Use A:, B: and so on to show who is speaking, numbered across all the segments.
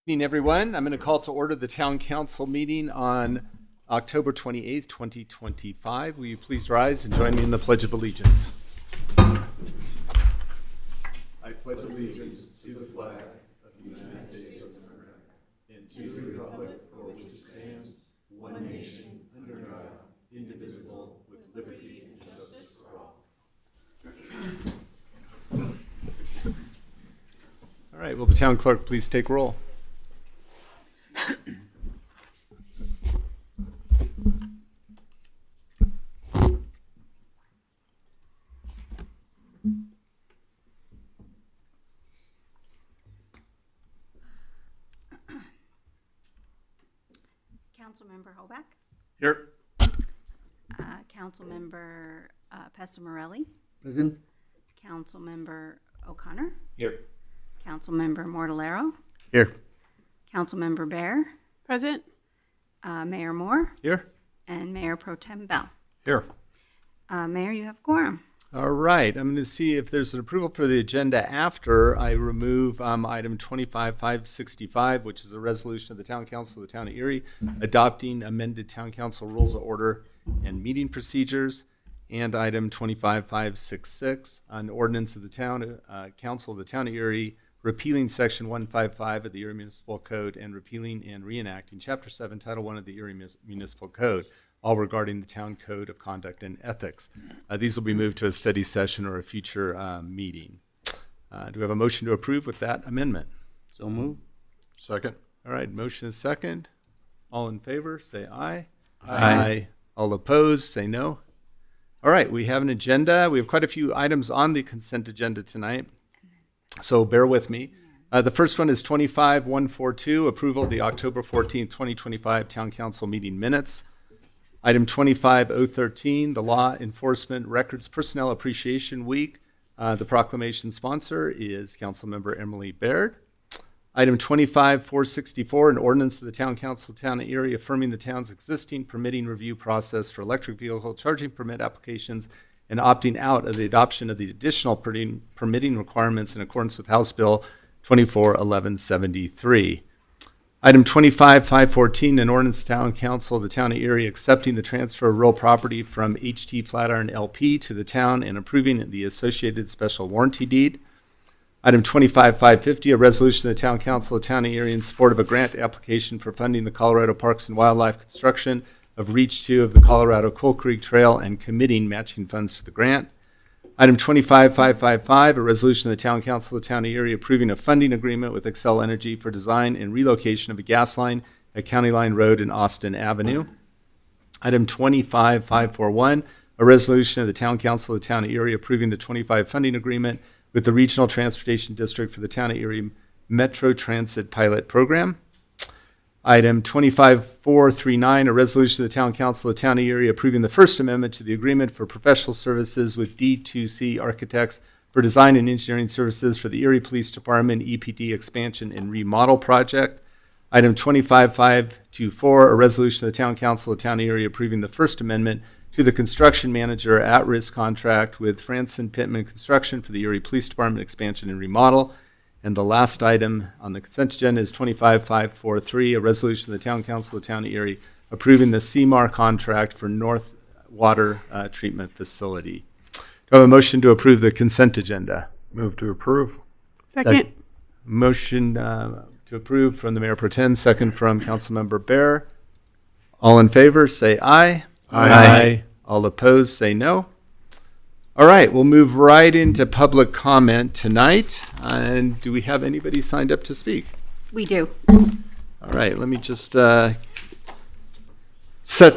A: Good evening, everyone. I'm going to call to order the Town Council meeting on October 28th, 2025. Will you please rise and join me in the Pledge of Allegiance? I pledge allegiance to the flag of the United States of America and to the republic for which it stands, one nation, under God, indivisible, with liberty and justice for all. All right, will the town clerk please take roll?
B: Councilmember Hoback,
A: Here.
B: Councilmember Pessamorelli,
C: Present.
B: Councilmember O'Connor,
A: Here.
B: Councilmember Mortallero,
A: Here.
B: Councilmember Bear,
D: Present.
B: Mayor Moore,
A: Here.
B: and Mayor Pro Tem Bell.
A: Here.
B: Mayor, you have quorum.
A: All right, I'm going to see if there's an approval for the agenda after I remove item 25565, which is a resolution of the Town Council of the Town of Erie adopting amended Town Council Rules of Order and Meeting Procedures, and item 25566, an ordinance of the Town Council of the Town of Erie repealing Section 155 of the Erie Municipal Code and repealing and reenacting Chapter 7, Title 1 of the Erie Municipal Code, all regarding the Town Code of Conduct and Ethics. These will be moved to a study session or a future meeting. Do we have a motion to approve with that amendment?
C: So move.
A: Second. All right, motion is second. All in favor, say aye.
C: Aye.
A: All opposed, say no. All right, we have an agenda. We have quite a few items on the consent agenda tonight, so bear with me. The first one is 25142, approval of the October 14th, 2025 Town Council meeting minutes. Item 25013, the Law Enforcement Records Personnel Appreciation Week. The proclamation sponsor is Councilmember Emily Baird. Item 25464, an ordinance of the Town Council of the Town of Erie affirming the town's existing permitting review process for electric vehicle charging permit applications and opting out of the adoption of the additional permitting requirements in accordance with House Bill 241173. Item 25514, an ordinance Town Council of the Town of Erie accepting the transfer of real property from HT Flatiron LP to the town and approving the associated special warranty deed. Item 25550, a resolution of the Town Council of the Town of Erie in support of a grant application for funding the Colorado Parks and Wildlife construction of Reach 2 of the Colorado Coal Creek Trail and committing matching funds for the grant. Item 25555, a resolution of the Town Council of the Town of Erie approving a funding agreement with Xcel Energy for design and relocation of a gas line at County Line Road and Austin Avenue. Item 25541, a resolution of the Town Council of the Town of Erie approving the 25 funding agreement with the Regional Transportation District for the Town of Erie Metro Transit Pilot Program. Item 25439, a resolution of the Town Council of the Town of Erie approving the First Amendment to the agreement for professional services with D2C Architects for design and engineering services for the Erie Police Department EPD expansion and remodel project. Item 25524, a resolution of the Town Council of the Town of Erie approving the First Amendment to the construction manager at-risk contract with Franson Pittman Construction for the Erie Police Department expansion and remodel. And the last item on the consent agenda is 25543, a resolution of the Town Council of the Town of Erie approving the CMAR contract for North Water Treatment Facility. Do I have a motion to approve the consent agenda?
C: Move to approve.
D: Second.
A: Motion to approve from the Mayor Pro Tem, second from Councilmember Bear. All in favor, say aye.
C: Aye.
A: All opposed, say no. All right, we'll move right into public comment tonight. And do we have anybody signed up to speak?
B: We do.
A: All right, let me just set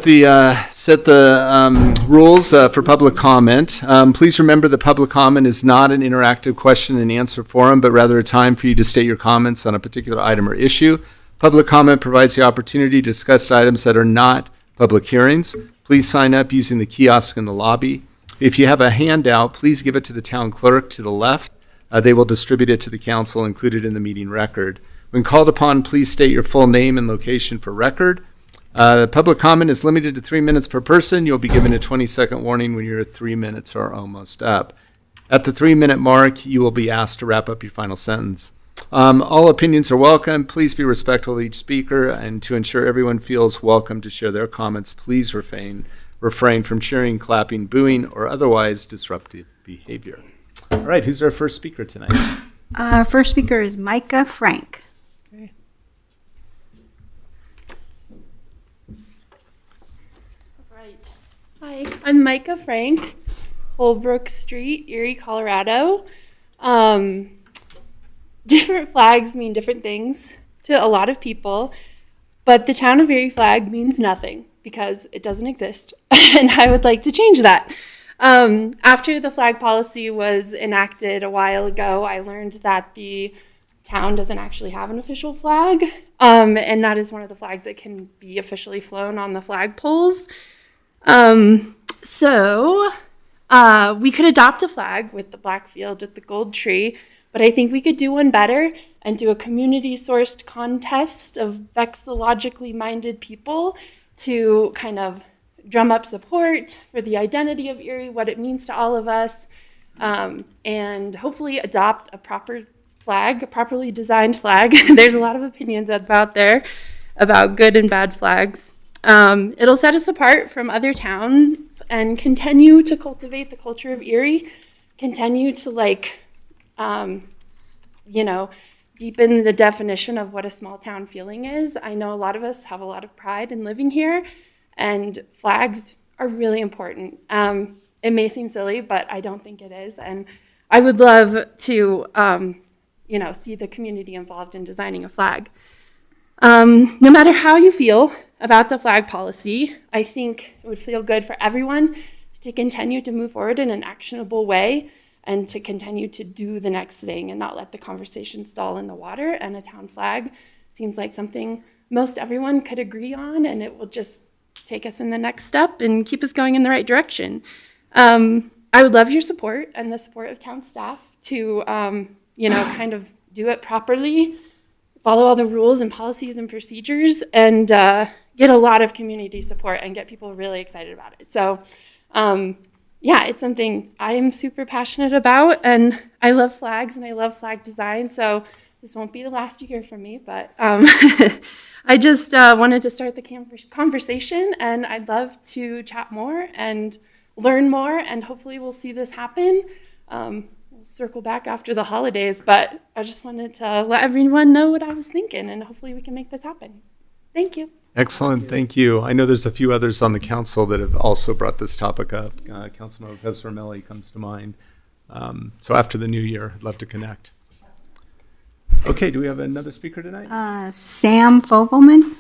A: the rules for public comment. Please remember that public comment is not an interactive question and answer forum, but rather a time for you to state your comments on a particular item or issue. Public comment provides the opportunity to discuss items that are not public hearings. Please sign up using the kiosk in the lobby. If you have a handout, please give it to the town clerk to the left. They will distribute it to the council, included in the meeting record. When called upon, please state your full name and location for record. Public comment is limited to 3 minutes per person. You'll be given a 20-second warning when your 3 minutes are almost up. At the 3-minute mark, you will be asked to wrap up your final sentence. All opinions are welcome. Please be respectful of each speaker, and to ensure everyone feels welcome to share their comments, please refrain from cheering, clapping, booing, or otherwise disruptive behavior. All right, who's our first speaker tonight?
B: Our first speaker is Micah Frank.
D: Right. Hi, I'm Micah Frank, Holbrook Street, Erie, Colorado. Different flags mean different things to a lot of people, but the town of Erie flag means nothing because it doesn't exist, and I would like to change that. After the flag policy was enacted a while ago, I learned that the town doesn't actually have an official flag, and that is one of the flags that can be officially flown on the flagpoles. So we could adopt a flag with the black field with the gold tree, but I think we could do one better and do a community-sourced contest of vexillologically minded people to kind of drum up support for the identity of Erie, what it means to all of us, and hopefully adopt a proper flag, a properly designed flag. There's a lot of opinions out there about good and bad flags. It'll set us apart from other towns and continue to cultivate the culture of Erie, continue to deepen the definition of what a small town feeling is. I know a lot of us have a lot of pride in living here, and flags are really important. It may seem silly, but I don't think it is. And I would love to, see the community involved in designing a flag. No matter how you feel about the flag policy, I think it would feel good for everyone to continue to move forward in an actionable way and to continue to do the next thing and not let the conversation stall in the water. And a town flag seems like something most everyone could agree on, and it will just take us in the next step and keep us going in the right direction. I would love your support and the support of town staff to, kind of do it properly, follow all the rules and policies and procedures, and get a lot of community support and get people really excited about it. So, it's something I am super passionate about, and I love flags and I love flag design. So this won't be the last you hear from me, but I just wanted to start the conversation, and I'd love to chat more and learn more, and hopefully we'll see this happen. We'll circle back after the holidays, but I just wanted to let everyone know what I was thinking, and hopefully we can make this happen. Thank you.
A: Excellent, thank you. I know there's a few others on the council that have also brought this topic up. Councilmember Pesarmelli comes to mind. So after the new year, I'd love to connect. Okay, do we have another speaker tonight?
B: Sam Fogelman.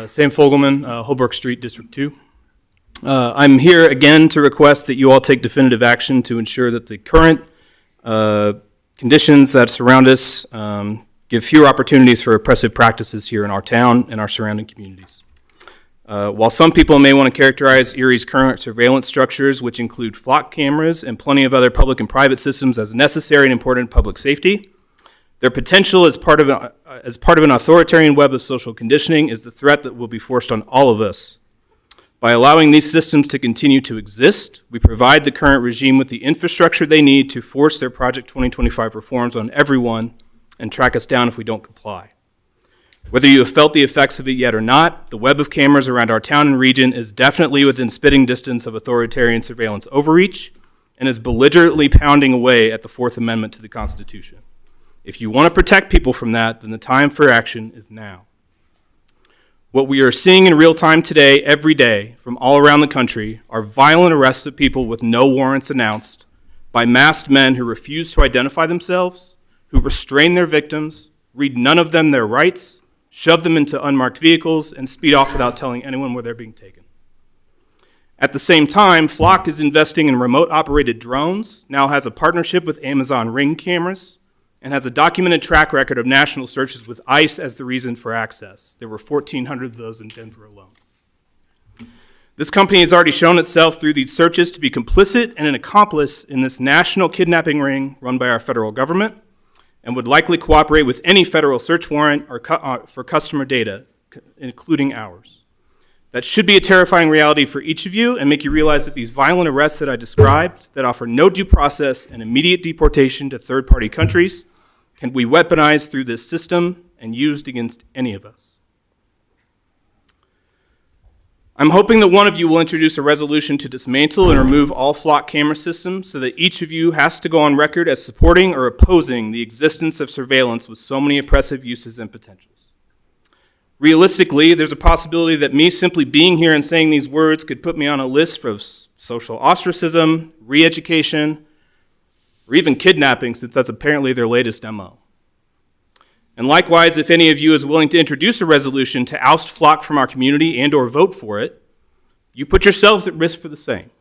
E: Sam Fogelman, Holbrook Street, District 2. I'm here again to request that you all take definitive action to ensure that the current conditions that surround us give fewer opportunities for oppressive practices here in our town and our surrounding communities. While some people may want to characterize Erie's current surveillance structures, which include flock cameras and plenty of other public and private systems, as necessary and important public safety, their potential as part of an authoritarian web of social conditioning is the threat that will be forced on all of us. By allowing these systems to continue to exist, we provide the current regime with the infrastructure they need to force their Project 2025 reforms on everyone and track us down if we don't comply. Whether you have felt the effects of it yet or not, the web of cameras around our town and region is definitely within spitting distance of authoritarian surveillance overreach and is belligerently pounding away at the Fourth Amendment to the Constitution. If you want to protect people from that, then the time for action is now. What we are seeing in real time today, every day, from all around the country, are violent arrests of people with no warrants announced by masked men who refuse to identify themselves, who restrain their victims, read none of them their rights, shove them into unmarked vehicles, and speed off without telling anyone where they're being taken. At the same time, Flock is investing in remote-operated drones, now has a partnership with Amazon Ring cameras, and has a documented track record of national searches with ICE as the reason for access. There were 1,400 of those in Denver alone. This company has already shown itself through these searches to be complicit and an accomplice in this national kidnapping ring run by our federal government, and would likely cooperate with any federal search warrant or for customer data, including ours. That should be a terrifying reality for each of you and make you realize that these violent arrests that I described that offer no due process and immediate deportation to third-party countries can be weaponized through this system and used against any of us. I'm hoping that one of you will introduce a resolution to dismantle and remove all flock camera systems so that each of you has to go on record as supporting or opposing the existence of surveillance with so many oppressive uses and potentials. Realistically, there's a possibility that me simply being here and saying these words could put me on a list for social ostracism, re-education, or even kidnapping, since that's apparently their latest MO. And likewise, if any of you is willing to introduce a resolution to oust flock from our community and or vote for it, you put yourselves at risk for the same.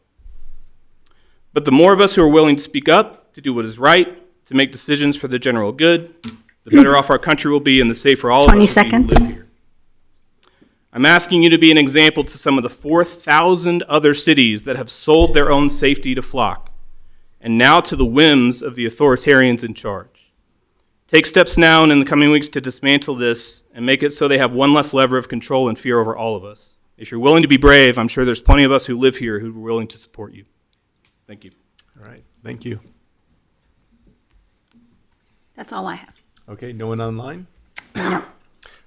E: But the more of us who are willing to speak up, to do what is right, to make decisions for the general good, the better off our country will be and the safer all of us
B: 20
E: will
B: seconds.
E: be who live here. I'm asking you to be an example to some of the 4,000 other cities that have sold their own safety to flock, and now to the whims of the authoritarians in charge. Take steps now and in the coming weeks to dismantle this and make it so they have one less lever of control and fear over all of us. If you're willing to be brave, I'm sure there's plenty of us who live here who are willing to support you. Thank you.
A: All right, thank you.
B: That's all I have.
A: Okay, no one online?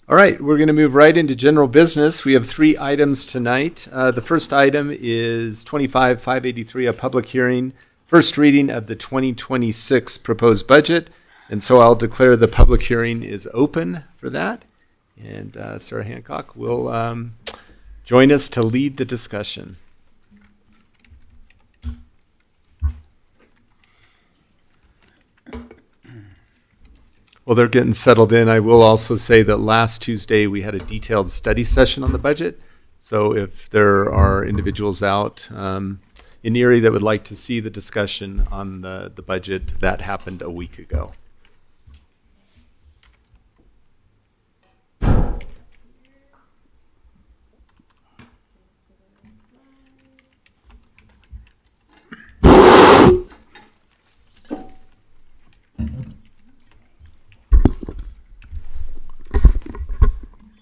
A: All right, we're going to move right into general business. We have 3 items tonight. The first item is 25-583, a public hearing, first reading of the 2026 proposed budget. And so I'll declare the public hearing is open for that. And Sarah Hancock will join us to lead the discussion. Well, they're getting settled in. I will also say that last Tuesday we had a detailed study session on the budget. So if there are individuals out in Erie that would like to see the discussion on the budget, that happened a week ago.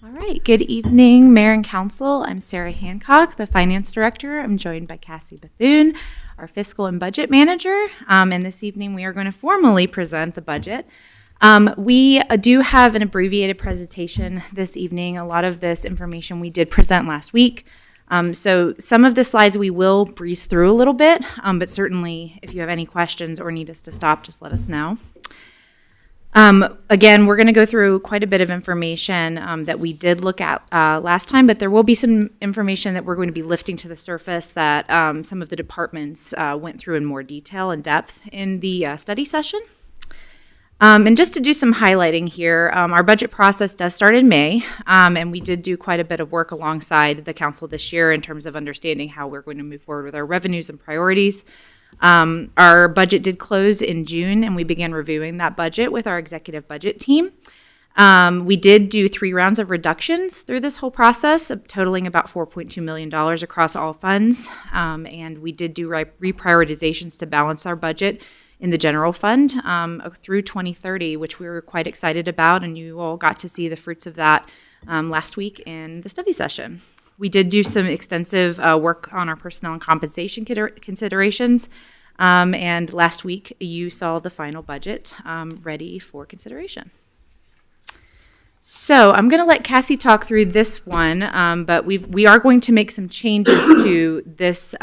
F: All right, good evening, Mayor and Council. I'm Sarah Hancock, the Finance Director. I'm joined by Cassie Bethune, our Fiscal and Budget Manager. And this evening we are going to formally present the budget. We do have an abbreviated presentation this evening. A lot of this information we did present last week. So some of the slides we will breeze through a little bit, but certainly if you have any questions or need us to stop, just let us know. Again, we're going to go through quite a bit of information that we did look at last time, but there will be some information that we're going to be lifting to the surface that some of the departments went through in more detail and depth in the study session. And just to do some highlighting here, our budget process does start in May, and we did do quite a bit of work alongside the council this year in terms of understanding how we're going to move forward with our revenues and priorities. Our budget did close in June, and we began reviewing that budget with our executive budget team. We did do 3 rounds of reductions through this whole process, totaling about $4.2 million across all funds. And we did do reprioritizations to balance our budget in the general fund through 2030, which we were quite excited about, and you all got to see the fruits of that last week in the study session. We did do some extensive work on our personnel and compensation considerations, and last week you saw the final budget ready for consideration. So I'm going to let Cassie talk through this one, but we are going to make some changes to this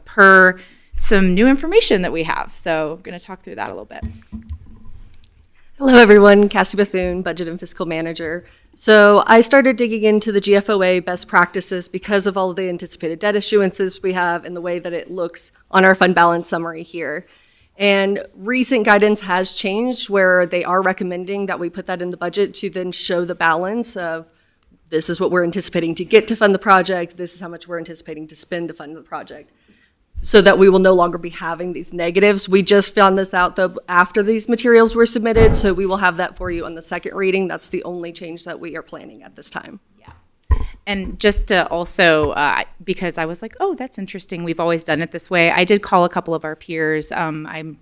F: per some new information that we have. So I'm going to talk through that a little bit.
G: Hello, everyone. Cassie Bethune, Budget and Fiscal Manager. So I started digging into the GFOA best practices because of all of the anticipated debt issuances we have and the way that it looks on our fund balance summary here. And recent guidance has changed where they are recommending that we put that in the budget to then show the balance of this is what we're anticipating to get to fund the project, this is how much we're anticipating to spend to fund the project, so that we will no longer be having these negatives. We just found this out though after these materials were submitted, so we will have that for you on the second reading. That's the only change that we are planning at this time.
F: And just to also, because I was like, oh, that's interesting. We've always done it this way. I did call a couple of our peers. I'm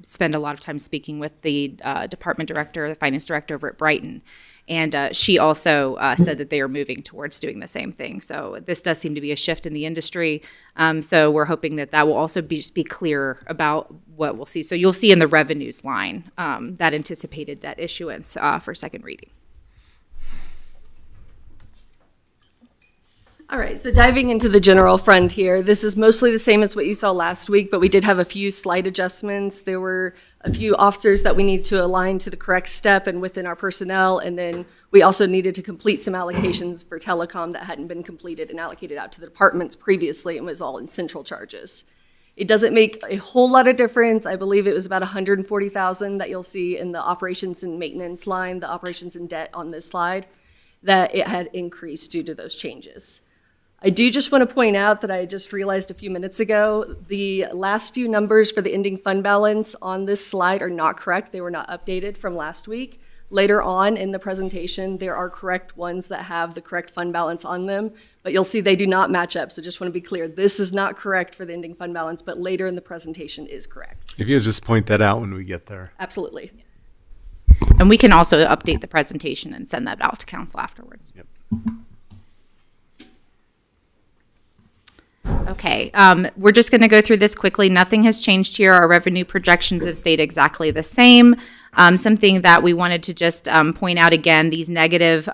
F: spend a lot of time speaking with the department director, the finance director over at Brighton. And she also said that they are moving towards doing the same thing. So this does seem to be a shift in the industry. So we're hoping that that will also just be clear about what we'll see. So you'll see in the revenues line that anticipated debt issuance for second reading.
G: All right, so diving into the general fund here, this is mostly the same as what you saw last week, but we did have a few slight adjustments. There were a few officers that we need to align to the correct step and within our personnel, and then we also needed to complete some allocations for telecom that hadn't been completed and allocated out to the departments previously and was all in central charges. It doesn't make a whole lot of difference. I believe it was about $140,000 that you'll see in the operations and maintenance line, the operations and debt on this slide, that it had increased due to those changes. I do just want to point out that I just realized a few minutes ago, the last few numbers for the ending fund balance on this slide are not correct. They were not updated from last week. Later on in the presentation, there are correct ones that have the correct fund balance on them, but you'll see they do not match up. So just want to be clear, this is not correct for the ending fund balance, but later in the presentation is correct.
A: If you'll just point that out when we get there.
G: Absolutely.
F: And we can also update the presentation and send that out to council afterwards.
A: Yep.
F: Okay, we're just going to go through this quickly. Nothing has changed here. Our revenue projections have stayed exactly the same. Something that we wanted to just point out again, these negative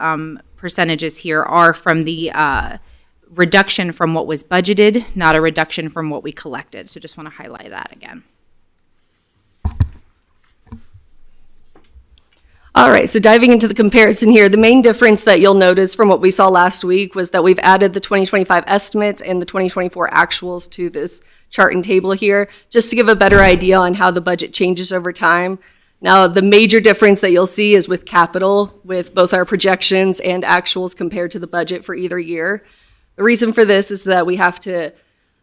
F: percentages here are from the reduction from what was budgeted, not a reduction from what we collected. So just want to highlight that again.
G: All right, so diving into the comparison here, the main difference that you'll notice from what we saw last week was that we've added the 2025 estimates and the 2024 actuals to this chart and table here, just to give a better idea on how the budget changes over time. Now, the major difference that you'll see is with capital, with both our projections and actuals compared to the budget for either year. The reason for this is that we have to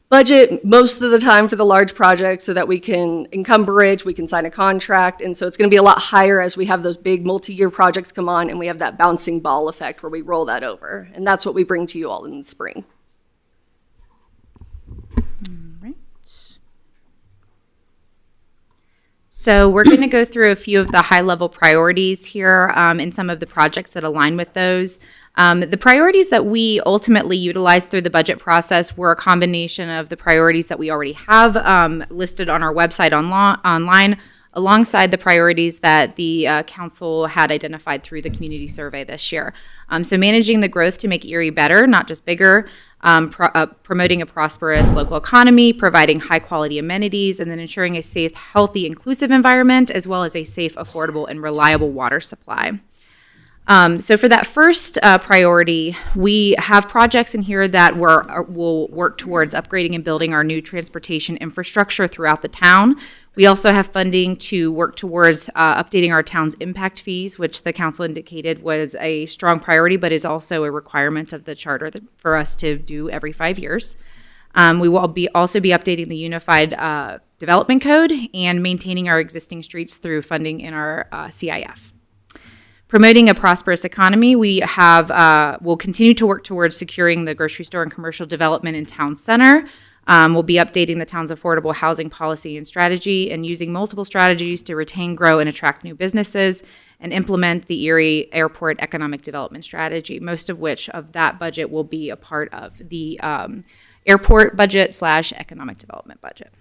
G: budget most of the time for the large projects so that we can encumber it, we can sign a contract, and so it's going to be a lot higher as we have those big multi-year projects come on and we have that bouncing ball effect where we roll that over. And that's what we bring to you all in the spring.
F: So we're going to go through a few of the high-level priorities here and some of the projects that align with those. The priorities that we ultimately utilized through the budget process were a combination of the priorities that we already have listed on our website online, alongside the priorities that the council had identified through the community survey this year. So managing the growth to make Erie better, not just bigger, promoting a prosperous local economy, providing high-quality amenities, and then ensuring a safe, healthy, inclusive environment, as well as a safe, affordable, and reliable water supply. So for that first priority, we have projects in here that will work towards upgrading and building our new transportation infrastructure throughout the town. We also have funding to work towards updating our town's impact fees, which the council indicated was a strong priority, but is also a requirement of the charter for us to do every 5 years. We will also be updating the Unified Development Code and maintaining our existing streets through funding in our CIF. Promoting a prosperous economy, we will continue to work towards securing the grocery store and commercial development in town center. We'll be updating the town's affordable housing policy and strategy and using multiple strategies to retain, grow, and attract new businesses and implement the Erie Airport Economic Development Strategy, most of which of that budget will be a part of the airport budget / economic development budget.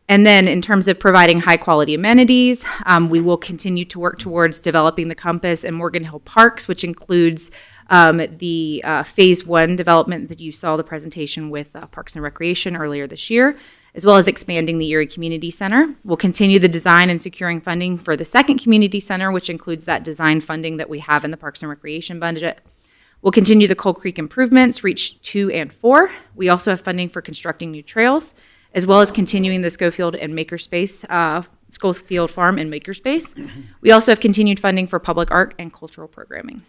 F: And then in terms of providing high-quality amenities, we will continue to work towards developing the Compass and Morgan Hill Parks, which includes the Phase 1 development that you saw the presentation with Parks and Recreation earlier this year, as well as expanding the Erie Community Center. We'll continue the design and securing funding for the second community center, which includes that design funding that we have in the Parks and Recreation budget. We'll continue the Coal Creek improvements, Reach 2 and 4. We also have funding for constructing new trails, as well as continuing the Schofield and Makerspace, Schofield Farm and Makerspace. We also have continued funding for public art and cultural programming.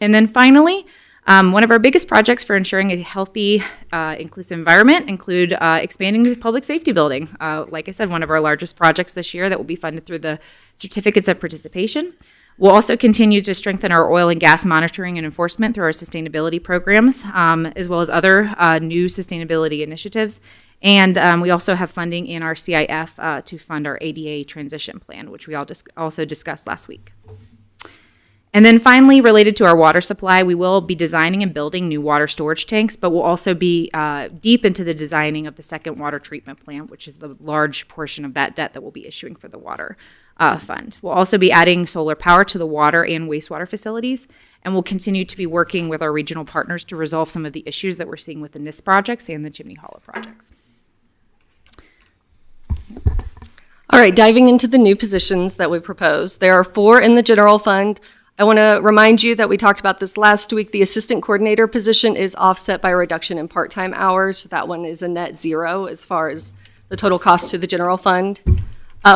F: And then finally, one of our biggest projects for ensuring a healthy, inclusive environment include expanding the public safety building. Like I said, one of our largest projects this year that will be funded through the certificates of participation. We'll also continue to strengthen our oil and gas monitoring and enforcement through our sustainability programs, as well as other new sustainability initiatives. And we also have funding in our CIF to fund our ADA transition plan, which we also discussed last week. And then finally, related to our water supply, we will be designing and building new water storage tanks, but we'll also be deep into the designing of the second water treatment plant, which is the large portion of that debt that we'll be issuing for the water fund. We'll also be adding solar power to the water and wastewater facilities, and we'll continue to be working with our regional partners to resolve some of the issues that we're seeing with the NIST projects and the Chimney Hollow projects.
G: All right, diving into the new positions that we proposed. There are 4 in the general fund. I want to remind you that we talked about this last week. The assistant coordinator position is offset by a reduction in part-time hours. That one is a net 0 as far as the total cost to the general fund.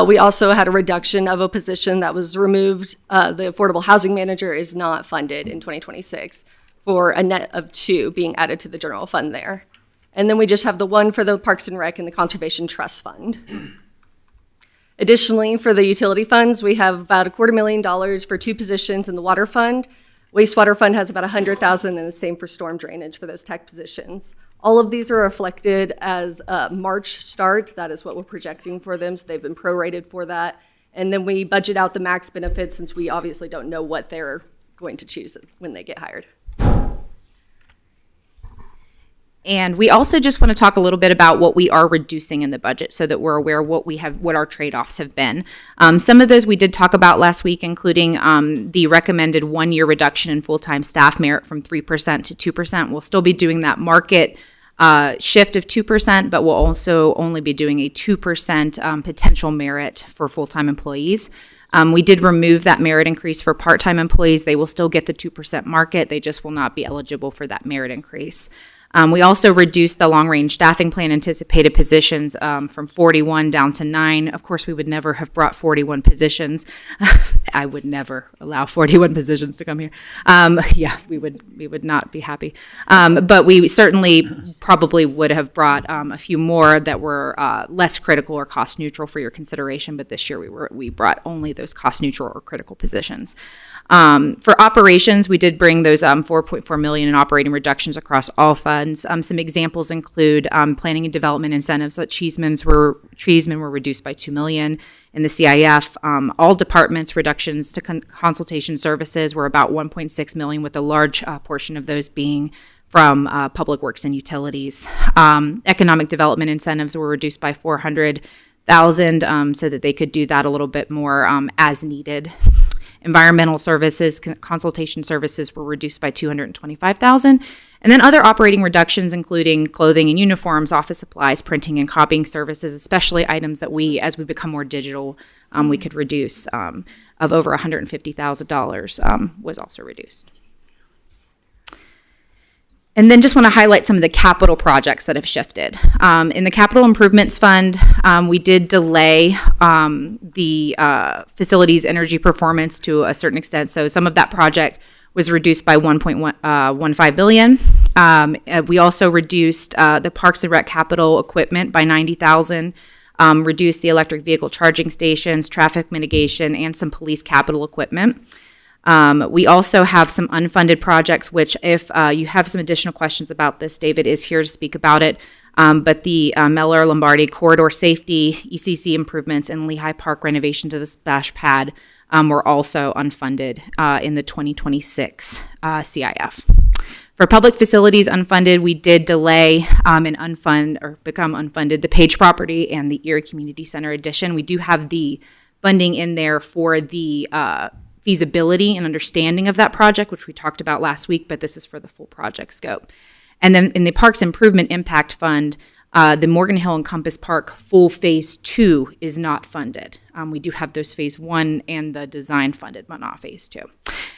G: We also had a reduction of a position that was removed. The affordable housing manager is not funded in 2026 for a net of 2 being added to the general fund there. And then we just have the 1 for the Parks and Rec and the Conservation Trust Fund. Additionally, for the utility funds, we have about $250,000 for 2 positions in the water fund. Wastewater fund has about $100,000, and the same for storm drainage for those tech positions. All of these are reflected as March start. That is what we're projecting for them, so they've been prorated for that. And then we budget out the max benefits since we obviously don't know what they're going to choose when they get hired.
F: And we also just want to talk a little bit about what we are reducing in the budget so that we're aware of what our trade-offs have been. Some of those we did talk about last week, including the recommended 1-year reduction in full-time staff merit from 3% to 2%. We'll still be doing that market shift of 2%, but we'll also only be doing a 2% potential merit for full-time employees. We did remove that merit increase for part-time employees. They will still get the 2% market. They just will not be eligible for that merit increase. We also reduced the long-range staffing plan anticipated positions from 41 down to 9. Of course, we would never have brought 41 positions. I would never allow 41 positions to come here. Yeah, we would not be happy. But we certainly probably would have brought a few more that were less critical or cost neutral for your consideration. But this year we brought only those cost neutral or critical positions. For operations, we did bring those $4.4 million in operating reductions across all funds. Some examples include planning and development incentives. Cheeseman were reduced by $2 million in the CIF. All departments reductions to consultation services were about $1.6 million, with a large portion of those being from public works and utilities. Economic development incentives were reduced by $400,000 so that they could do that a little bit more as needed. Environmental services, consultation services were reduced by $225,000. And then other operating reductions, including clothing and uniforms, office supplies, printing and copying services, especially items that as we become more digital, we could reduce of over $150,000 was also reduced. And then just want to highlight some of the capital projects that have shifted. In the capital improvements fund, we did delay the facilities energy performance to a certain extent. So some of that project was reduced by $1.15 billion. We also reduced the Parks and Rec capital equipment by $90,000. Reduced the electric vehicle charging stations, traffic mitigation, and some police capital equipment. We also have some unfunded projects, which if you have some additional questions about this, David is here to speak about it. But the Mellor-Lombardi corridor safety, ECC improvements, and Lehigh Park renovation to the splash pad were also unfunded in the 2026 CIF. For public facilities unfunded, we did delay and become unfunded the Page property and the Erie Community Center addition. We do have the funding in there for the feasibility and understanding of that project, which we talked about last week, but this is for the full project scope. And then in the Parks Improvement Impact Fund, the Morgan Hill and Compass Park full phase 2 is not funded. We do have those phase 1 and the design funded, but not phase 2.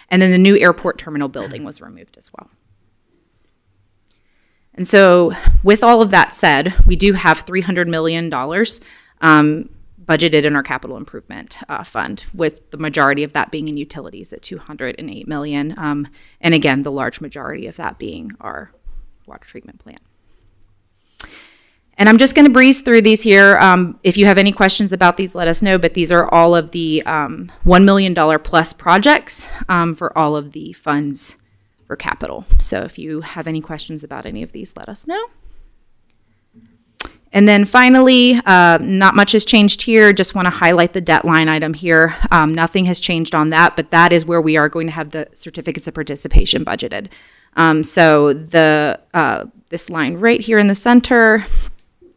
F: And then the new airport terminal building was removed as well. And so with all of that said, we do have $300 million budgeted in our capital improvement fund, with the majority of that being in utilities at $208 million. And again, the large majority of that being our water treatment plant. And I'm just going to breeze through these here. If you have any questions about these, let us know. But these are all of the $1 million plus projects for all of the funds for capital. So if you have any questions about any of these, let us know. And then finally, not much has changed here. Just want to highlight the debt line item here. Nothing has changed on that, but that is where we are going to have the certificates of participation budgeted. So this line right here in the center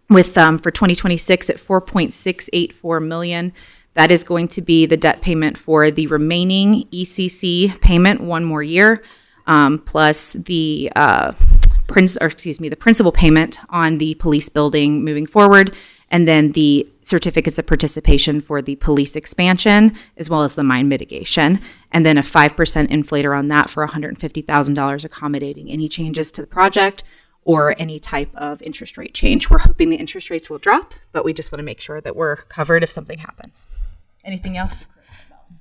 F: with for 2026 at 4.684 million. That is going to be the debt payment for the remaining ECC payment one more year, plus the the principal payment on the police building moving forward, and then the certificates of participation for the police expansion, as well as the mine mitigation, and then a 5% inflator on that for $150,000, accommodating any changes to the project or any type of interest rate change. We're hoping the interest rates will drop, but we just want to make sure that we're covered if something happens. Anything else?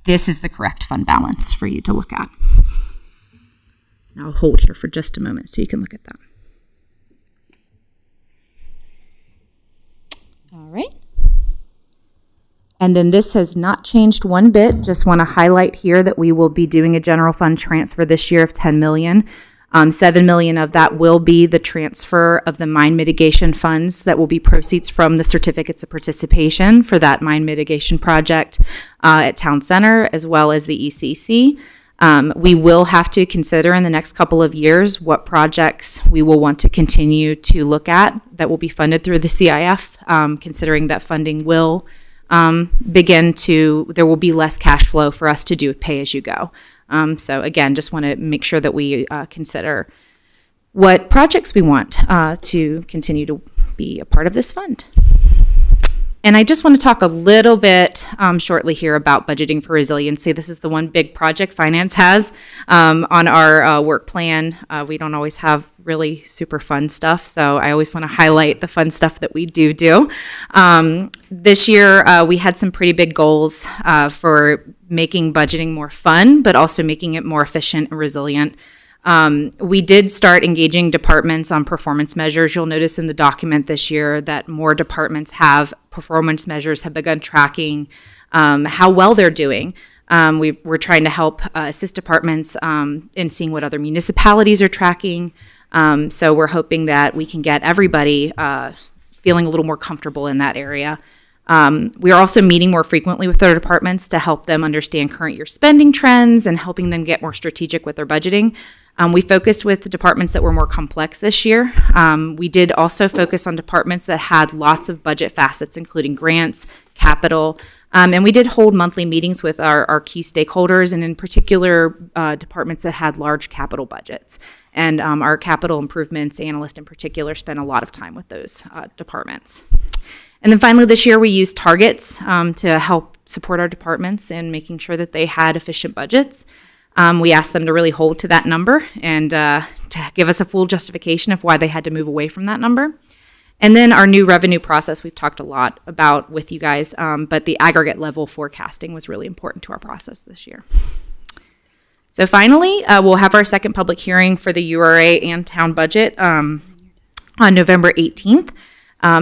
F: This is the correct fund balance for you to look at. I'll hold here for just a moment so you can look at that. All right. And then this has not changed one bit. Just want to highlight here that we will be doing a general fund transfer this year of $10 million. $7 million of that will be the transfer of the mine mitigation funds that will be proceeds from the certificates of participation for that mine mitigation project at Town Center, as well as the ECC. We will have to consider in the next couple of years what projects we will want to continue to look at that will be funded through the CIF, considering that funding will there will be less cash flow for us to do pay as you go. So again, just want to make sure that we consider what projects we want to continue to be a part of this fund. And I just want to talk a little bit shortly here about budgeting for resiliency. This is the one big project finance has on our work plan. We don't always have really super fun stuff, so I always want to highlight the fun stuff that we do. This year, we had some pretty big goals for making budgeting more fun, but also making it more efficient and resilient. We did start engaging departments on performance measures. You'll notice in the document this year that more departments have performance measures, have begun tracking how well they're doing. We're trying to help assist departments in seeing what other municipalities are tracking. So we're hoping that we can get everybody feeling a little more comfortable in that area. We are also meeting more frequently with their departments to help them understand current year spending trends and helping them get more strategic with their budgeting. We focused with departments that were more complex this year. We did also focus on departments that had lots of budget facets, including grants, capital, and we did hold monthly meetings with our key stakeholders, and in particular, departments that had large capital budgets. And our capital improvements analyst in particular spent a lot of time with those departments. And then finally, this year we used targets to help support our departments in making sure that they had efficient budgets. We asked them to really hold to that number and to give us a full justification of why they had to move away from that number. And then our new revenue process we've talked a lot about with you guys, but the aggregate level forecasting was really important to our process this year. So finally, we'll have our second public hearing for the URA and town budget on November 18th.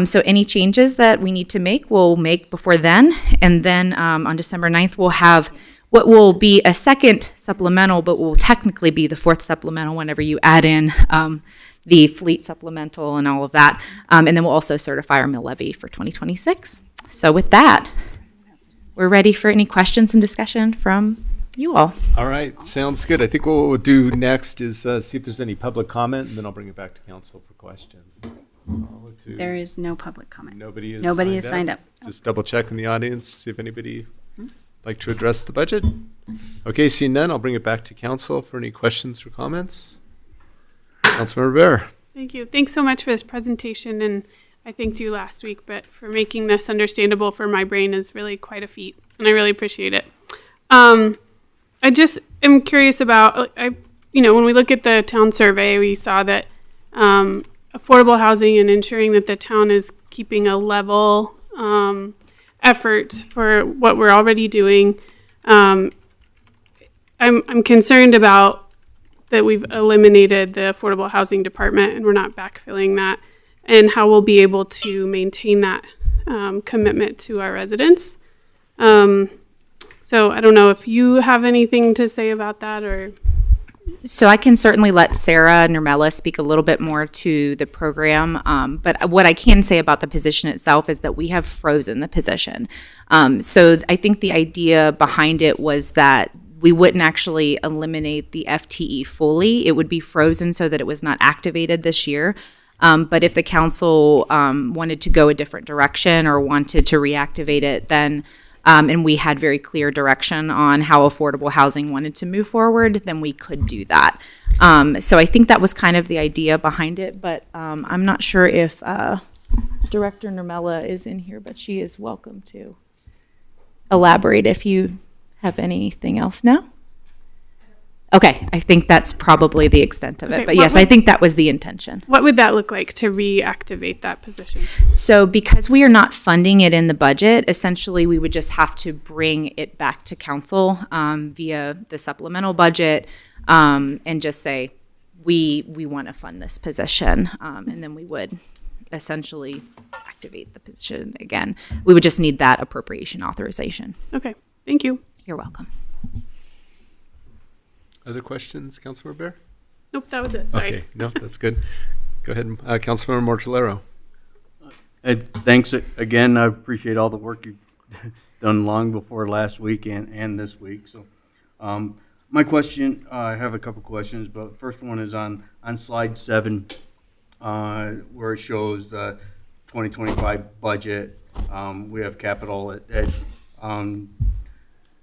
F: So any changes that we need to make, we'll make before then. And then on December 9th, we'll have what will be a second supplemental, but will technically be the fourth supplemental whenever you add in the fleet supplemental and all of that. And then we'll also certify our mill levy for 2026. So with that, we're ready for any questions and discussion from you all.
A: All right, sounds good. I think what we'll do next is see if there's any public comment, and then I'll bring it back to council for questions.
B: There is no public comment.
A: Nobody
B: is signed up.
A: Just double check in the audience, see if anybody like to address the budget. Okay, seeing none, I'll bring it back to council for any questions or comments. Councilmember Bear.
H: Thank you. Thanks so much for this presentation, and I thanked you last week, but for making this understandable for my brain is really quite a feat, and I really appreciate it. I just am curious about, when we look at the town survey, we saw that affordable housing and ensuring that the town is keeping a level effort for what we're already doing. I'm concerned about that we've eliminated the affordable housing department and we're not backfilling that, and how we'll be able to maintain that commitment to our residents. So I don't know if you have anything to say about that, or
F: So I can certainly let Sarah Nermella speak a little bit more to the program. But what I can say about the position itself is that we have frozen the position. So I think the idea behind it was that we wouldn't actually eliminate the FTE fully. It would be frozen so that it was not activated this year. But if the council wanted to go a different direction or wanted to reactivate it, then and we had very clear direction on how affordable housing wanted to move forward, then we could do that. So I think that was kind of the idea behind it, but I'm not sure if Director Nermella is in here, but she is welcome to elaborate if you have anything else. No? Okay, I think that's probably the extent of it.
H: Okay,
F: But
H: what
F: yes,
H: would-
F: I think that was the intention.
H: What would that look like to reactivate that position?
F: So because we are not funding it in the budget, essentially we would just have to bring it back to council via the supplemental budget and just say, we want to fund this position. And then we would essentially activate the position again. We would just need that appropriation authorization.
H: Okay, thank you.
F: You're welcome.
A: Other questions, Councilmember Bear?
H: Nope, that was it. Sorry.
A: Okay, no, that's good. Go ahead, Councilmember Mortellero.
C: Thanks again. I appreciate all the work you've done long before last week and this week. So, my question, I have a couple questions, but the first one is on slide 7, where it shows the 2025 budget. We have capital at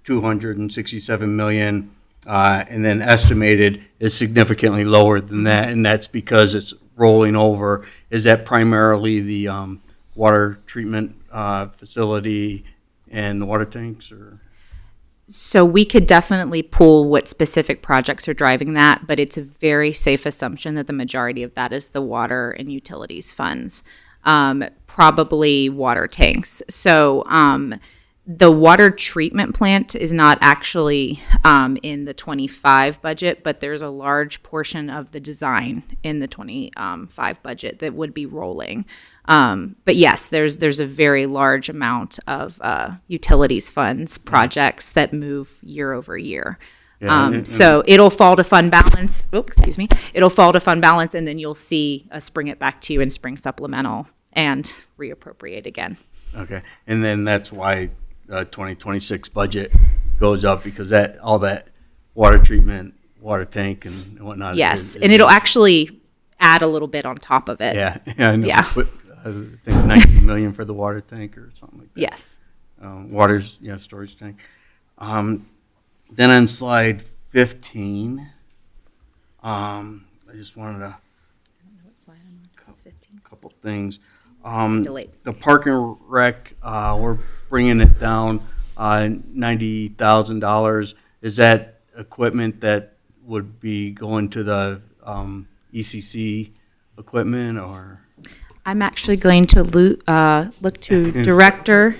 C: 267 million. And then estimated is significantly lower than that, and that's because it's rolling over. Is that primarily the water treatment facility and the water tanks, or?
F: So we could definitely pull what specific projects are driving that, but it's a very safe assumption that the majority of that is the water and utilities funds, probably water tanks. So the water treatment plant is not actually in the 25 budget, but there's a large portion of the design in the 25 budget that would be rolling. But yes, there's a very large amount of utilities funds projects that move year over year.
C: Yeah,
F: So it'll fall to fund balance. Oh, excuse me. It'll fall to fund balance, and then you'll see us bring it back to you in spring supplemental and reappropriate again.
C: Okay, and then that's why 2026 budget goes up, because that all that water treatment, water tank, and whatnot.
F: Yes, and it'll actually add a little bit on top of it.
C: Yeah, I know.
F: Yeah.
C: But, I think 90 million for the water tank or something like that.
F: Yes.
C: Water's, storage tank. Then on slide 15, I just wanted to
F: What slide am I on? It's 15.
C: couple things.
F: Delayed.
C: The park and rec, we're bringing it down $90,000. Is that equipment that would be going to the ECC equipment, or?
F: I'm actually going to look to Director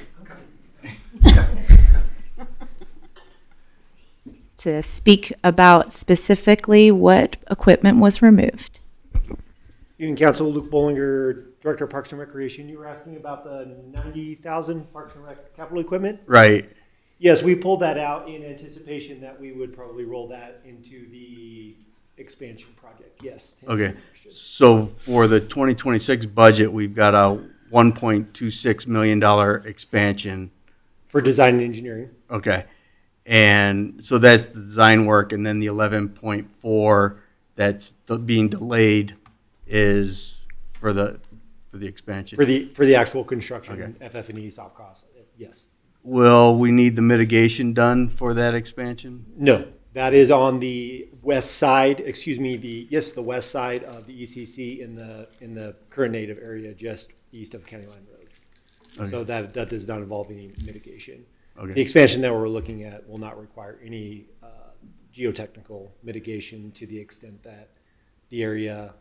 F: to speak about specifically what equipment was removed.
I: Evening, Council. Luke Bollinger, Director of Parks and Recreation. You were asking about the 90,000 Parks and Rec capital equipment?
C: Right.
I: Yes, we pulled that out in anticipation that we would probably roll that into the expansion project. Yes.
C: Okay. So for the 2026 budget, we've got a $1.26 million expansion.
I: For design and engineering.
C: Okay. And so that's the design work, and then the 11.4 that's being delayed is for the expansion.
I: For the actual construction,
C: Okay.
I: FF&E, soft costs. Yes.
C: Will we need the mitigation done for that expansion?
I: No, that is on the west side, the west side of the ECC in the current native area just east of County Line Road.
C: Okay.
I: So that does not involve any mitigation.
C: Okay.
I: The expansion that we're looking at will not require any geotechnical mitigation to the extent that the area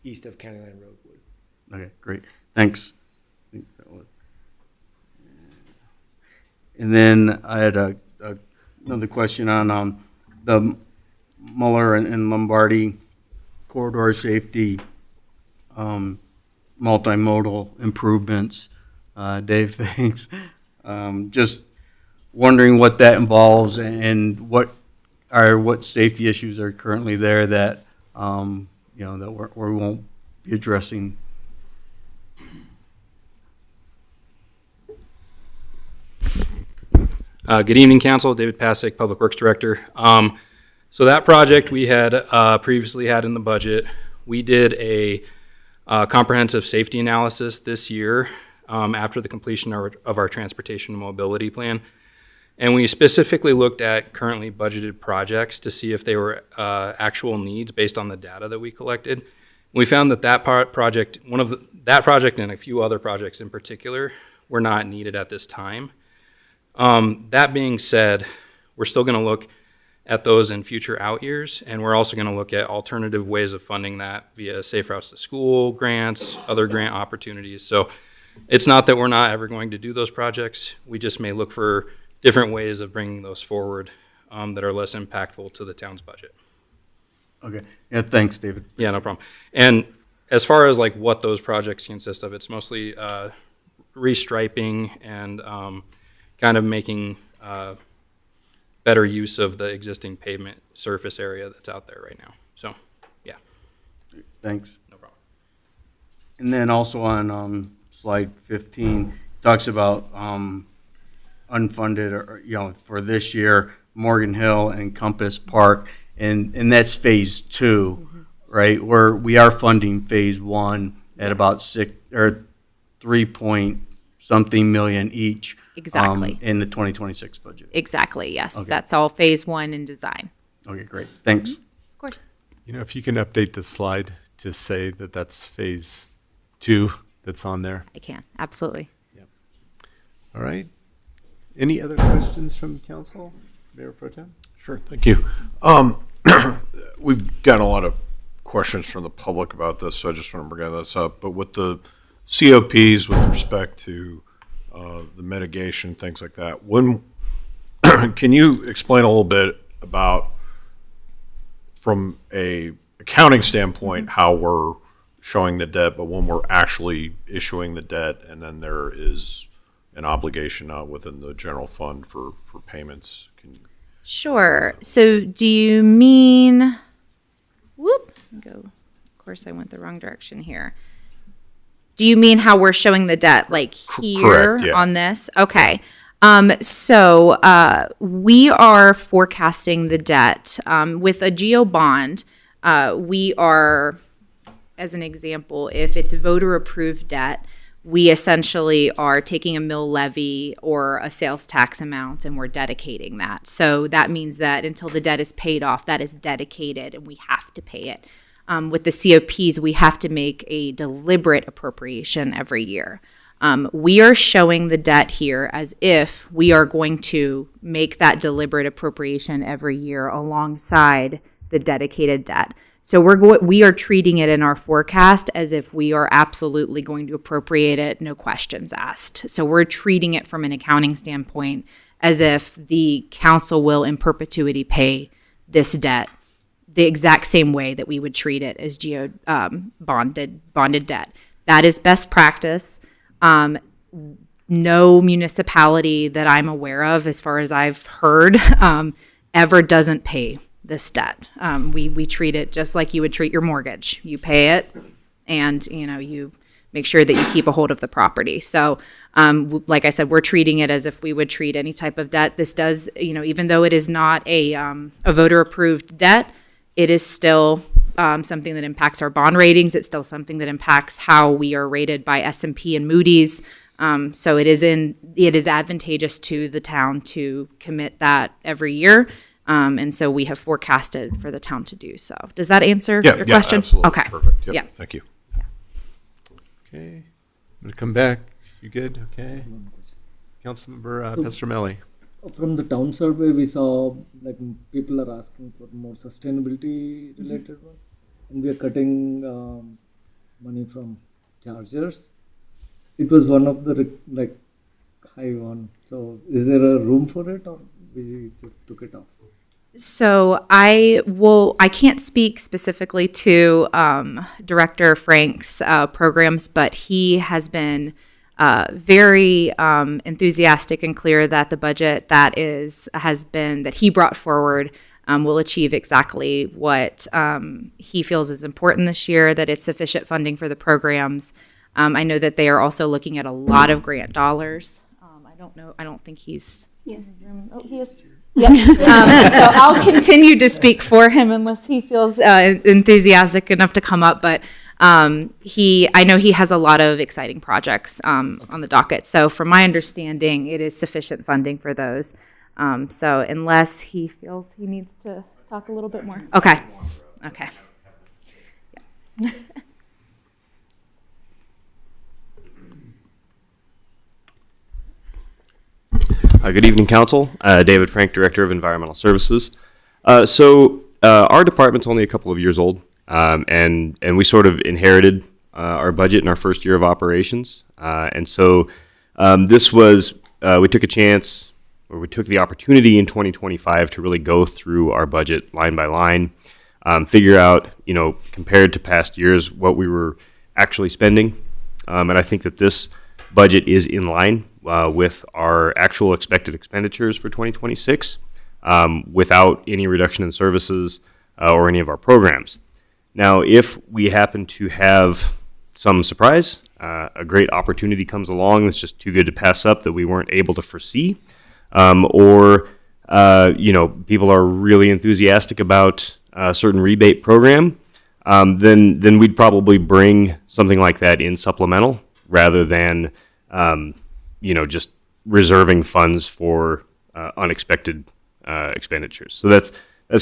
I: east of County Line Road would.
C: Okay, great. Thanks. I think that would- And then I had another question on the Muller and Lombardi corridor safety, multimodal improvements. Dave, thanks. Just wondering what that involves and what what safety issues are currently there that, that we won't be addressing?
E: Good evening, Council. David Pasick, Public Works Director. So that project we had previously had in the budget. We did a comprehensive safety analysis this year after the completion of our transportation and mobility plan. And we specifically looked at currently budgeted projects to see if they were actual needs based on the data that we collected. We found that that project and a few other projects in particular were not needed at this time. That being said, we're still going to look at those in future out years, and we're also going to look at alternative ways of funding that via Safe Routes to School grants, other grant opportunities. So it's not that we're not ever going to do those projects. We just may look for different ways of bringing those forward that are less impactful to the town's budget.
C: Okay. Yeah, thanks, David.
E: Yeah, no problem. And as far as like what those projects consist of, it's mostly restriping and kind of making better use of the existing pavement surface area that's out there right now. So, yeah.
C: Thanks.
E: No problem.
C: And then also on slide 15, talks about unfunded, or for this year, Morgan Hill and Compass Park, and that's phase 2, right? Where we are funding phase 1 at about 3-point-something million each.
F: Exactly.
C: In the 2026 budget.
F: Exactly, yes.
C: Okay.
F: That's all phase 1 in design.
C: Okay, great. Thanks.
F: Of course.
A: If you can update the slide to say that that's phase 2 that's on there.
F: I can, absolutely.
A: All right. Any other questions from council? Mayor Pro Tem?
J: Sure, thank you. We've gotten a lot of questions from the public about this, so I just want to bring this up. But with the COPs with respect to the mitigation, things like that, when can you explain a little bit about, from a accounting standpoint, how we're showing the debt, but when we're actually issuing the debt, and then there is an obligation within the general fund for payments?
F: Sure. So do you mean, of course I went the wrong direction here. Do you mean how we're showing the debt, like here
J: Correct, yeah.
F: on this? Okay. So we are forecasting the debt with a GEO bond. We are, as an example, if it's voter approved debt, we essentially are taking a mill levy or a sales tax amount and we're dedicating that. So that means that until the debt is paid off, that is dedicated and we have to pay it. With the COPs, we have to make a deliberate appropriation every year. We are showing the debt here as if we are going to make that deliberate appropriation every year alongside the dedicated debt. So we are treating it in our forecast as if we are absolutely going to appropriate it, no questions asked. So we're treating it from an accounting standpoint as if the council will in perpetuity pay this debt the exact same way that we would treat it as GEO bonded debt. That is best practice. No municipality that I'm aware of, as far as I've heard, ever doesn't pay this debt. We treat it just like you would treat your mortgage. You pay it, and you make sure that you keep a hold of the property. So, like I said, we're treating it as if we would treat any type of debt. This does, even though it is not a voter-approved debt, it is still something that impacts our bond ratings. It's still something that impacts how we are rated by S&P and Moody's. So it is advantageous to the town to commit that every year. And so we have forecasted for the town to do so. Does that answer your question?
J: Absolutely.
F: Okay.
J: Perfect. Yep.
F: Yeah.
J: Thank you.
A: Okay. I'm going to come back. You good? Okay. Councilmember Pestromelli.
K: From the town survey, we saw people are asking for more sustainability related one, and we are cutting money from chargers. It was one of the high one. So is there a room for it, or we just took it off?
F: So I can't speak specifically to Director Frank's programs, but he has been very enthusiastic and clear that the budget that he brought forward will achieve exactly what he feels is important this year, that it's sufficient funding for the programs. I know that they are also looking at a lot of grant dollars. I don't think he's.
B: Yes.
F: Oh, he is. Yep. So I'll continue to speak for him unless he feels enthusiastic enough to come up. But I know he has a lot of exciting projects on the docket. So from my understanding, it is sufficient funding for those. So unless he feels he needs to talk a little bit more. Okay. Okay. Yeah.
L: Good evening, Council. David Frank, Director of Environmental Services. Our department's only a couple of years old, and we sort of inherited our budget in our first year of operations. This was, we took a chance, or we took the opportunity in 2025 to really go through our budget line by line, figure out, compared to past years, what we were actually spending. And I think that this budget is in line with our actual expected expenditures for 2026, without any reduction in services or any of our programs. Now, if we happen to have some surprise, a great opportunity comes along that's just too good to pass up that we weren't able to foresee, or people are really enthusiastic about a certain rebate program, then we'd probably bring something like that in supplemental rather than just reserving funds for unexpected expenditures. So that's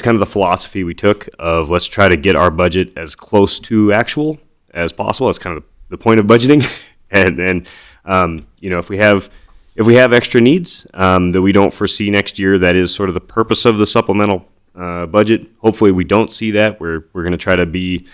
L: kind of the philosophy we took of let's try to get our budget as close to actual as possible. That's kind of the point of budgeting. And then, if we have extra needs that we don't foresee next year, that is sort of the purpose of the supplemental budget. Hopefully we don't see that. We're going to try to be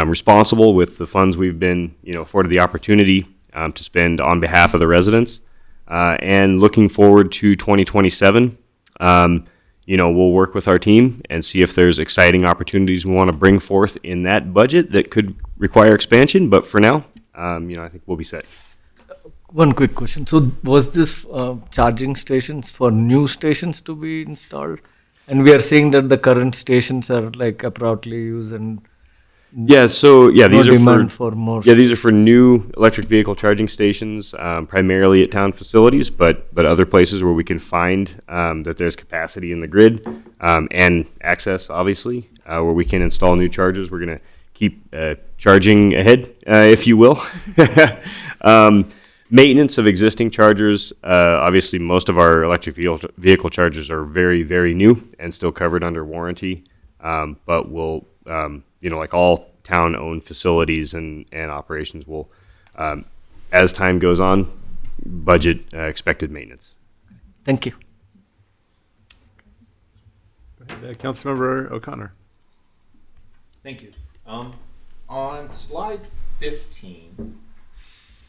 L: responsible with the funds we've been afforded the opportunity to spend on behalf of the residents. And looking forward to 2027, we'll work with our team and see if there's exciting opportunities we want to bring forth in that budget that could require expansion. But for now, I think we'll be set.
K: One quick question. So was this charging stations for new stations to be installed? And we are seeing that the current stations are like appropriately used and
L: these
K: demand for more.
L: Yeah, these are for new electric vehicle charging stations, primarily at town facilities, but other places where we can find that there's capacity in the grid and access, obviously, where we can install new chargers. We're going to keep charging ahead, if you will. Maintenance of existing chargers, obviously most of our electric vehicle chargers are very, very new and still covered under warranty, but we'll like all town-owned facilities and operations will, as time goes on, budget expected maintenance.
K: Thank you.
A: Go ahead, Councilmember O'Connor.
M: Thank you. On slide 15,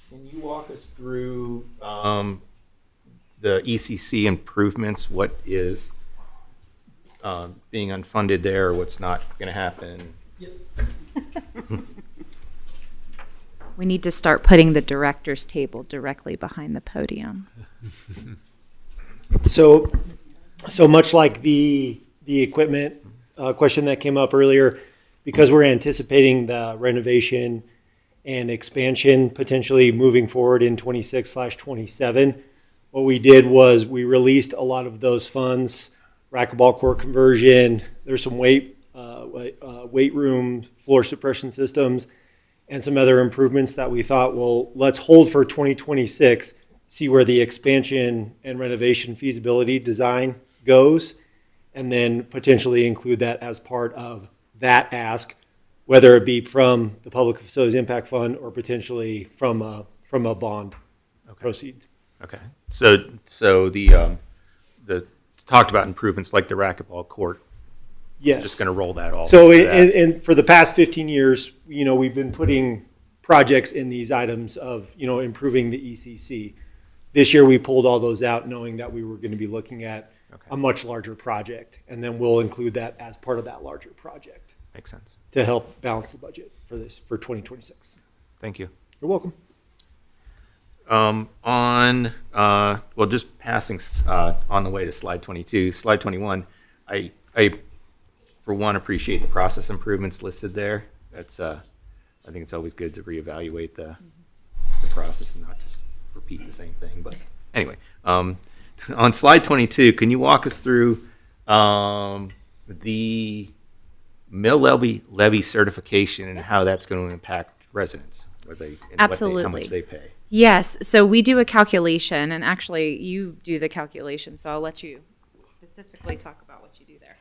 M: can you walk us through the ECC improvements? What is being unfunded there? What's not going to happen? Yes.
F: We need to start putting the director's table directly behind the podium.
I: So much like the equipment question that came up earlier, because we're anticipating the renovation and expansion potentially moving forward in 26/27, what we did was we released a lot of those funds, racquetball court conversion. There's some weight room, floor suppression systems, and some other improvements that we thought, well, let's hold for 2026, see where the expansion and renovation feasibility design goes, and then potentially include that as part of that ask, whether it be from the Public Facilities Impact Fund or potentially from a bond proceeds.
M: Okay. So the talked about improvements like the racquetball court.
I: Yes.
M: Just going to roll that all.
I: So and for the past 15 years, we've been putting projects in these items of, improving the ECC. This year we pulled all those out knowing that we were going to be looking at a much larger project, and then we'll include that as part of that larger project.
M: Makes sense.
I: To help balance the budget for 2026.
M: Thank you.
I: You're welcome.
M: Just passing on the way to slide 22, slide 21, I for one, appreciate the process improvements listed there. That's, I think it's always good to reevaluate the process and not just repeat the same thing. But anyway, on slide 22, can you walk us through the mill levy certification and how that's going to impact residents? How
F: Absolutely.
M: much they pay?
F: Yes, so we do a calculation, and actually you do the calculation, so I'll let you specifically talk about what you do there.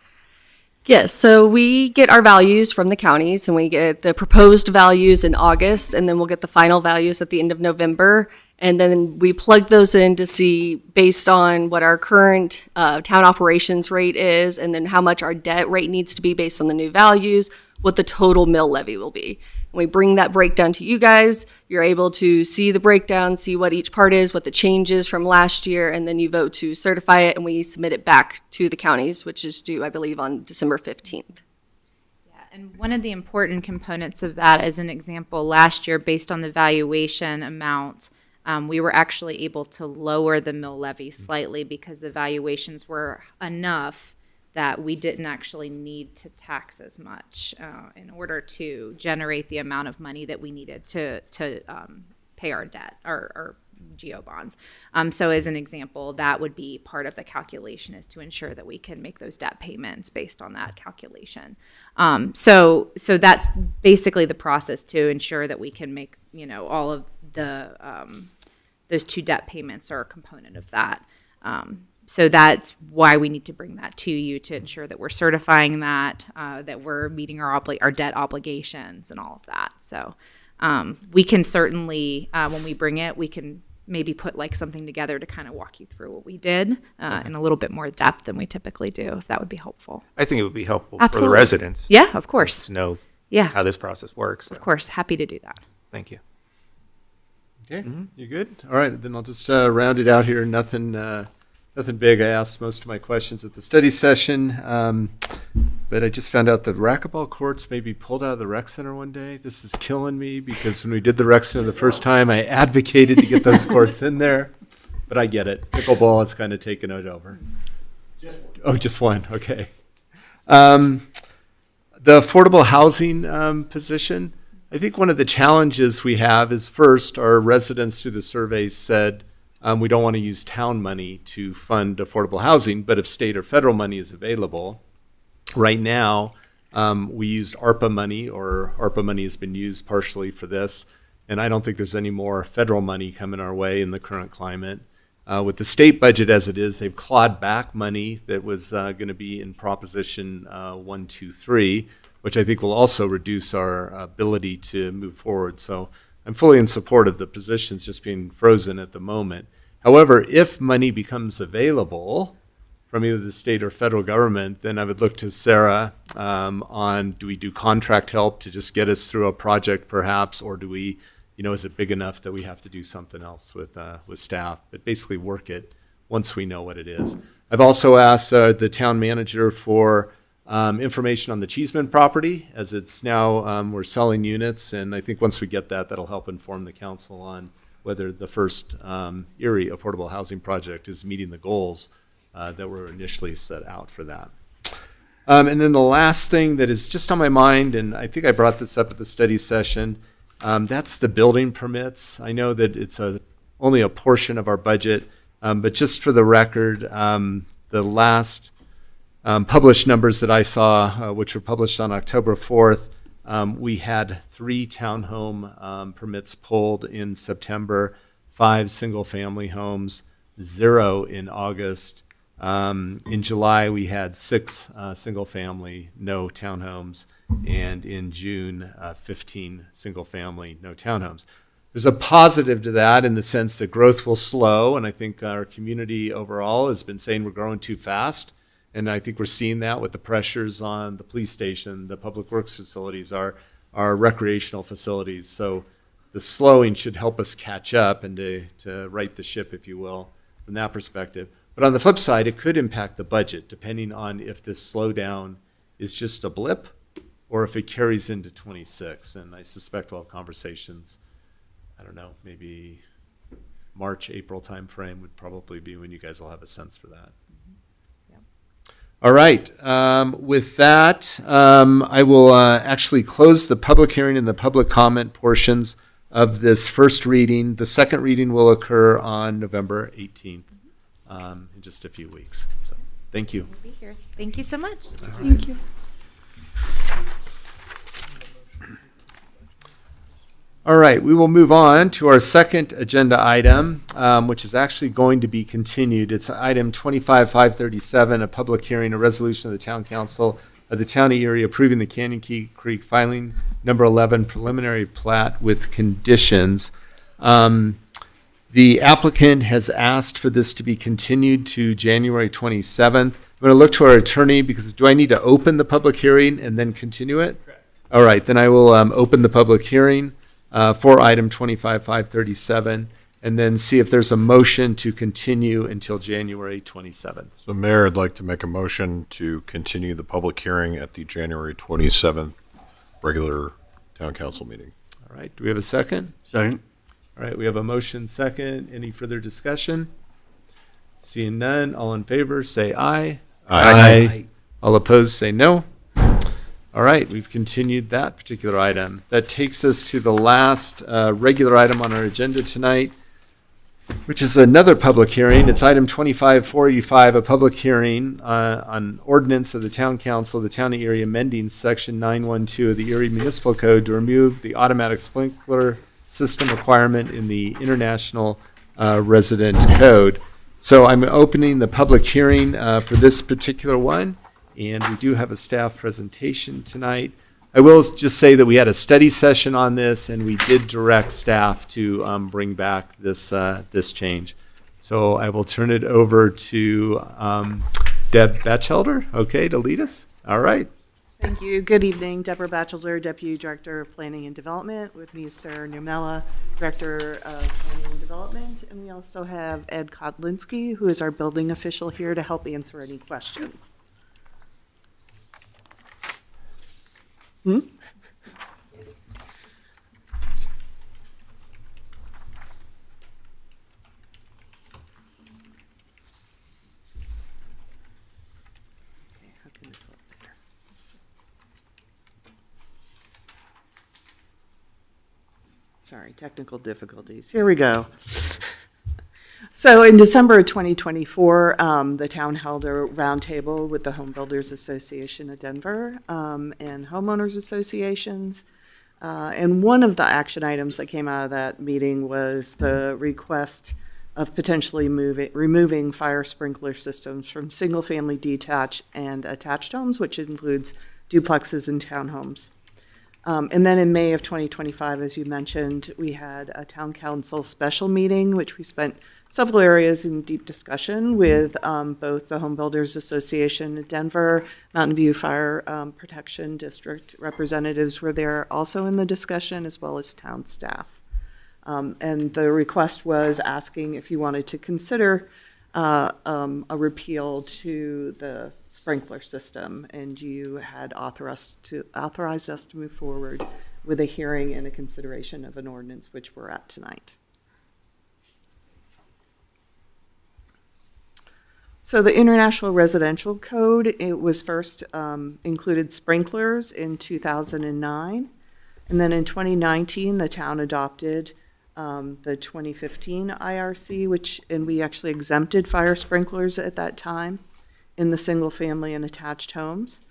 G: Yes, so we get our values from the counties, and we get the proposed values in August, and then we'll get the final values at the end of November. And then we plug those in to see, based on what our current town operations rate is, and then how much our debt rate needs to be based on the new values, what the total mill levy will be. When we bring that breakdown to you guys, you're able to see the breakdown, see what each part is, what the change is from last year, and then you vote to certify it, and we submit it back to the counties, which is due, I believe, on December 15th.
F: Yeah, and one of the important components of that, as an example, last year, based on the valuation amount, we were actually able to lower the mill levy slightly because the valuations were enough that we didn't actually need to tax as much in order to generate the amount of money that we needed to pay our debt, our GO bonds. So as an example, that would be part of the calculation, is to ensure that we can make those debt payments based on that calculation. So that's basically the process to ensure that we can make, all of the, those two debt payments are a component of that. So that's why we need to bring that to you, to ensure that we're certifying that, that we're meeting our debt obligations and all of that. So we can certainly, when we bring it, we can maybe put something together to kind of walk you through what we did in a little bit more depth than we typically do, if that would be helpful.
M: I think it would be helpful
F: Absolutely.
M: for the residents.
F: Yeah, of course.
M: To know
F: Yeah.
M: how this process works. So.
F: Of course, happy to do that.
M: Thank you.
A: Okay, you good? All right, then I'll just round it out here. Nothing big. I asked most of my questions at the study session, but I just found out that racquetball courts may be pulled out of the rec center one day. This is killing me, because when we did the rec center the first time, I advocated to get those courts in there, but I get it. Pickleball has kind of taken it over. Just one. Okay. The affordable housing position, I think one of the challenges we have is, first, our residents through the surveys said, we don't want to use town money to fund affordable housing, but if state or federal money is available, right now, we used ARPA money, or ARPA money has been used partially for this, and I don't think there's any more federal money coming our way in the current climate. With the state budget as it is, they've clawed back money that was going to be in Proposition 123, which I think will also reduce our ability to move forward. So I'm fully in support of the positions just being frozen at the moment. However, if money becomes available from either the state or federal government, then I would look to Sarah on, do we do contract help to just get us through a project perhaps, or do we, is it big enough that we have to do something else with staff? But basically work it once we know what it is. I've also asked the town manager for information on the Cheeseman property, as it's now, we're selling units, and I think once we get that, that'll help inform the council on whether the first Erie affordable housing project is meeting the goals that were initially set out for that. And then the last thing that is just on my mind, and I think I brought this up at the study session, that's the building permits. I know that it's only a portion of our budget, but just for the record, the last published numbers that I saw, which were published on October 4th, we had 3 townhome permits pulled in September, 5 single-family homes, 0 in August. In July, we had 6 single-family, no townhomes, and in June, 15 single-family, no townhomes. There's a positive to that in the sense that growth will slow, and I think our community overall has been saying we're growing too fast. And I think we're seeing that with the pressures on the police station, the public works facilities, our recreational facilities. So the slowing should help us catch up and to right the ship, if you will, from that perspective. But on the flip side, it could impact the budget, depending on if this slowdown is just a blip or if it carries into 26. And I suspect we'll have conversations, I don't know, maybe March, April timeframe would probably be when you guys will have a sense for that. All right. With that, I will actually close the public hearing and the public comment portions of this first reading. The second reading will occur on November 18th, in just a few weeks. So, thank you.
F: Be here. Thank you so much.
H: Thank you.
A: All right, we will move on to our second agenda item, which is actually going to be continued. It's item 25537, a public hearing, a resolution of the Town Council of the Town of Erie approving the Canyon Key Creek filing number 11 preliminary plat with conditions. The applicant has asked for this to be continued to January 27th. I'm going to look to our attorney because do I need to open the public hearing and then continue it? Correct. All right, then I will open the public hearing for item 25537, and then see if there's a motion to continue until January 27th.
J: So Mayor, I'd like to make a motion to continue the public hearing at the January 27th regular town council meeting.
A: All right, do we have a second?
C: Second.
A: All right, we have a motion second. Any further discussion? Seeing none, all in favor, say aye.
J: Aye.
A: All opposed, say no. All right, we've continued that particular item. That takes us to the last regular item on our agenda tonight, which is another public hearing. It's item 25485, a public hearing on ordinance of the Town Council of the Town of Erie amending Section 912 of the Erie Municipal Code to remove the automatic sprinkler system requirement in the International Resident Code. So I'm opening the public hearing for this particular one. And we do have a staff presentation tonight. I will just say that we had a study session on this, and we did direct staff to bring back this change. So I will turn it over to Deb Batchelder, okay, to lead us. All right.
N: Thank you. Good evening. Deborah Batchelder, Deputy Director of Planning and Development. With me is Sarah Numella, Director of Planning and Development. And we also have Ed Kotlinski, who is our building official here to help answer any questions. How can this work better? Sorry, technical difficulties. Here we go. So in December of 2024, the town held a roundtable with the Home Builders Association of Denver and homeowners associations. And one of the action items that came out of that meeting was the request of potentially removing fire sprinkler systems from single-family detached and attached homes, which includes duplexes and townhomes. And then in May of 2025, as you mentioned, we had a town council special meeting, which we spent several areas in deep discussion with both the Home Builders Association of Denver, Mountain View Fire Protection District representatives were there also in the discussion, as well as town staff. And the request was asking if you wanted to consider a repeal to the sprinkler system, and you had authorized us to move forward with a hearing and a consideration of an ordinance, which we're at tonight. So the International Residential Code, it was first included sprinklers in 2009, and then in 2019, the town adopted the 2015 IRC, and we actually exempted fire sprinklers at that time in the single-family and attached homes.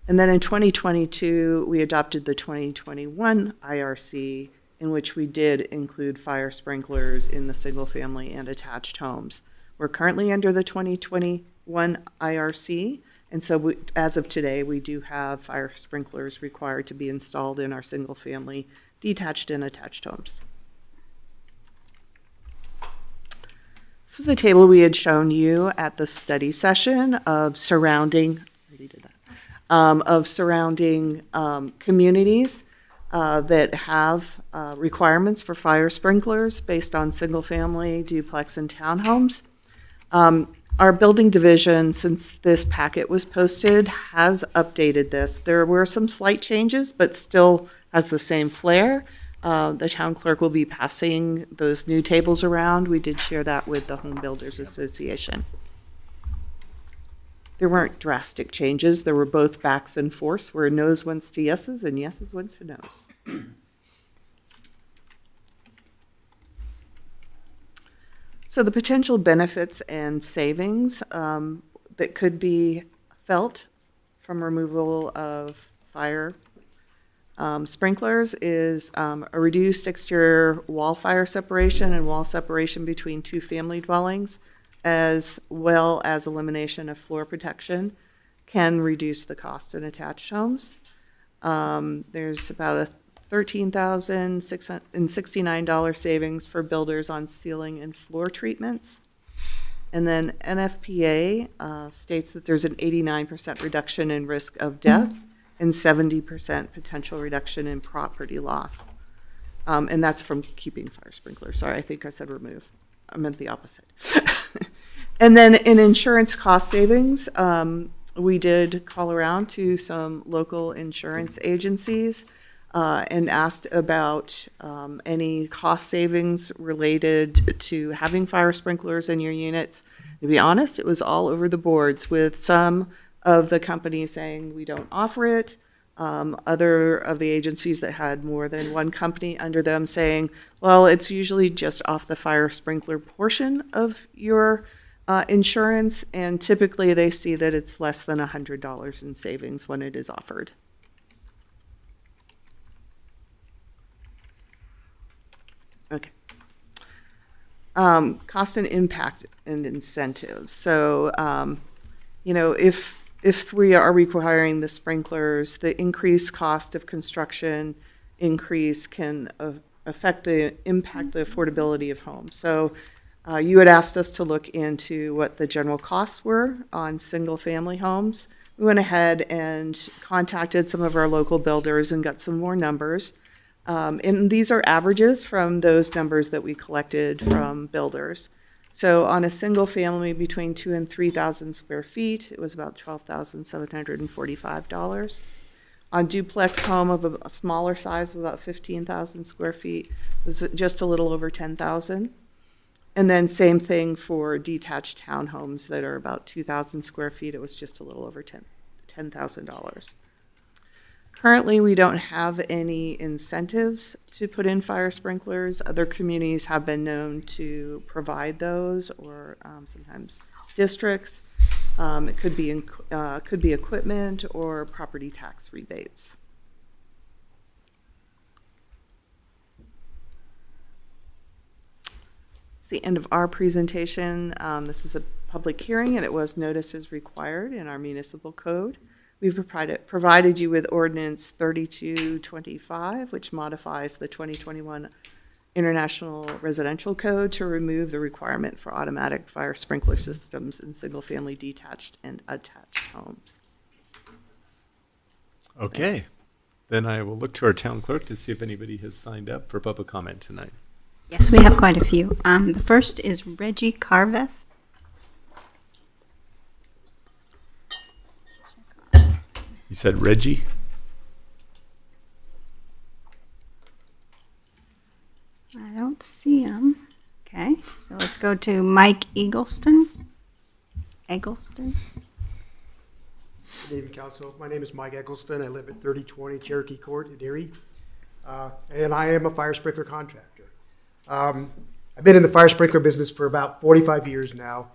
N: And then in 2022, we adopted the 2021 IRC, in which we did include fire sprinklers in the single-family and attached homes. We're currently under the 2021 IRC, and so as of today, we do have fire sprinklers required to be installed in our single-family detached and attached homes. This is a table we had shown you at the study session of surrounding, communities that have requirements for fire sprinklers based on single-family, duplex, and townhomes. Our building division, since this packet was posted, has updated this. There were some slight changes, but still has the same flair. The town clerk will be passing those new tables around. We did share that with the Home Builders Association. There weren't drastic changes. There were both backs and forths where no's went to yeses and yeses went to no's. So the potential benefits and savings that could be felt from removal of fire sprinklers is a reduced exterior wall fire separation and wall separation between two family dwellings, as well as elimination of floor protection, can reduce the cost in attached homes. There's about a $13,669 savings for builders on ceiling and floor treatments. And then NFPA states that there's an 89% reduction in risk of death and 70% potential reduction in property loss. And that's from keeping fire sprinklers. Sorry, I think I said remove. I meant the opposite. And then in insurance cost savings, we did call around to some local insurance agencies and asked about any cost savings related to having fire sprinklers in your units. To be honest, it was all over the boards, with some of the companies saying we don't offer it, other of the agencies that had more than one company under them saying, well, it's usually just off the fire sprinkler portion of your insurance, and typically they see that it's less than $100 in savings when it is offered. Okay. Cost and impact and incentives. So, if we are requiring the sprinklers, the increased cost of construction increase can impact the affordability of homes. So, you had asked us to look into what the general costs were on single-family homes. We went ahead and contacted some of our local builders and got some more numbers. And these are averages from those numbers that we collected from builders. So on a single family between 2,000 and 3,000 square feet, it was about $12,745. On duplex home of a smaller size of about 15,000 square feet, it was just a little over 10,000. And then same thing for detached townhomes that are about 2,000 square feet. It was just a little over $10,000. Currently, we don't have any incentives to put in fire sprinklers. Other communities have been known to provide those, or sometimes districts. It could be equipment or property tax rebates. It's the end of our presentation. This is a public hearing, and it was noticed as required in our municipal code. We've provided you with Ordinance 3225, which modifies the 2021 International Residential Code to remove the requirement for automatic fire sprinkler systems in single-family detached and attached homes.
A: Okay.
N: Thanks.
A: Then I will look to our town clerk to see if anybody has signed up for public comment tonight.
B: Yes, we have quite a few. The first is Reggie Carveth.
A: You said Reggie?
B: I don't see him. Okay, so let's go to Mike Eggleston. Good
O: evening, Council. My name is Mike Eggleston. I live at 3020 Cherokee Court in Erie, and I am a fire sprinkler contractor. I've been in the fire sprinkler business for about 45 years now,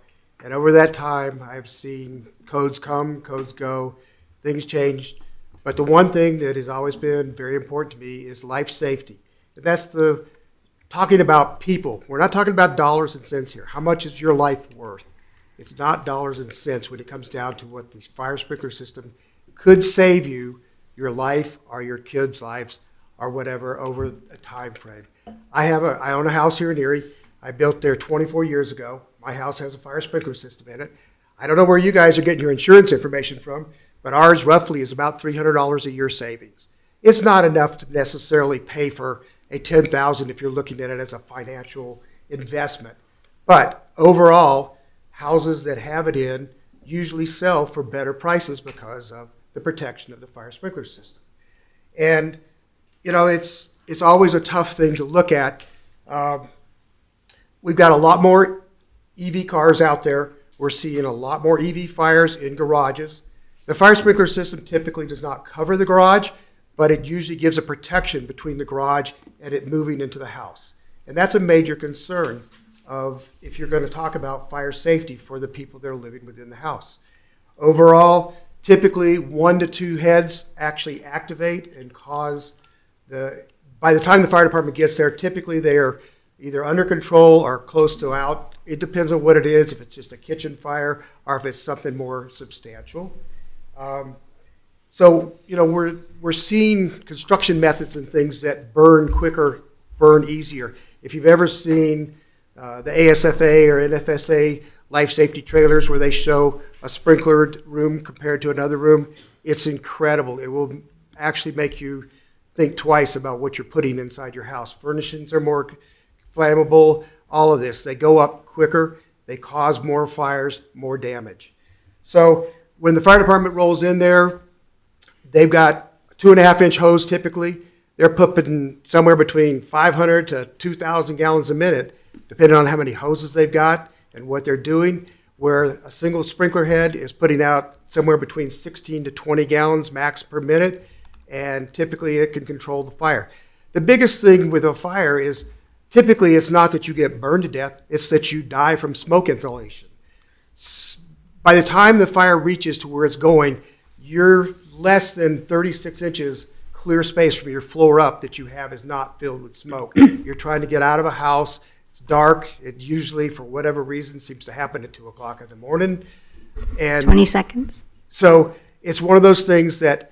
O: and over that time, I've seen codes come, codes go, things changed, but the one thing that has always been very important to me is life safety. And that's talking about people. We're not talking about dollars and cents here. How much is your life worth? It's not dollars and cents when it comes down to what the fire sprinkler system could save you, your life or your kids' lives or whatever over a time frame. I own a house here in Erie. I built there 24 years ago. My house has a fire sprinkler system in it. I don't know where you guys are getting your insurance information from, but ours roughly is about $300 a year savings. It's not enough to necessarily pay for a $10,000 if you're looking at it as a financial investment. But overall, houses that have it in usually sell for better prices because of the protection of the fire sprinkler system. And, it's always a tough thing to look at. We've got a lot more EV cars out there. We're seeing a lot more EV fires in garages. The fire sprinkler system typically does not cover the garage, but it usually gives a protection between the garage and it moving into the house. And that's a major concern of if you're going to talk about fire safety for the people that are living within the house. Overall, typically 1 to 2 heads actually activate and cause by the time the fire department gets there, typically they are either under control or close to out. It depends on what it is, if it's just a kitchen fire or if it's something more substantial. So, we're seeing construction methods and things that burn quicker, burn easier. If you've ever seen the ASFA or NFSA life safety trailers where they show a sprinklered room compared to another room, it's incredible. It will actually make you think twice about what you're putting inside your house. Furnishings are more flammable, all of this. They go up quicker, they cause more fires, more damage. So when the fire department rolls in there, they've got a 2.5-inch hose typically. They're pumping somewhere between 500 to 2,000 gallons a minute, depending on how many hoses they've got and what they're doing, where a single sprinkler head is putting out somewhere between 16 to 20 gallons max per minute, and typically it can control the fire. The biggest thing with a fire is typically it's not that you get burned to death, it's that you die from smoke inhalation. By the time the fire reaches to where it's going, you're less than 36 inches clear space from your floor up that you have is not filled with smoke. You're trying to get out of a house. It's dark. It usually, for whatever reason, seems to happen at 2 o'clock in the morning. And
B: 20 seconds.
O: So it's one of those things that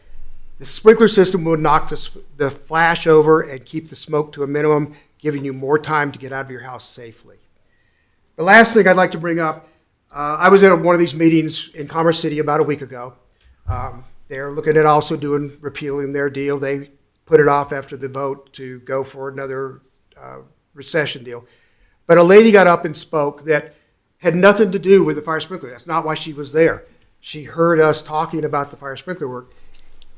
O: the sprinkler system will knock the flash over and keep the smoke to a minimum, giving you more time to get out of your house safely. The last thing I'd like to bring up, I was at one of these meetings in Commerce City about a week ago. They're looking at also repealing their deal. They put it off after the vote to go for another recession deal. But a lady got up and spoke that had nothing to do with the fire sprinkler. That's not why she was there. She heard us talking about the fire sprinkler work.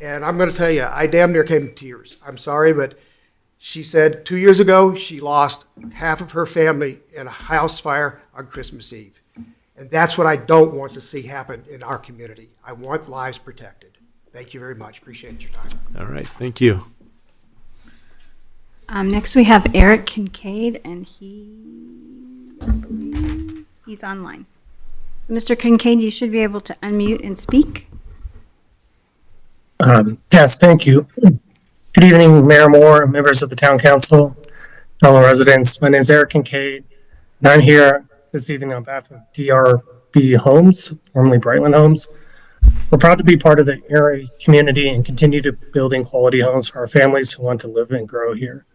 O: And I'm going to tell you, I damn near came to tears. I'm sorry, but she said 2 years ago, she lost half of her family in a house fire on Christmas Eve. And that's what I don't want to see happen in our community. I want lives protected. Thank you very much. Appreciate your time.
A: All right, thank you.
B: Next we have Eric Kincaid, and I believe he's online. So Mr. Kincaid, you should be able to unmute and speak.
P: Yes, thank you. Good evening, Mayor Moore, members of the Town Council, fellow residents. My name is Eric Kincaid, and I'm here this evening on behalf of DRB Homes, formerly Brightland Homes. We're proud to be part of the area community and continue to building quality homes for our families who want to live and grow here.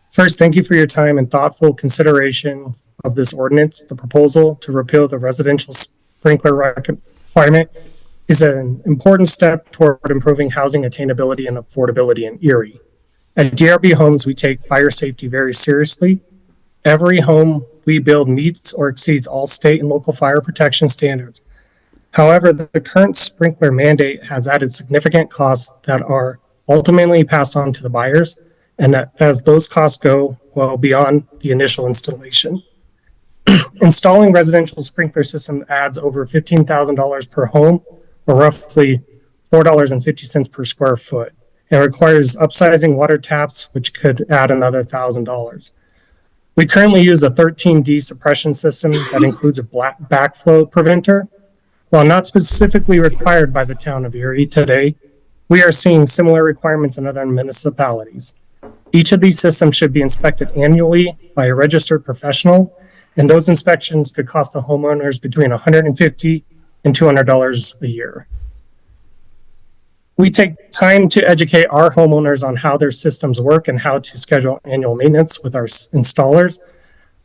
P: First, thank you for your time and thoughtful consideration of this ordinance. The proposal to repeal the residential sprinkler requirement is an important step toward improving housing attainability and affordability in Erie. At DRB Homes, we take fire safety very seriously. Every home we build meets or exceeds all state and local fire protection standards. However, the current sprinkler mandate has added significant costs that are ultimately passed on to the buyers, and that as those costs go well beyond the initial installation. Installing residential sprinkler system adds over $15,000 per home, or roughly $4.50 per square foot. It requires upsizing water taps, which could add another $1,000. We currently use a 13D suppression system that includes a backflow preventer. While not specifically required by the town of Erie today, we are seeing similar requirements in other municipalities. Each of these systems should be inspected annually by a registered professional, and those inspections could cost the homeowners between $150 and $200 a year. We take time to educate our homeowners on how their systems work and how to schedule annual maintenance with our installers.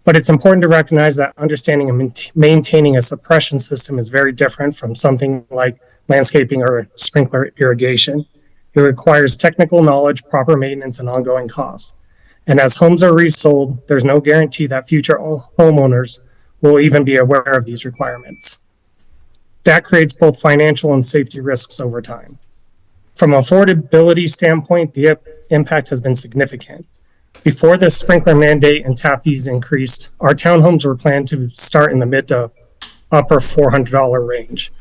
P: But it's important to recognize that understanding and maintaining a suppression system is very different from something like landscaping or sprinkler irrigation. It requires technical knowledge, proper maintenance, and ongoing cost. And as homes are resold, there's no guarantee that future homeowners will even be aware of these requirements. That creates both financial and safety risks over time. From an affordability standpoint, the impact has been significant. Before the sprinkler mandate and tap fees increased, our townhomes were planned to start in the mid to upper $400 range.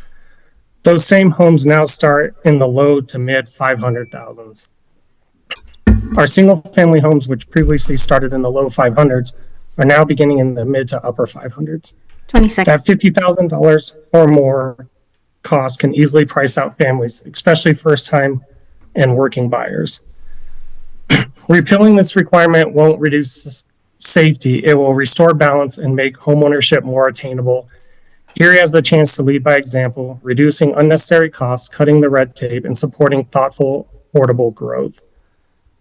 P: Those same homes now start in the low to mid 500,000s. Our single family homes, which previously started in the low 500s, are now beginning in the mid to upper 500s.
B: 20 seconds.
P: That $50,000 or more cost can easily price out families, especially first time and working buyers. Repealing this requirement won't reduce safety. It will restore balance and make homeownership more attainable. Erie has the chance to lead by example, reducing unnecessary costs, cutting the red tape, and supporting thoughtful, affordable growth.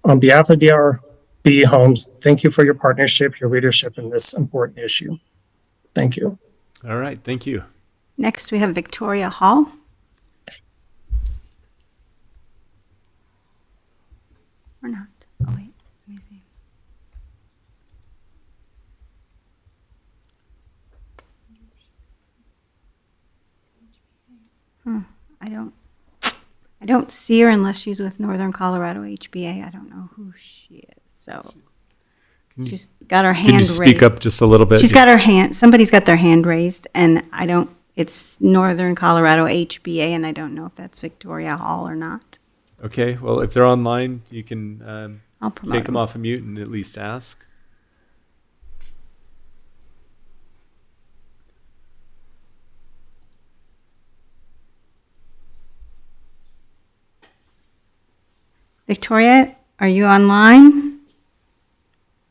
P: On behalf of DRB Homes, thank you for your partnership, your leadership in this important issue. Thank you.
A: All right, thank you.
B: Next, we have Victoria Hall. Or not. Oh, wait. Let me see. I don't see her unless she's with Northern Colorado HBA. I don't know who she is. So she's got her hand
A: Can you
B: raised.
A: speak up just a little bit?
B: She's got her hand, somebody's got their hand raised, and it's Northern Colorado HBA, and I don't know if that's Victoria Hall or not.
A: Okay, well, if they're online, you can
B: I'll promote
A: take them off of mute and at least ask.
B: Victoria, are you online?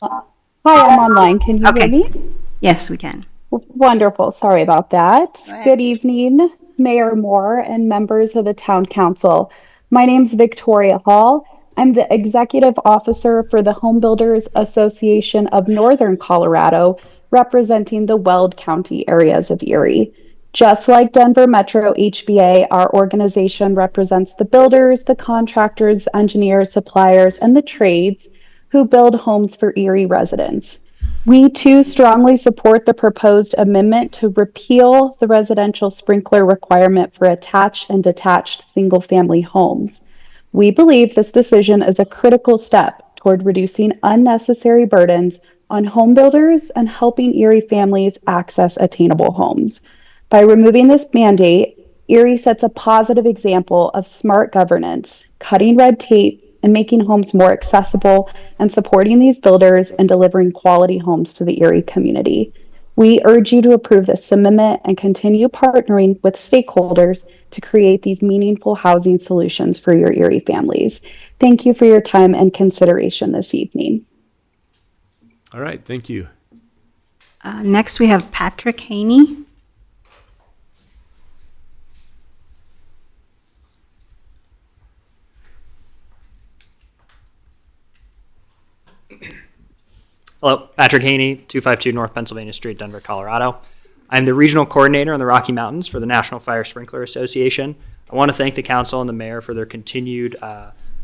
Q: Hi, I'm online. Can you
B: Okay.
Q: hear me?
B: Yes, we can.
Q: Wonderful. Sorry about that.
B: Go ahead.
Q: Good evening, Mayor Moore and members of the Town Council. My name's Victoria Hall. I'm the Executive Officer for the Home Builders Association of Northern Colorado, representing the Weld County areas of Erie. Just like Denver Metro HBA, our organization represents the builders, the contractors, engineers, suppliers, and the trades who build homes for Erie residents. We too strongly support the proposed amendment to repeal the residential sprinkler requirement for attached and detached single-family homes. We believe this decision is a critical step toward reducing unnecessary burdens on home builders and helping Erie families access attainable homes. By removing this mandate, Erie sets a positive example of smart governance, cutting red tape, and making homes more accessible and supporting these builders and delivering quality homes to the Erie community. We urge you to approve this amendment and continue partnering with stakeholders to create these meaningful housing solutions for your Erie families. Thank you for your time and consideration this evening.
A: All right, thank you.
B: Next, we have Patrick Haney.
R: Hello, Patrick Haney, 252 North Pennsylvania Street, Denver, Colorado. I'm the regional coordinator in the Rocky Mountains for the National Fire Sprinkler Association. I want to thank the council and the mayor for their continued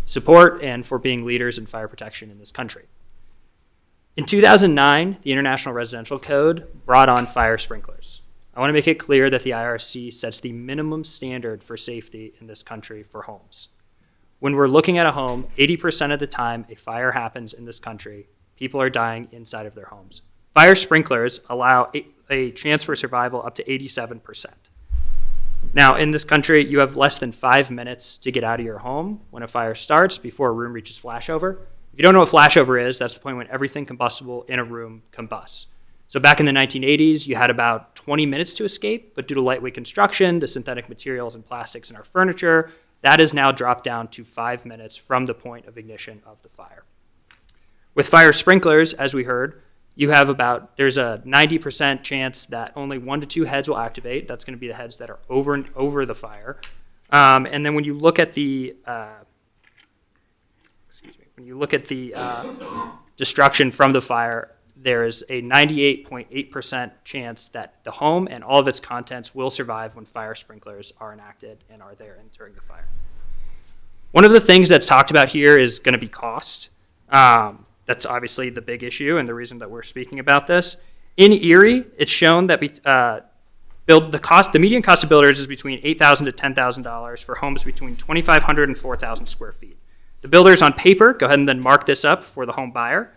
R: support and for being leaders in fire protection in this country. In 2009, the International Residential Code brought on fire sprinklers. I want to make it clear that the IRC sets the minimum standard for safety in this country for homes. When we're looking at a home, 80% of the time a fire happens in this country, people are dying inside of their homes. Fire sprinklers allow a chance for survival up to 87%. Now, in this country, you have less than 5 minutes to get out of your home when a fire starts before a room reaches flashover. If you don't know what flashover is, that's the point when everything combustible in a room combusts. So back in the 1980s, you had about 20 minutes to escape, but due to lightweight construction, the synthetic materials and plastics in our furniture, that is now dropped down to 5 minutes from the point of ignition of the fire. With fire sprinklers, as we heard, there's a 90% chance that only 1 to 2 heads will activate. That's going to be the heads that are over the fire. And then when you look at the destruction from the fire, there is a 98.8% chance that the home and all of its contents will survive when fire sprinklers are enacted and are there during the fire. One of the things that's talked about here is going to be cost. That's obviously the big issue and the reason that we're speaking about this. In Erie, it's shown that the median cost of builders is between $8,000 to $10,000 for homes between 2,500 and 4,000 square feet. The builders on paper, go ahead and then mark this up for the home buyer.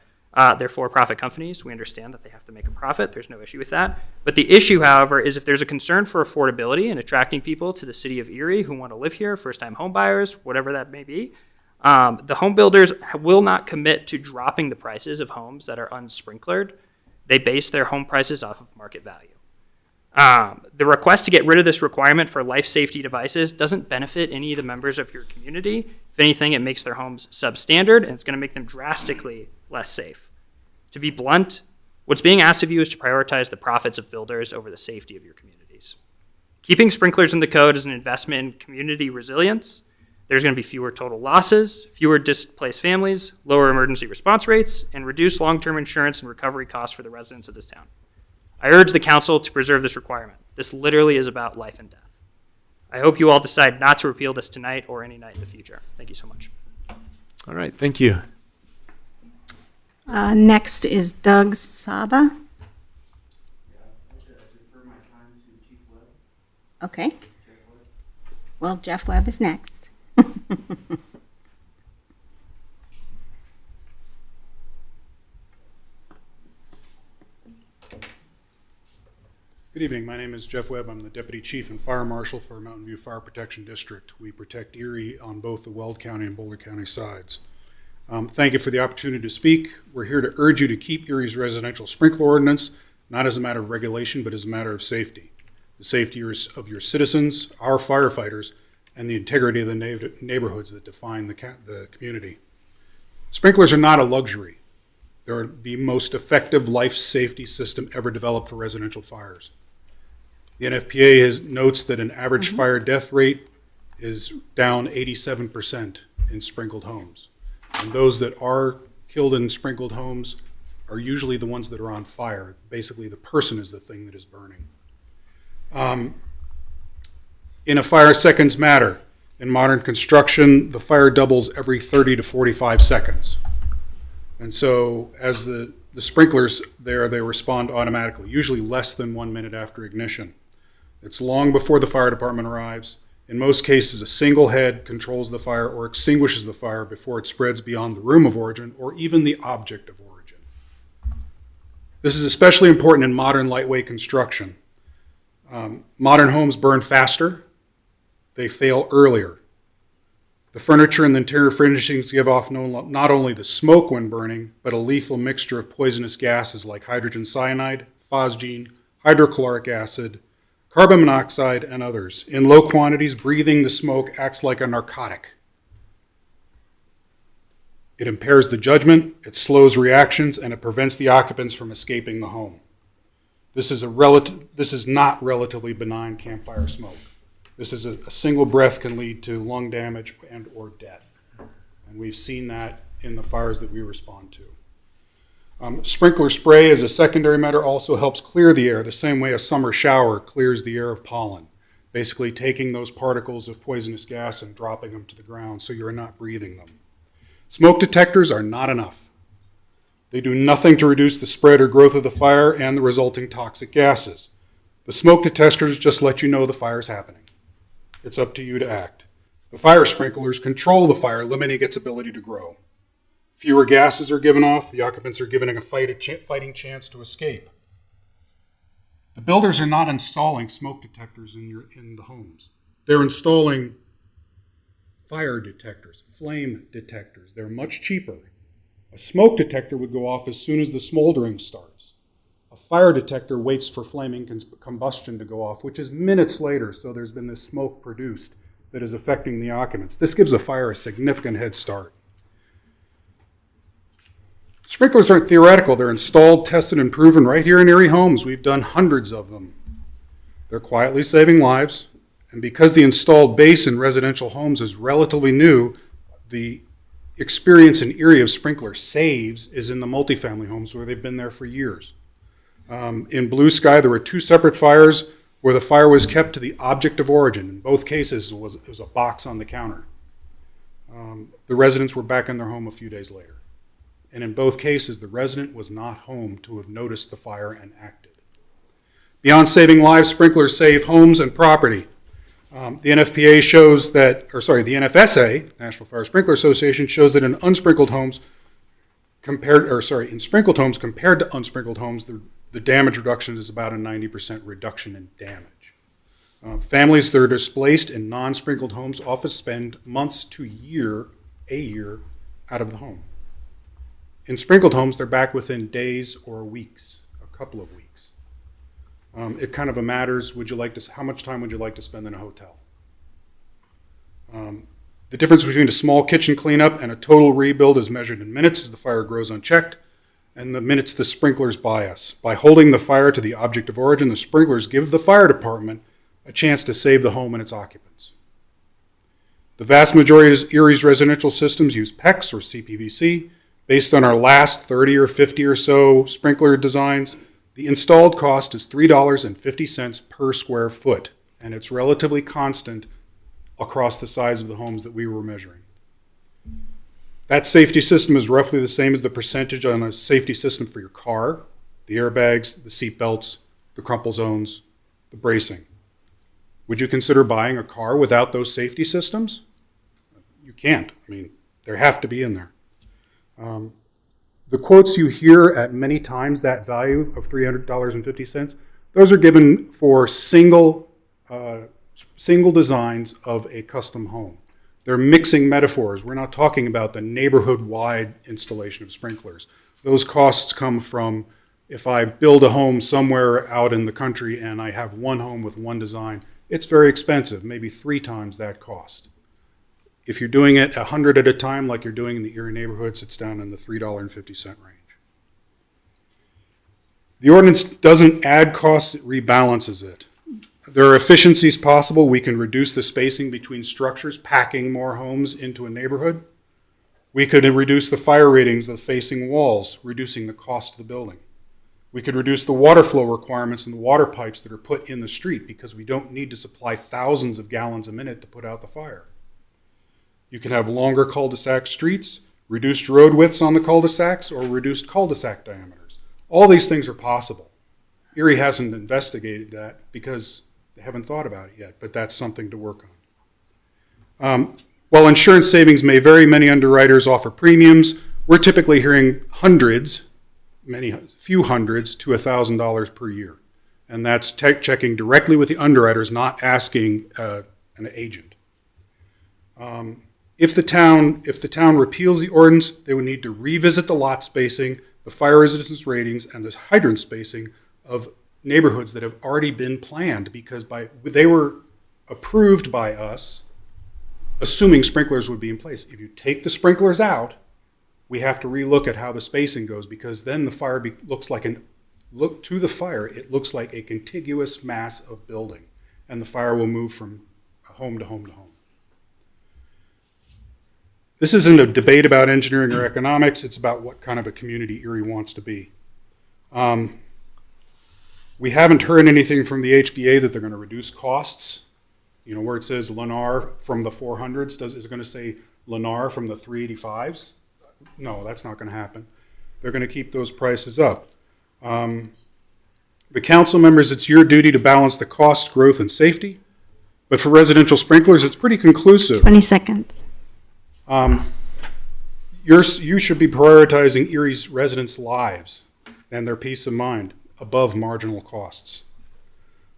R: They're for-profit companies. We understand that they have to make a profit. There's no issue with that. But the issue, however, is if there's a concern for affordability and attracting people to the city of Erie who want to live here, first-time home buyers, whatever that may be, the home builders will not commit to dropping the prices of homes that are unsprinklered. They base their home prices off of market value. The request to get rid of this requirement for life safety devices doesn't benefit any of the members of your community. If anything, it makes their homes substandard, and it's going to make them drastically less safe. To be blunt, what's being asked of you is to prioritize the profits of builders over the safety of your communities. Keeping sprinklers in the code is an investment in community resilience. There's going to be fewer total losses, fewer displaced families, lower emergency response rates, and reduced long-term insurance and recovery costs for the residents of this town. I urge the council to preserve this requirement. This literally is about life and death. I hope you all decide not to repeal this tonight or any night in the future. Thank you so much.
A: All right, thank you.
B: Next is Doug Saba. Okay. Well, Jeff Webb is next.
S: Good evening. My name is Jeff Webb. I'm the Deputy Chief and Fire Marshal for Mountain View Fire Protection District. We protect Erie on both the Weld County and Boulder County sides. Thank you for the opportunity to speak. We're here to urge you to keep Erie's residential sprinkler ordinance, not as a matter of regulation, but as a matter of safety. The safety of your citizens, our firefighters, and the integrity of the neighborhoods that define the community. Sprinklers are not a luxury. They're the most effective life safety system ever developed for residential fires. The NFPA notes that an average fire death rate is down 87% in sprinkled homes. And those that are killed in sprinkled homes are usually the ones that are on fire. Basically, the person is the thing that is burning. In a fire, seconds matter. In modern construction, the fire doubles every 30 to 45 seconds. And so as the sprinklers there, they respond automatically, usually less than 1 minute after ignition. It's long before the fire department arrives. In most cases, a single head controls the fire or extinguishes the fire before it spreads beyond the room of origin or even the object of origin. This is especially important in modern lightweight construction. Modern homes burn faster. They fail earlier. The furniture and the interior furnishings give off not only the smoke when burning, but a lethal mixture of poisonous gases like hydrogen cyanide, phosgene, hydrochloric acid, carbon monoxide, and others. In low quantities, breathing the smoke acts like a narcotic. It impairs the judgment, it slows reactions, and it prevents the occupants from escaping the home. This is not relatively benign campfire smoke. This is a single breath can lead to lung damage and or death. And we've seen that in the fires that we respond to. Sprinkler spray as a secondary matter also helps clear the air the same way a summer shower clears the air of pollen, basically taking those particles of poisonous gas and dropping them to the ground so you're not breathing them. Smoke detectors are not enough. They do nothing to reduce the spread or growth of the fire and the resulting toxic gases. The smoke detectors just let you know the fire's happening. It's up to you to act. The fire sprinklers control the fire, limiting its ability to grow. Fewer gases are given off, the occupants are given a fighting chance to escape. The builders are not installing smoke detectors in the homes. They're installing fire detectors, flame detectors. They're much cheaper. A smoke detector would go off as soon as the smoldering starts. A fire detector waits for flaming combustion to go off, which is minutes later, so there's been this smoke produced that is affecting the occupants. This gives a fire a significant head start. Sprinklers aren't theoretical. They're installed, tested, and proven right here in Erie homes. We've done hundreds of them. They're quietly saving lives, and because the installed base in residential homes is relatively new, the experience in Erie of sprinkler saves is in the multifamily homes where they've been there for years. In Blue Sky, there were 2 separate fires where the fire was kept to the object of origin. In both cases, it was a box on the counter. The residents were back in their home a few days later. And in both cases, the resident was not home to have noticed the fire and acted. Beyond saving lives, sprinklers save homes and property. The NFPA shows that, the NFSA, National Fire Sprinkler Association, shows that in unsprinkled homes, in sprinkled homes compared to unsprinkled homes, the damage reduction is about a 90% reduction in damage. Families that are displaced in non-sprinkled homes often spend months to a year out of the home. In sprinkled homes, they're back within days or weeks, a couple of weeks. It kind of matters, how much time would you like to spend in a hotel? The difference between a small kitchen cleanup and a total rebuild is measured in minutes as the fire grows unchecked, and the minutes the sprinklers buy us. By holding the fire to the object of origin, the sprinklers give the fire department a chance to save the home and its occupants. The vast majority of Erie's residential systems use PEX or CPVC. Based on our last 30 or 50 or so sprinkler designs, the installed cost is $3.50 per square foot, and it's relatively constant across the size of the homes that we were measuring. That safety system is roughly the same as the percentage on a safety system for your car, the airbags, the seat belts, the crumple zones, the bracing. Would you consider buying a car without those safety systems? You can't. I mean, they have to be in there. The quotes you hear at many times that value of $300.50, those are given for single designs of a custom home. They're mixing metaphors. We're not talking about the neighborhood-wide installation of sprinklers. Those costs come from if I build a home somewhere out in the country and I have one home with one design, it's very expensive, maybe 3 times that cost. If you're doing it 100 at a time like you're doing in the Erie neighborhoods, it's down in the $3.50 range. The ordinance doesn't add costs, it rebalances it. There are efficiencies possible. We can reduce the spacing between structures, packing more homes into a neighborhood. We could reduce the fire ratings of the facing walls, reducing the cost of the building. We could reduce the water flow requirements and the water pipes that are put in the street because we don't need to supply thousands of gallons a minute to put out the fire. You can have longer cul-de-sac streets, reduced road widths on the cul-de-sacs, or reduced cul-de-sac diameters. All these things are possible. Erie hasn't investigated that because they haven't thought about it yet, but that's something to work on. While insurance savings may vary, many underwriters offer premiums. We're typically hearing few hundreds to $1,000 per year. And that's checking directly with the underwriters, not asking an agent. If the town repeals the ordinance, they would need to revisit the lot spacing, the fire resistance ratings, and the hydrant spacing of neighborhoods that have already been planned because they were approved by us, assuming sprinklers would be in place. If you take the sprinklers out, we have to relook at how the spacing goes because then the fire looks like it looks like a contiguous mass of building, and the fire will move from home to home to home. This isn't a debate about engineering or economics. It's about what kind of a community Erie wants to be. We haven't heard anything from the HBA that they're going to reduce costs. You know, where it says Lennar from the 400s, is it going to say Lennar from the 385s? No, that's not going to happen. They're going to keep those prices up. The council members, it's your duty to balance the cost, growth, and safety. But for residential sprinklers, it's pretty conclusive.
B: 20 seconds.
S: You should be prioritizing Erie's residents' lives and their peace of mind above marginal costs.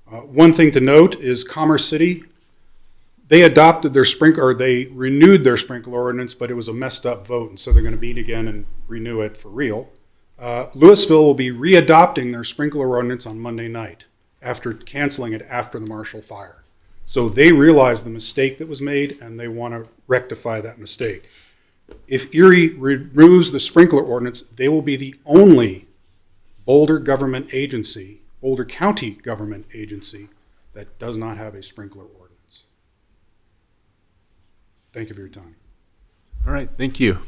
S: One thing to note is Commerce City, they adopted they renewed their sprinkler ordinance, but it was a messed up vote, and so they're going to meet again and renew it for real. Louisville will be readopting their sprinkler ordinance on Monday night after canceling it after the Marshall fire. So they realize the mistake that was made, and they want to rectify that mistake. If Erie removes the sprinkler ordinance, they will be the only Boulder County government agency that does not have a sprinkler ordinance. Thank you for your time.
A: All right, thank you.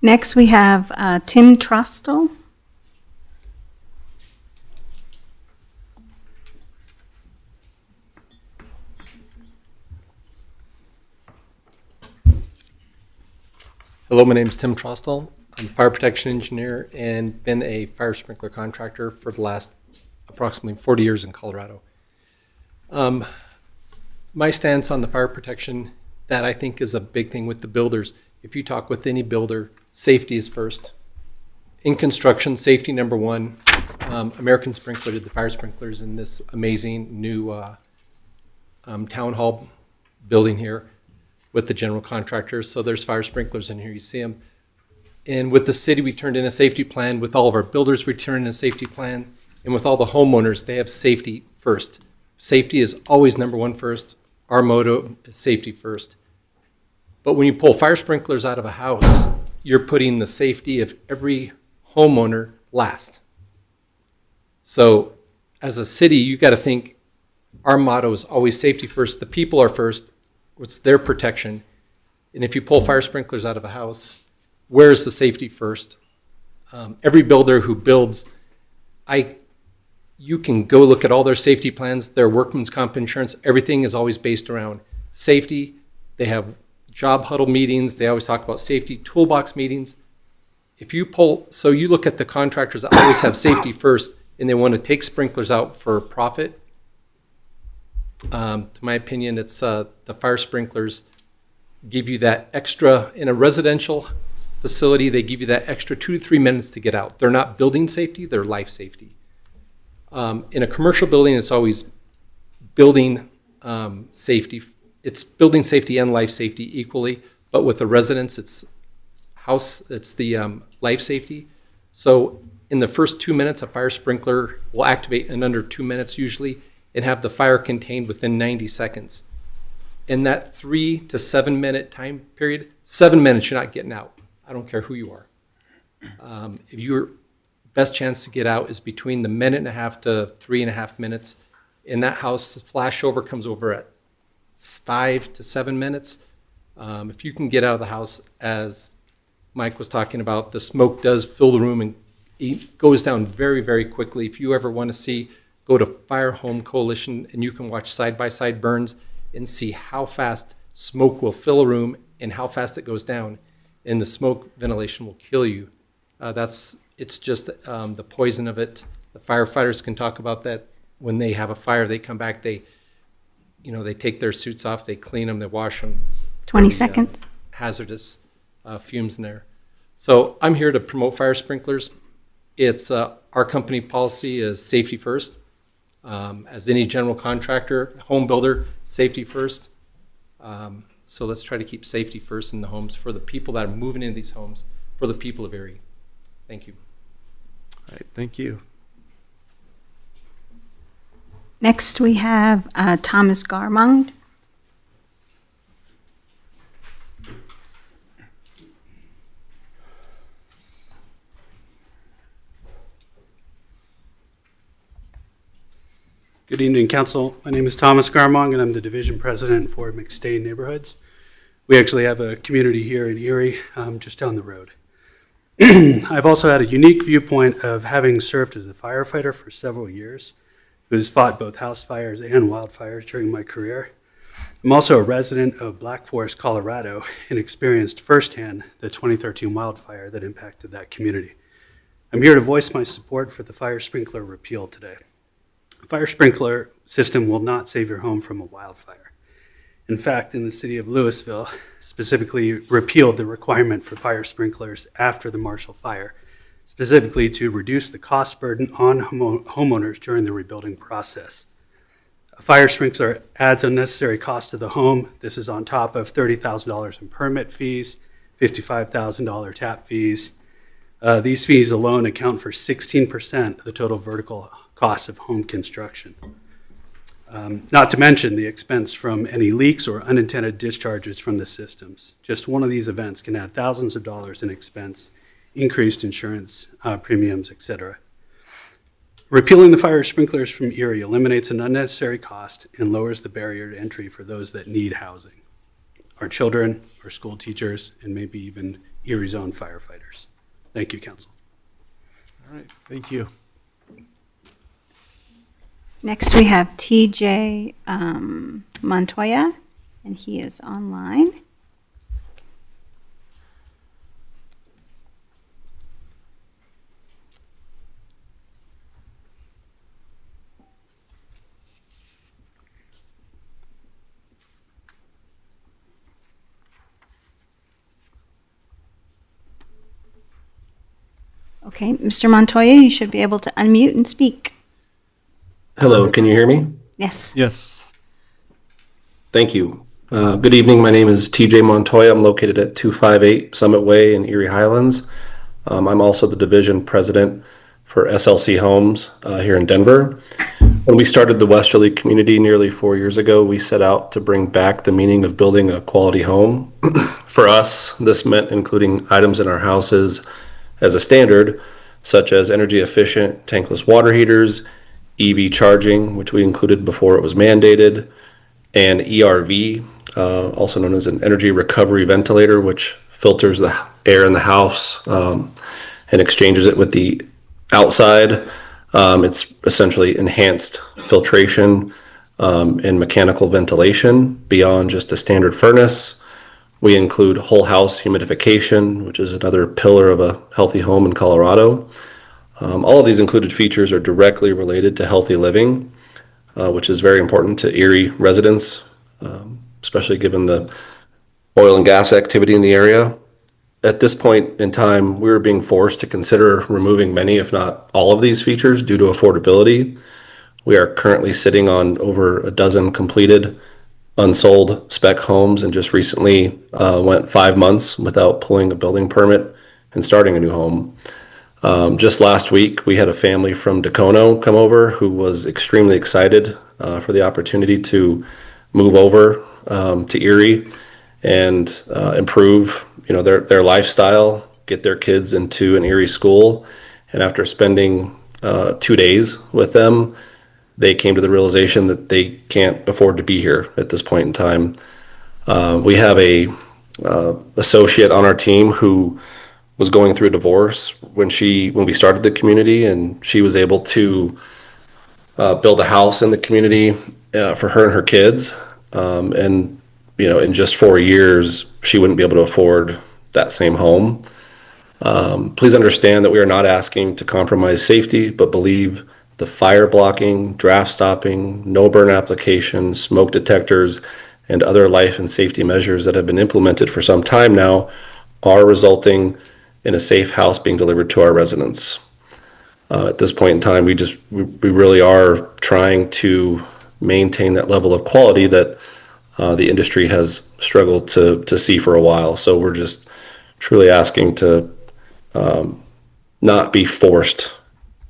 B: Next, we have Tim Trostel.
T: Hello, my name is Tim Trostel. I'm a fire protection engineer and been a fire sprinkler contractor for the last approximately 40 years in Colorado. My stance on the fire protection that I think is a big thing with the builders. If you talk with any builder, safety is first. In construction, safety number one. American Sprinkler did the fire sprinklers in this amazing new town hall building here with the general contractors. So there's fire sprinklers in here, you see them. And with the city, we turned in a safety plan. With all of our builders, we turned in a safety plan. And with all the homeowners, they have safety first. Safety is always number one first. Our motto is safety first. But when you pull fire sprinklers out of a house, you're putting the safety of every homeowner last. So as a city, you got to think our motto is always safety first. The people are first. It's their protection. And if you pull fire sprinklers out of a house, where's the safety first? Every builder who builds, you can go look at all their safety plans, their workman's comp insurance, everything is always based around safety. They have job huddle meetings. They always talk about safety, toolbox meetings. If you so you look at the contractors that always have safety first and they want to take sprinklers out for profit. To my opinion, it's the fire sprinklers give you that extra, in a residential facility, they give you that extra 2 to 3 minutes to get out. They're not building safety, they're life safety. In a commercial building, it's always building safety. It's building safety and life safety equally, but with the residents, it's the life safety. So in the first 2 minutes, a fire sprinkler will activate in under 2 minutes usually and have the fire contained within 90 seconds. In that 3 to 7 minute time period, 7 minutes, you're not getting out. I don't care who you are. If your best chance to get out is between the 1.5 to 3.5 minutes, in that house, the flashover comes over at 5 to 7 minutes. If you can get out of the house, as Mike was talking about, the smoke does fill the room and it goes down very, very quickly. If you ever want to see, go to Fire Home Coalition and you can watch side-by-side burns and see how fast smoke will fill a room and how fast it goes down. And the smoke ventilation will kill you. It's just the poison of it. The firefighters can talk about that. When they have a fire, they come back, they take their suits off, they clean them, they wash them.
B: 20 seconds.
T: Hazardous fumes in there. So I'm here to promote fire sprinklers. It's our company policy is safety first. As any general contractor, home builder, safety first. So let's try to keep safety first in the homes for the people that are moving into these homes, for the people of Erie. Thank you.
A: All right, thank you.
B: Next, we have Thomas Garmond.
U: Good evening, Council. My name is Thomas Garmong, and I'm the Division President for McStain Neighborhoods. We actually have a community here in Erie, just down the road. I've also had a unique viewpoint of having served as a firefighter for several years, who's fought both house fires and wildfires during my career. I'm also a resident of Black Forest, Colorado, and experienced firsthand the 2013 wildfire that impacted that community. I'm here to voice my support for the fire sprinkler repeal today. A fire sprinkler system will not save your home from a wildfire. In fact, in the city of Louisville, specifically repealed the requirement for fire sprinklers after the Marshall Fire, specifically to reduce the cost burden on homeowners during the rebuilding process. A fire sprinkler adds unnecessary cost to the home. This is on top of $30,000 in permit fees, $55,000 tap fees. These fees alone account for 16% of the total vertical cost of home construction. Not to mention the expense from any leaks or unintended discharges from the systems. Just one of these events can add thousands of dollars in expense, increased insurance premiums, etc. Repealing the fire sprinklers from Erie eliminates an unnecessary cost and lowers the barrier to entry for those that need housing. Our children, our school teachers, and maybe even Erie's own firefighters. Thank you, Council.
A: All right, thank you.
B: Next, we have TJ Montoya, and he is online. Okay, Mr. Montoya, you should be able to unmute and speak.
D: Hello, can you hear me?
B: Yes.
A: Yes.
D: Thank you. Good evening. My name is TJ Montoya. I'm located at 258 Summit Way in Erie Highlands. I'm also the division president for SLC Homes here in Denver. When we started the Westerly community nearly 4 years ago, we set out to bring back the meaning of building a quality home. For us, this meant including items in our houses as a standard, such as energy efficient tankless water heaters, EV charging, which we included before it was mandated, and ERV, also known as an energy recovery ventilator, which filters the air in the house and exchanges it with the outside. It's essentially enhanced filtration and mechanical ventilation beyond just a standard furnace. We include whole house humidification, which is another pillar of a healthy home in Colorado. All of these included features are directly related to healthy living, which is very important to Erie residents, especially given the oil and gas activity in the area. At this point in time, we were being forced to consider removing many, if not all of these features due to affordability. We are currently sitting on over a dozen completed unsold spec homes and just recently went 5 months without pulling a building permit and starting a new home. Just last week, we had a family from Dacono come over who was extremely excited for the opportunity to move over to Erie and improve, their lifestyle, get their kids into an Erie school. And after spending 2 days with them, they came to the realization that they can't afford to be here at this point in time. We have a associate on our team who was going through a divorce when we started the community, and she was able to build a house in the community for her and her kids. And in just 4 years, she wouldn't be able to afford that same home. Please understand that we are not asking to compromise safety, but believe the fire blocking, draft stopping, no burn application, smoke detectors, and other life and safety measures that have been implemented for some time now are resulting in a safe house being delivered to our residents. At this point in time, we really are trying to maintain that level of quality that the industry has struggled to see for a while. So we're just truly asking to not be forced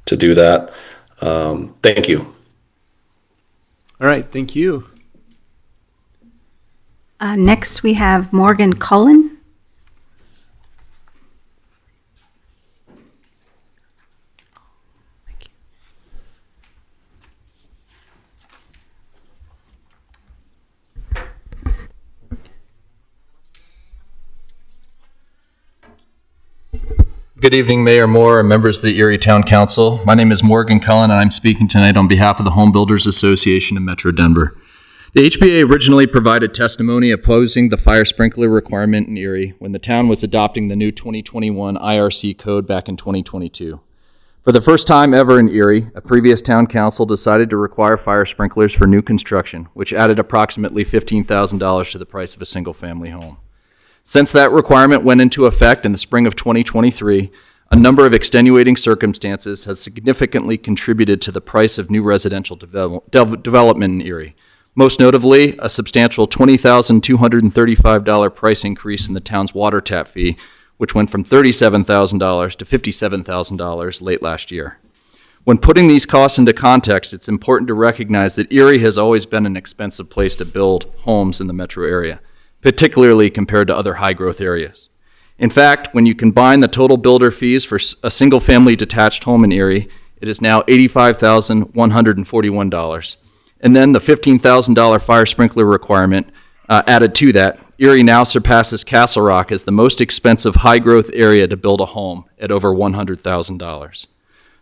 D: to do that. Thank you.
A: All right, thank you.
B: Next, we have Morgan Cullen.
V: Good evening, Mayor Moore and members of the Erie Town Council. My name is Morgan Cullen, and I'm speaking tonight on behalf of the Home Builders Association of Metro Denver. The HBA originally provided testimony opposing the fire sprinkler requirement in Erie when the town was adopting the new 2021 IRC code back in 2022. For the first time ever in Erie, a previous town council decided to require fire sprinklers for new construction, which added approximately $15,000 to the price of a single-family home. Since that requirement went into effect in the spring of 2023, a number of extenuating circumstances has significantly contributed to the price of new residential development in Erie. Most notably, a substantial $20,235 price increase in the town's water tap fee, which went from $37,000 to $57,000 late last year. When putting these costs into context, it's important to recognize that Erie has always been an expensive place to build homes in the metro area, particularly compared to other high-growth areas. In fact, when you combine the total builder fees for a single-family detached home in Erie, it is now $85,141. And then the $15,000 fire sprinkler requirement added to that, Erie now surpasses Castle Rock as the most expensive high-growth area to build a home at over $100,000.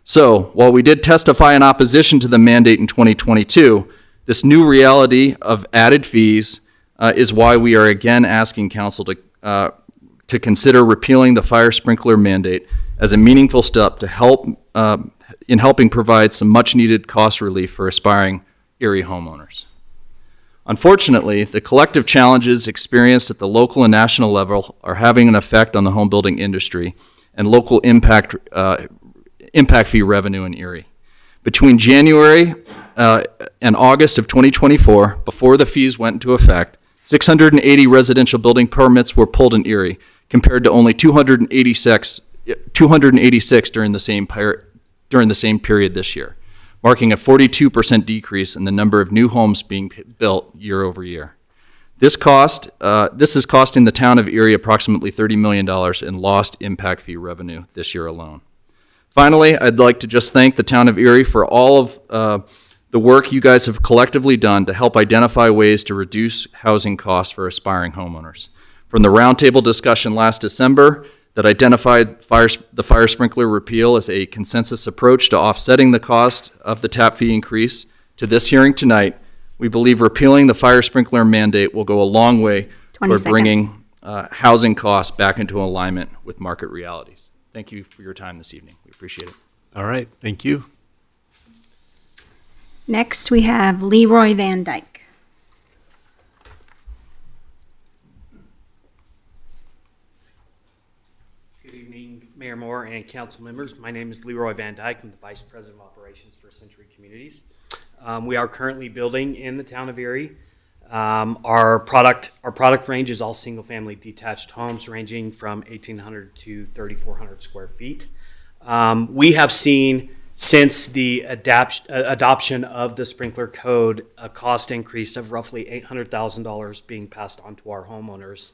V: So, while we did testify in opposition to the mandate in 2022, this new reality of added fees is why we are again asking council to consider repealing the fire sprinkler mandate as a meaningful step to help in helping provide some much-needed cost relief for aspiring Erie homeowners. Unfortunately, the collective challenges experienced at the local and national level are having an effect on the home building industry and local impact fee revenue in Erie. Between January and August of 2024, before the fees went into effect, 680 residential building permits were pulled in Erie, compared to only 286 during the same period this year, marking a 42% decrease in the number of new homes being built year over year. This is costing the town of Erie approximately $30 million in lost impact fee revenue this year alone. Finally, I'd like to just thank the town of Erie for all of the work you guys have collectively done to help identify ways to reduce housing costs for aspiring homeowners. From the roundtable discussion last December that identified the fire sprinkler repeal as a consensus approach to offsetting the cost of the tap fee increase, to this hearing tonight, we believe repealing the fire sprinkler mandate will go a long way toward bringing housing costs back into alignment with market realities. Thank you for your time this evening. We appreciate it.
A: All right, thank you.
B: Next, we have Leroy Van Dyke.
E: Good evening, Mayor Moore and council members. My name is Leroy Van Dyke. I'm the Vice President of Operations for Century Communities. We are currently building in the town of Erie. Our product range is all single-family detached homes ranging from 1,800 to 3,400 square feet. We have seen, since the adoption of the sprinkler code, a cost increase of roughly $800,000 being passed on to our homeowners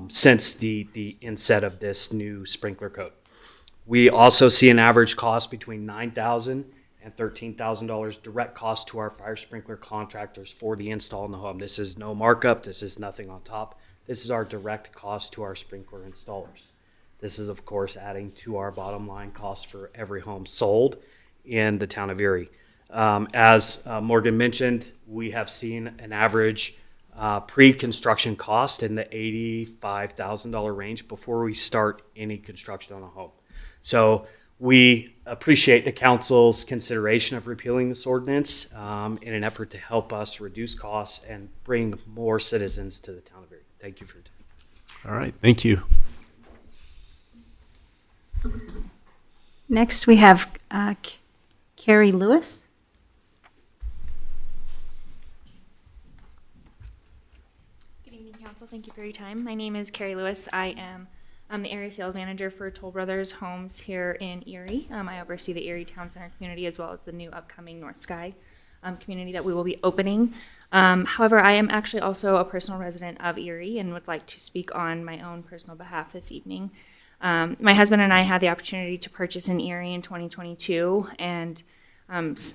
E: since the inset of this new sprinkler code. We also see an average cost between $9,000 and $13,000 direct cost to our fire sprinkler contractors for the install in the home. This is no markup. This is nothing on top. This is our direct cost to our sprinkler installers. This is, of course, adding to our bottom line cost for every home sold in the town of Erie. As Morgan mentioned, we have seen an average pre-construction cost in the $85,000 range before we start any construction on a home. So we appreciate the council's consideration of repealing this ordinance in an effort to help us reduce costs and bring more citizens to the town of Erie. Thank you for your time.
A: All right, thank you.
B: Next, we have Carrie Lewis.
L: Good evening, council. Thank you for your time. My name is Carrie Lewis. I'm the area sales manager for Toll Brothers Homes here in Erie. I oversee the Erie Town Center community as well as the new upcoming North Sky community that we will be opening. However, I am actually also a personal resident of Erie and would like to speak on my own personal behalf this evening. My husband and I had the opportunity to purchase in Erie in 2022, and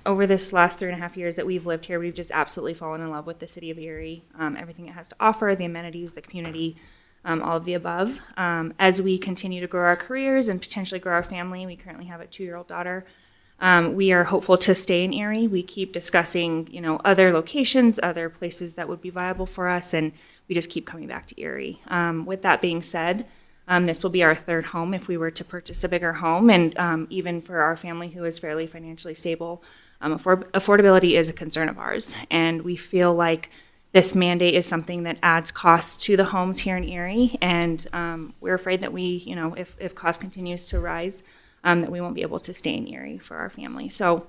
L: over this last 3.5 years that we've lived here, we've just absolutely fallen in love with the city of Erie, everything it has to offer, the amenities, the community, all of the above. As we continue to grow our careers and potentially grow our family, we currently have a 2-year-old daughter. We are hopeful to stay in Erie. We keep discussing, other locations, other places that would be viable for us, and we just keep coming back to Erie. With that being said, this will be our 3rd home if we were to purchase a bigger home, and even for our family who is fairly financially stable, affordability is a concern of ours, and we feel like this mandate is something that adds costs to the homes here in Erie, and we're afraid that if cost continues to rise, that we won't be able to stay in Erie for our family. So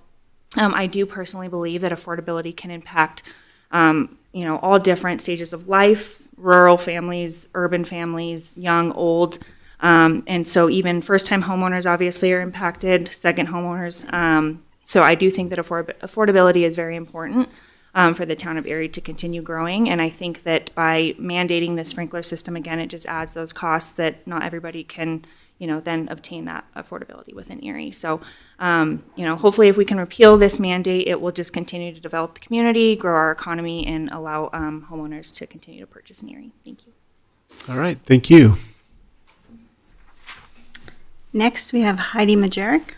L: I do personally believe that affordability can impact all different stages of life, rural families, urban families, young, old, and so even first-time homeowners obviously are impacted, second homeowners. So I do think that affordability is very important for the town of Erie to continue growing, and I think that by mandating the sprinkler system again, it just adds those costs that not everybody can then obtain that affordability within Erie. So, hopefully if we can repeal this mandate, it will just continue to develop the community, grow our economy, and allow homeowners to continue to purchase in Erie. Thank you.
A: All right, thank you.
B: Next, we have Heidi Majerick.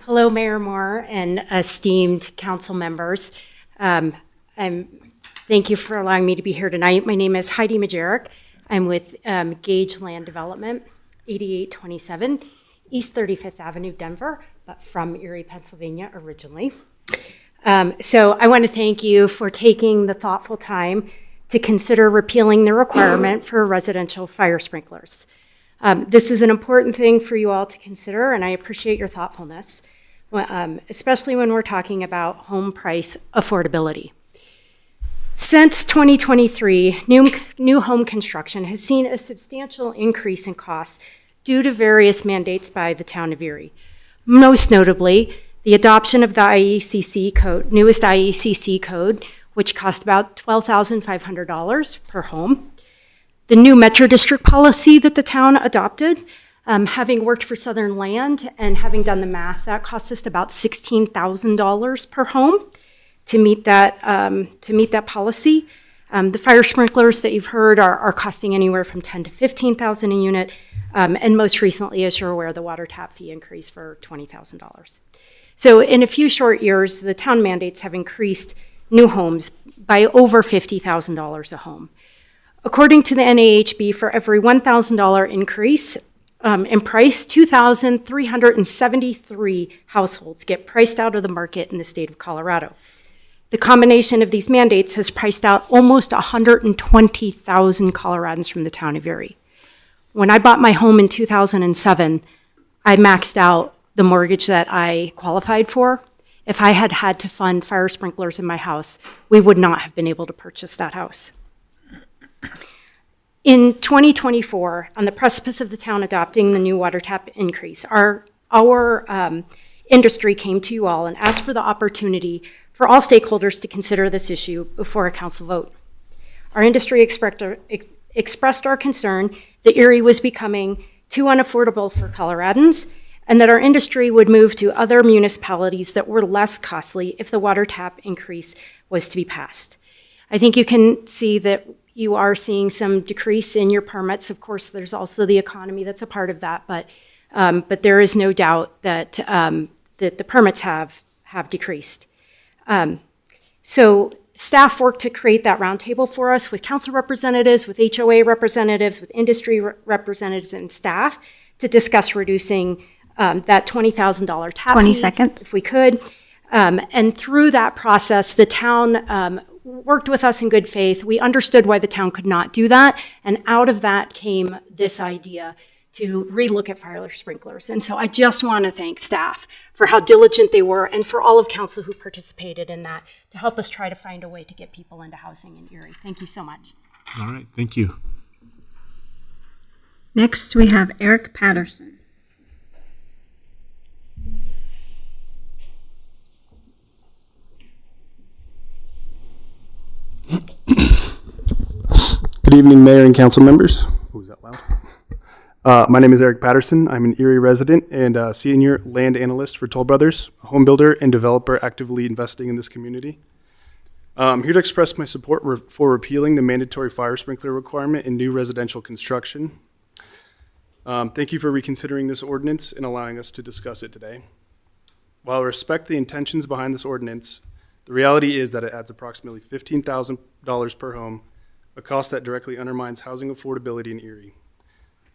W: Hello, Mayor Moore and esteemed council members. Thank you for allowing me to be here tonight. My name is Heidi Majerick. I'm with Gage Land Development, 8827 East 35th Avenue, Denver, but from Erie, Pennsylvania originally. So I want to thank you for taking the thoughtful time to consider repealing the requirement for residential fire sprinklers. This is an important thing for you all to consider, and I appreciate your thoughtfulness, especially when we're talking about home price affordability. Since 2023, new home construction has seen a substantial increase in costs due to various mandates by the town of Erie. Most notably, the adoption of the IECC code, newest IECC code, which cost about $12,500 per home. The new Metro District policy that the town adopted, having worked for Southern Land and having done the math, that cost us about $16,000 per home to meet that policy. The fire sprinklers that you've heard are costing anywhere from $10,000 to $15,000 a unit, and most recently, as you're aware, the water tap fee increased for $20,000. So in a few short years, the town mandates have increased new homes by over $50,000 a home. According to the NAHB, for every $1,000 increase in price, 2,373 households get priced out of the market in the state of Colorado. The combination of these mandates has priced out almost 120,000 Coloradans from the town of Erie. When I bought my home in 2007, I maxed out the mortgage that I qualified for. If I had had to fund fire sprinklers in my house, we would not have been able to purchase that house. In 2024, on the precipice of the town adopting the new water tap increase, our industry came to you all and asked for the opportunity for all stakeholders to consider this issue before a council vote. Our industry expressed our concern that Erie was becoming too unaffordable for Coloradans, and that our industry would move to other municipalities that were less costly if the water tap increase was to be passed. I think you can see that you are seeing some decrease in your permits. Of course, there's also the economy that's a part of that, but there is no doubt that that the permits have decreased. So staff worked to create that roundtable for us with council representatives, with HOA representatives, with industry representatives and staff to discuss reducing that $20,000 tap
B: 20
W: fee,
B: seconds.
W: if we could. And through that process, the town worked with us in good faith. We understood why the town could not do that. And out of that came this idea to relook at fire sprinklers. And so I just want to thank staff for how diligent they were and for all of council who participated in that to help us try to find a way to get people into housing in Erie. Thank you so much.
A: All right, thank you.
B: Next, we have Eric Patterson.
G: Good evening, Mayor and council members. Oh, is that loud? My name is Eric Patterson. I'm an Erie resident and senior land analyst for Toll Brothers, a home builder and developer actively investing in this community. I'm here to express my support for repealing the mandatory fire sprinkler requirement in new residential construction. Thank you for reconsidering this ordinance and allowing us to discuss it today. While I respect the intentions behind this ordinance, the reality is that it adds approximately $15,000 per home, a cost that directly undermines housing affordability in Erie.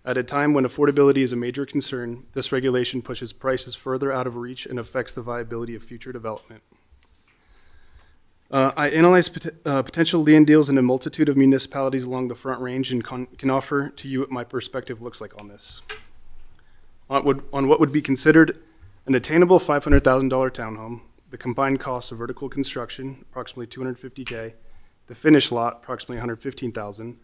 G: At a time when affordability is a major concern, this regulation pushes prices further out of reach and affects the viability of future development. I analyzed potential land deals in a multitude of municipalities along the Front Range and can offer to you what my perspective looks like on this. On what would be considered an attainable $500,000 townhome, the combined cost of vertical construction, approximately $250K, the finished lot, approximately $115,000,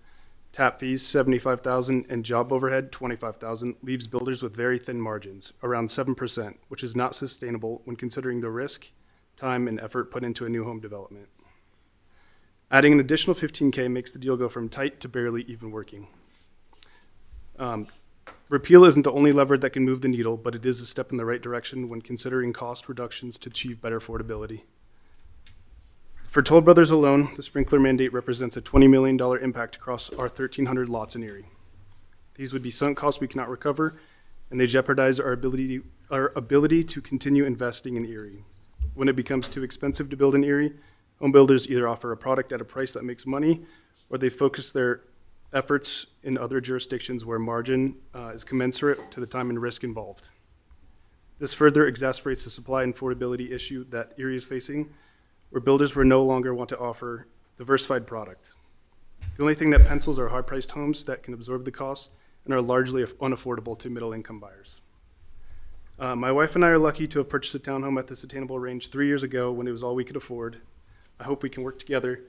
G: tap fees, $75,000, and job overhead, $25,000, leaves builders with very thin margins, around 7%, which is not sustainable when considering the risk, time, and effort put into a new home development. Adding an additional $15K makes the deal go from tight to barely even working. Repeal isn't the only lever that can move the needle, but it is a step in the right direction when considering cost reductions to achieve better affordability. For Toll Brothers alone, the sprinkler mandate represents a $20 million impact across our 1,300 lots in Erie. These would be sunk costs we cannot recover, and they jeopardize our ability to continue investing in Erie. When it becomes too expensive to build in Erie, home builders either offer a product at a price that makes money, or they focus their efforts in other jurisdictions where margin is commensurate to the time and risk involved. This further exacerbates the supply and affordability issue that Erie is facing, where builders will no longer want to offer diversified product. The only thing that pencils are high-priced homes that can absorb the costs and are largely unaffordable to middle-income buyers. My wife and I are lucky to have purchased a townhome at this attainable range 3 years ago when it was all we could afford. I hope we can work together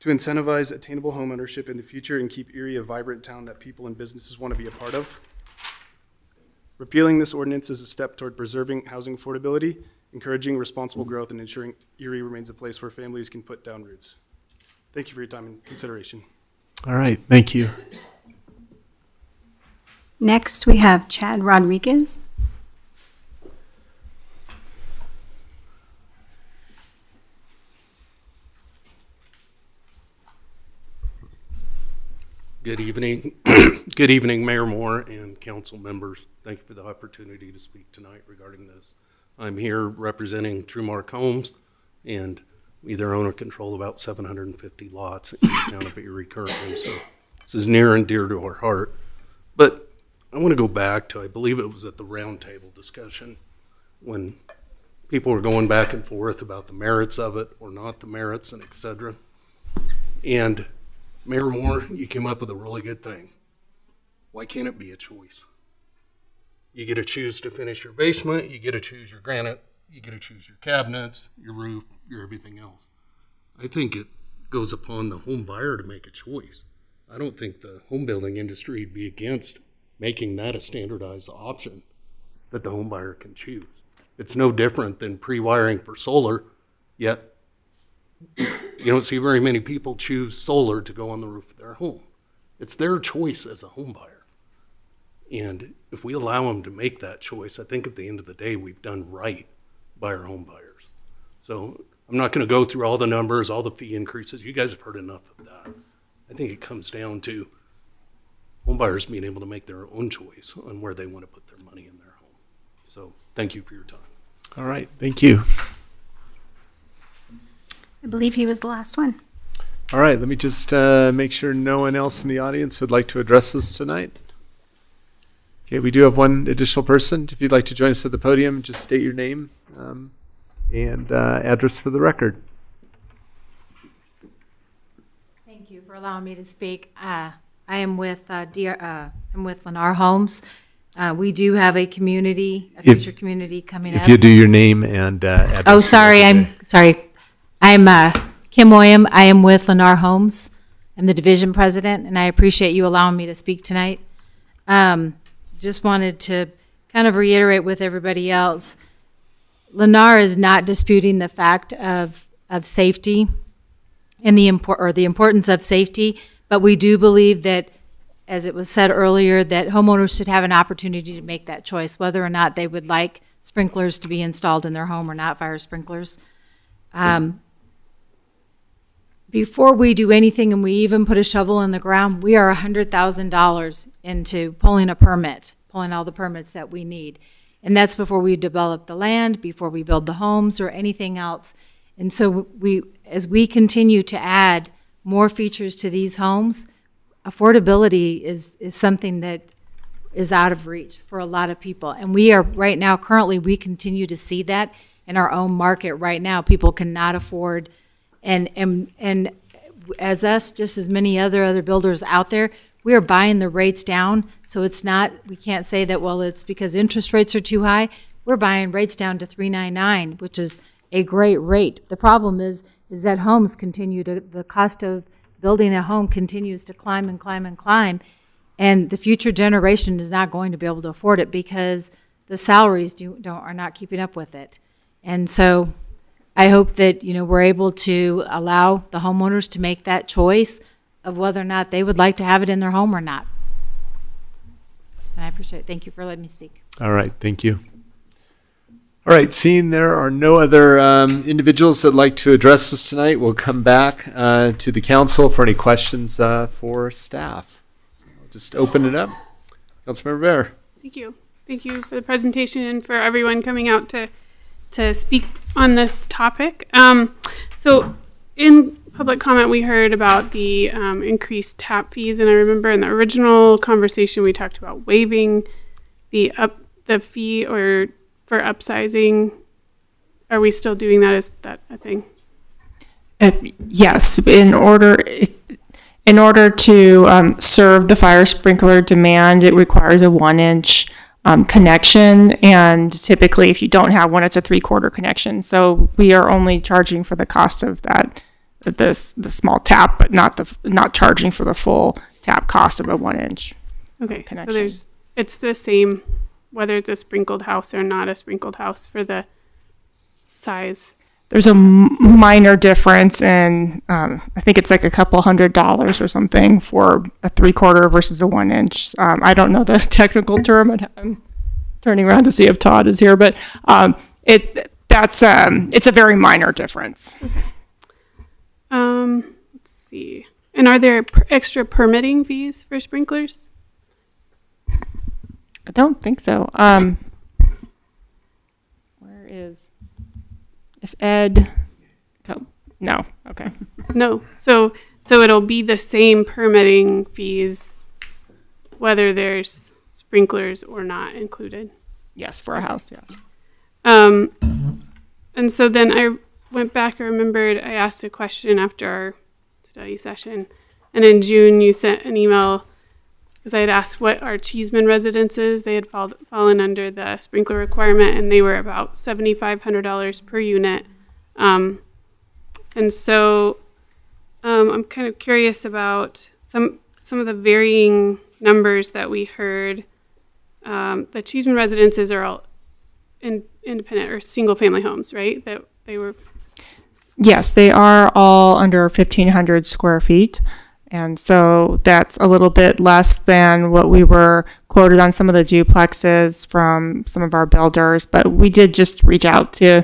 G: to incentivize attainable homeownership in the future and keep Erie a vibrant town that people and businesses want to be a part of. Repealing this ordinance is a step toward preserving housing affordability, encouraging responsible growth, and ensuring Erie remains a place where families can put down roots. Thank you for your time and consideration.
A: All right, thank you.
B: Next, we have Chad Rodriguez.
I: Good evening. Good evening, Mayor Moore and council members. Thank you for the opportunity to speak tonight regarding this. I'm here representing Truemark Homes, and we either own or control about 750 lots in the town of Erie currently, so this is near and dear to our heart. But I want to go back to, I believe it was at the roundtable discussion, when people were going back and forth about the merits of it or not the merits and et cetera. And Mayor Moore, you came up with a really good thing. Why can't it be a choice? You get to choose to finish your basement, you get to choose your granite, you get to choose your cabinets, your roof, your everything else. I think it goes upon the home buyer to make a choice. I don't think the home building industry would be against making that a standardized option that the home buyer can choose. It's no different than pre-wiring for solar, yet you don't see very many people choose solar to go on the roof of their home. It's their choice as a home buyer. And if we allow them to make that choice, I think at the end of the day, we've done right by our home buyers. So I'm not going to go through all the numbers, all the fee increases. You guys have heard enough of that. I think it comes down to home buyers being able to make their own choice on where they want to put their money in their home. So thank you for your time.
A: All right, thank you.
B: I believe he was the last one.
A: All right, let me just make sure no one else in the audience would like to address us tonight. Okay, we do have one additional person. If you'd like to join us at the podium, just state your name and address for the record.
K: Thank you for allowing me to speak. I am with Lennar Homes. We do have a future community coming up.
A: If you do your name and address.
K: Oh, sorry, I'm Kim Moyam. I am with Lennar Homes. I'm the division president, and I appreciate you allowing me to speak tonight. Just wanted to kind of reiterate with everybody else, Lennar is not disputing the fact of safety and the importance of safety, but we do believe that, as it was said earlier, that homeowners should have an opportunity to make that choice, whether or not they would like sprinklers to be installed in their home or not, fire sprinklers. Before we do anything and we even put a shovel in the ground, we are $100,000 into pulling all the permits that we need. And that's before we develop the land, before we build the homes or anything else. And so as we continue to add more features to these homes, affordability is something that is out of reach for a lot of people. And we are right now, currently, we continue to see that in our own market right now. People cannot afford, and as us, just as many other builders out there, we are buying the rates down. So it's not, we can't say that, well, it's because interest rates are too high. We're buying rates down to 3.99, which is a great rate. The problem is that homes continue to, the cost of building a home continues to climb and climb and climb. And the future generation is not going to be able to afford it because the salaries are not keeping up with it. And so I hope that, we're able to allow the homeowners to make that choice of whether or not they would like to have it in their home or not. And I appreciate it. Thank you for letting me speak.
A: All right, thank you. All right, seeing there are no other individuals that'd like to address us tonight, we'll come back to the council for any questions for staff. So I'll just open it up. Councilmember Bear.
H: Thank you. Thank you for the presentation and for everyone coming out to speak on this topic. So in public comment, we heard about the increased tap fees, and I remember in the original conversation we talked about waiving the fee or for upsizing. Are we still doing that? Is that a thing?
C: Yes, in order to serve the fire sprinkler demand, it requires a 1-inch connection, and typically if you don't have one, it's a 3/4 connection. So we are only charging for the cost of that, the small tap, but not charging for the full tap cost of a 1-inch
H: Okay,
C: connection.
H: so it's the same whether it's a sprinkled house or not a sprinkled house for the size.
C: There's a minor difference in, I think it's like a couple $100 or something for a 3/4 versus a 1-inch. I don't know the technical term. I'm turning around to see if Todd is here, but it's a very minor difference.
H: Let's see. And are there extra permitting fees for sprinklers?
C: I don't think so. Where is, if Ed, no, okay.
H: No. So it'll be the same permitting fees whether there's sprinklers or not included.
C: Yes, for a house, yeah.
H: And so then I went back, I remembered I asked a question after our study session. And in June, you sent an email because I had asked what our Cheeseman residences, they had fallen under the sprinkler requirement, and they were about $7,500 per unit. And so I'm kind of curious about some of the varying numbers that we heard. The Cheeseman residences are all independent or single-family homes, right? That they were.
C: Yes, they are all under 1,500 square feet. And so that's a little bit less than what we were quoted on some of the duplexes from some of our builders. But we did just reach out to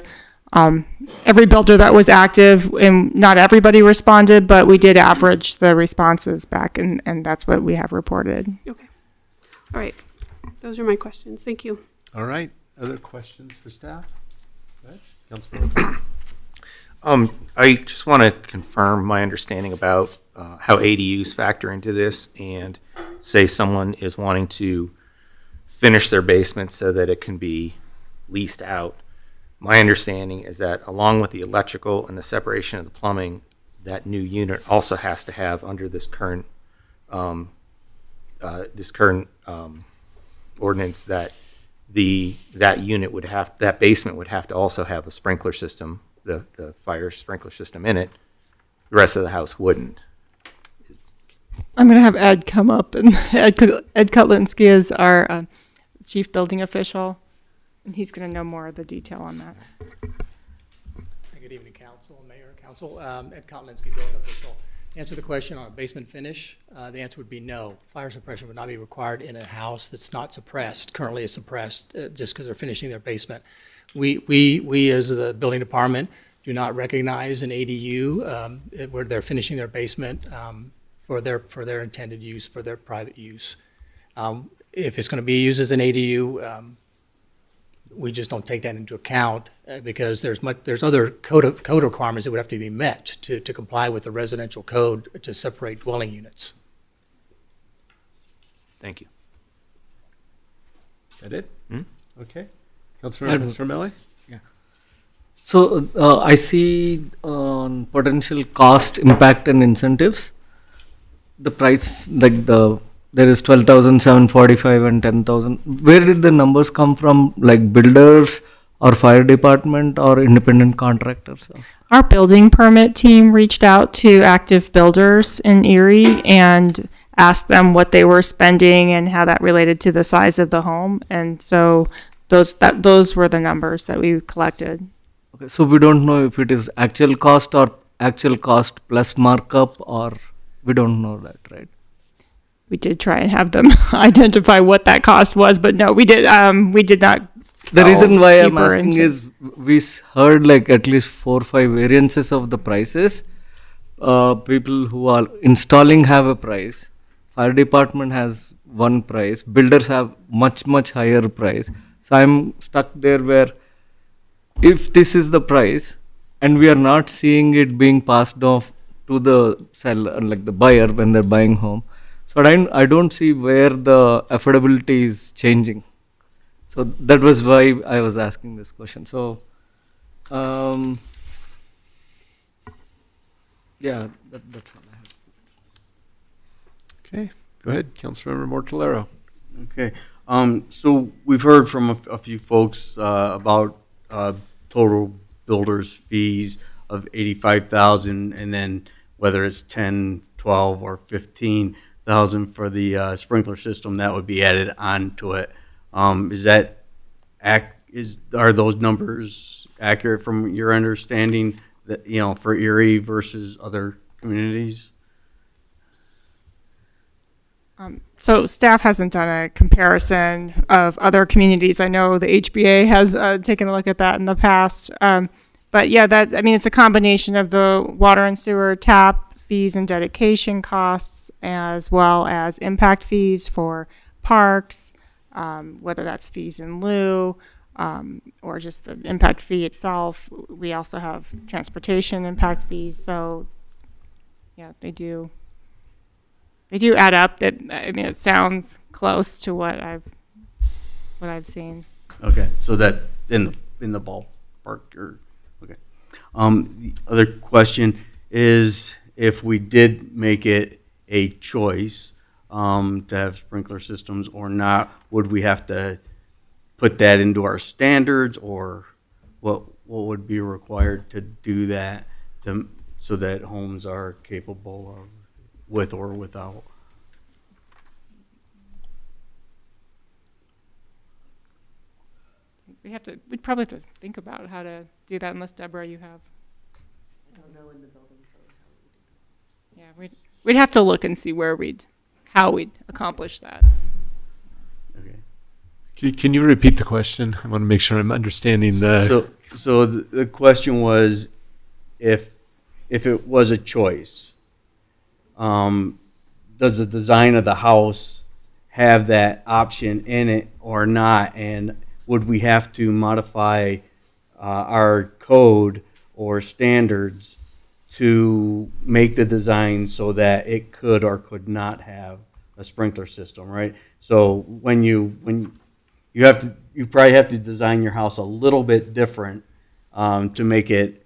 C: every builder that was active, and not everybody responded, but we did average the responses back, and that's what we have reported.
H: Okay. All right. Those are my questions. Thank you.
A: All right. Other questions for staff? Councilmember.
F: I just want to confirm my understanding about how ADUs factor into this, and say someone is wanting to finish their basement so that it can be leased out. My understanding is that along with the electrical and the separation of the plumbing, that new unit also has to have, under this current ordinance, that that unit would have, that basement would have to also have a sprinkler system, the fire sprinkler system in it. The rest of the house wouldn't.
C: I'm going to have Ed come up, and Ed Kutlinski is our chief building official, and he's going to know more of the detail on that.
M: Good evening, Council, Mayor, Council. Ed Kotlinski, building official. To answer the question on a basement finish, the answer would be no. Fire suppression would not be required in a house that's not suppressed, currently is suppressed, just because they're finishing their basement. We as the building department do not recognize an ADU where they're finishing their basement for their intended use, for their private use. If it's going to be used as an ADU, we just don't take that into account because there's other code requirements that would have to be met to comply with the residential code to separate dwelling units.
F: Thank you.
A: Is that it? Okay. Councilor Romelli?
X: Yeah. So I see on potential cost, impact, and incentives, the price, like there is 12,745 and 10,000. Where did the numbers come from? Like builders or fire department or independent contractors?
C: Our building permit team reached out to active builders in Erie and asked them what they were spending and how that related to the size of the home. And so those were the numbers that we collected.
X: Okay, so we don't know if it is actual cost or actual cost plus markup, or we don't know that, right?
C: We did try and have them identify what that cost was, but no, we did not.
X: The reason why I'm asking is we heard like at least 4 or 5 variances of the prices. People who are installing have a price. Fire department has one price. Builders have much higher price. So I'm stuck there where if this is the price and we are not seeing it being passed off to the seller, like the buyer when they're buying home. So I don't see where the affordability is changing. So that was why I was asking this question. So Yeah, that's all I have.
A: Okay, go ahead, Councilmember Mortolero.
J: Okay, so we've heard from a few folks about total builder's fees of 85,000, and then whether it's 10, 12, or 15,000 for the sprinkler system that would be added onto it. Are those numbers accurate from your understanding that, for Erie versus other communities?
C: So staff hasn't done a comparison of other communities. I know the HBA has taken a look at that in the past. But yeah, it's a combination of the water and sewer tap fees and dedication costs, as well as impact fees for parks, whether that's fees in lieu, or just the impact fee itself. We also have transportation impact fees. So yeah, they do add up. It sounds close to what I've seen.
J: Okay, so that in the ballpark, or okay. The other question is, if we did make it a choice to have sprinkler systems or not, would we have to put that into our standards, or what would be required to do that so that homes are capable of, with or without?
C: We'd probably have to think about how to do that, unless Deborah, you have.
N: I don't know in the building code how we do that.
C: Yeah, we'd have to look and see how we'd accomplish that.
J: Okay.
A: Can you repeat the question? I want to make sure I'm understanding the.
J: So the question was, if it was a choice, does the design of the house have that option in it or not? And would we have to modify our code or standards to make the design so that it could or could not have a sprinkler system, right? So when you probably have to design your house a little bit different to make it,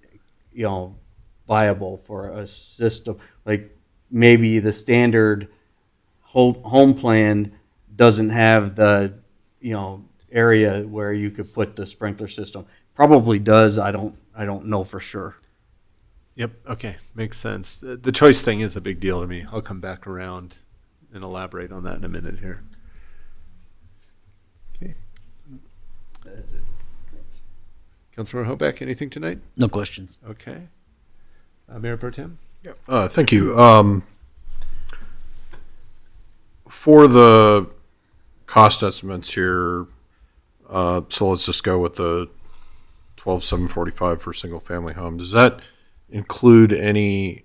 J: viable for a system. Like maybe the standard home plan doesn't have the, area where you could put the sprinkler system. Probably does. I don't know for sure.
A: Yep. Okay. Makes sense. The choice thing is a big deal to me. I'll come back around and elaborate on that in a minute here. Okay.
J: That's it. Thanks.
A: Councilor Hoback, anything tonight?
O: No questions.
A: Okay. Mayor Pro Tem?
P: Yeah. Thank you. For the cost estimates here, so let's just go with the 12,745 for single family home. Does that include any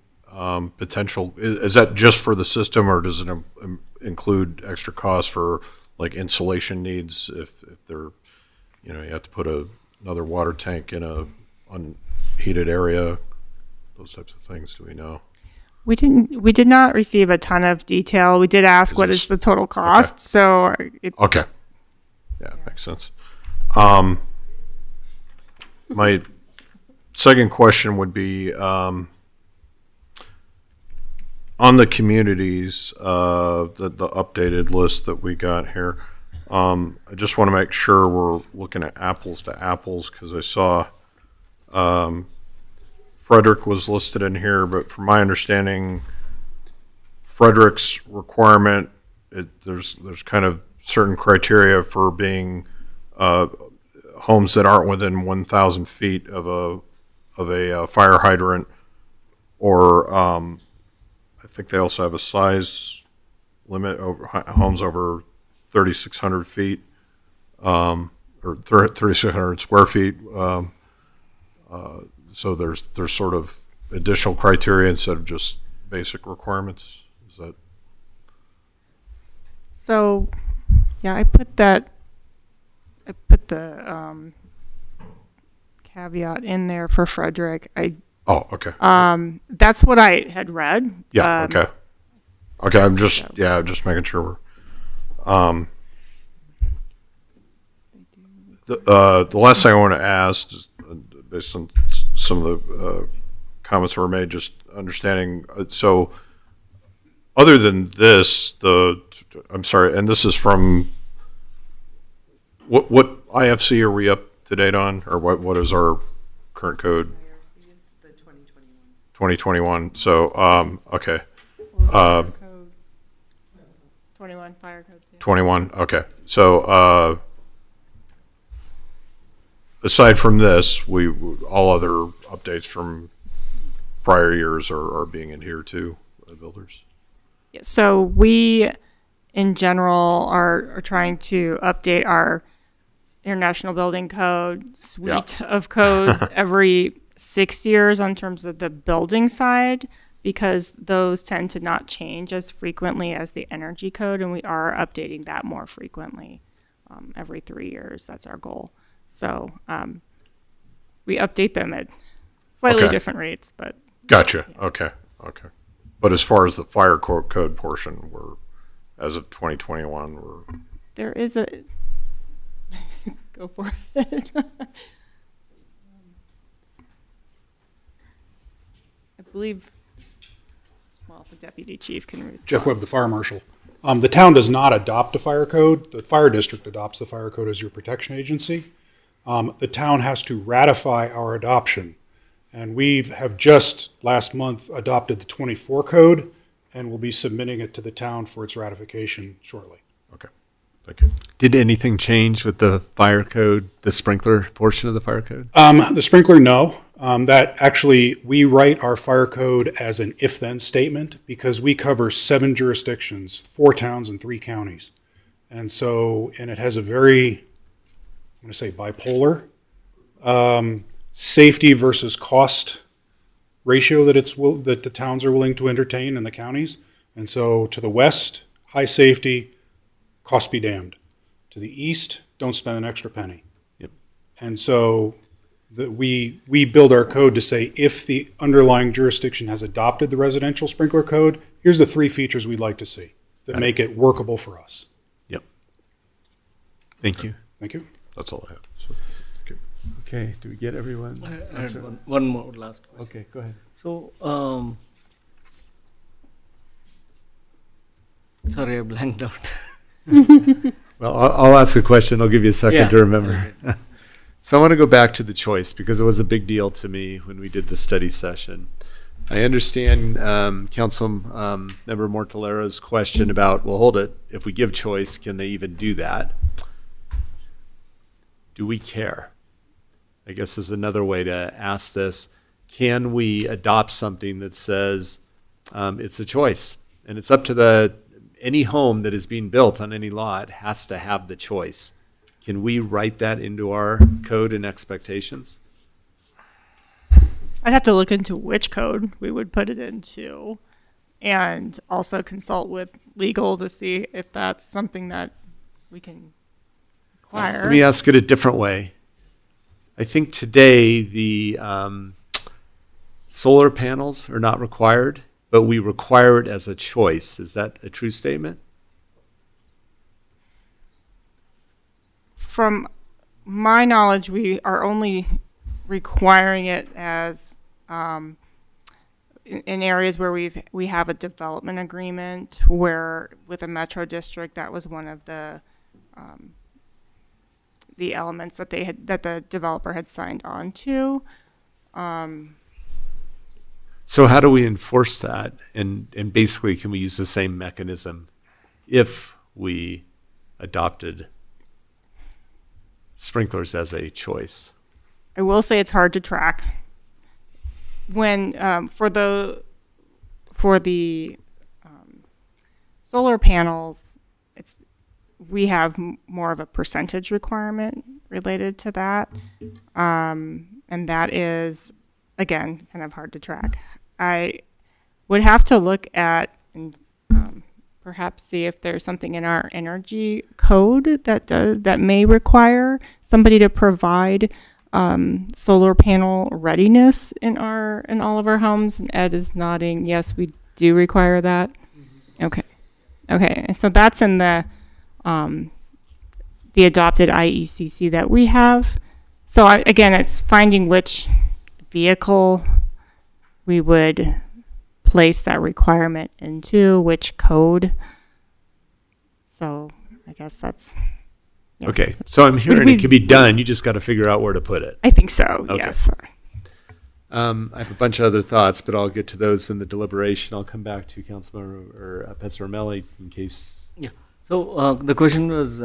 P: potential? Is that just for the system, or does it include extra costs for like insulation needs if they're, you have to put another water tank in a unheated area? Those types of things. Do we know?
C: We did not receive a ton of detail. We did ask what is the total cost. Okay. So
P: okay. Yeah, makes sense. My second question would be on the communities, the updated list that we got here. I just want to make sure we're looking at apples to apples, because I saw Frederick was listed in here, but from my understanding, Frederick's requirement, there's kind of certain criteria for being homes that aren't within 1,000 feet of a fire hydrant, or I think they also have a size limit over homes over 3,600 feet, or 3,600 square feet. So there's sort of additional criteria instead of just basic requirements. Is that?
C: So, yeah, I put the caveat in there for Frederick.
P: Oh, okay.
C: That's what I had read.
P: Yeah. Okay. Okay. I'm just making sure we're. The last thing I want to ask is, based on some of the comments that were made, just understanding, so other than this, I'm sorry, and this is from, what IFC are we up to date on? Or what is our current code? 2021. So, okay.
C: 21 fire code.
P: 21, okay. So, aside from this, all other updates from prior years are being adhered to by the builders.
C: So we, in general, are trying to update our International Building Code suite of codes every 6 years in terms of the building side, because those tend to not change as frequently as the energy code, and we are updating that more frequently every 3 years. That's our goal. So we update them at slightly different rates, but
P: gotcha. Yeah. Okay. But as far as the fire code portion, as of 2021,
C: there is a go for it. I believe. Well, the deputy chief can respond.
O: Jeff Webb, the fire marshal. The town does not adopt a fire code. The fire district adopts the fire code as your protection agency. The town has to ratify our adoption. And we have just last month adopted the 24 code and will be submitting it to the town for its ratification shortly.
P: Okay, thank you.
A: Did anything change with the fire code, the sprinkler portion of the fire code?
O: The sprinkler, no. That actually, we write our fire code as an if-then statement because we cover 7 jurisdictions, 4 towns and 3 counties. And it has a very, I'm going to say bipolar, safety versus cost ratio that the towns are willing to entertain in the counties. And so to the west, high safety, cost be damned. To the east, don't spend an extra penny.
A: Yep.
O: And so we build our code to say if the underlying jurisdiction has adopted the residential sprinkler code, here's the 3 features we'd like to see that make it workable for us.
A: Yep. Thank you.
O: Thank you.
P: That's all I have. So,
A: okay, do we get everyone?
X: I had one more last question.
A: Okay, go ahead.
X: So, sorry, I blanked out.
A: Well, I'll ask a question. I'll give you a second to remember. So I want to go back to the choice because it was a big deal to me when we did the study session. I understand Council Member Mortalero's question about, well, hold it, if we give choice, can they even do that? Do we care? I guess is another way to ask this. Can we adopt something that says it's a choice and it's up to any home that is being built on any lot has to have the choice? Can we write that into our code and expectations?
C: I'd have to look into which code we would put it into and also consult with legal to see if that's something that we can require.
A: Let me ask it a different way. I think today the solar panels are not required, but we require it as a choice. Is that a true statement?
C: From my knowledge, we are only requiring it as in areas where we have a development agreement where with a metro district, that was one of the elements that that the developer had signed on to.
A: So how do we enforce that? And basically, can we use the same mechanism if we adopted sprinklers as a choice?
C: I will say it's hard to track. When for the solar panels, we have more of a percentage requirement related to that, and that is again kind of hard to track. I would have to look at and perhaps see if there's something in our energy code that may require somebody to provide solar panel readiness in all of our homes. And Ed is nodding. Yes, we do require that. Mm-hmm. Okay. So that's in the adopted IECC that we have. So again, it's finding which vehicle we would place that requirement into, which code. So I guess that's. Yeah.
A: Okay, so I'm hearing it can be done, you just got to figure out where to put it.
C: I think so,
A: Okay.
C: yes.
A: I have a bunch of other thoughts, but I'll get to those in the deliberation. I'll come back to Councilmember or Pesarmelli in case.
X: Yeah. So the question was,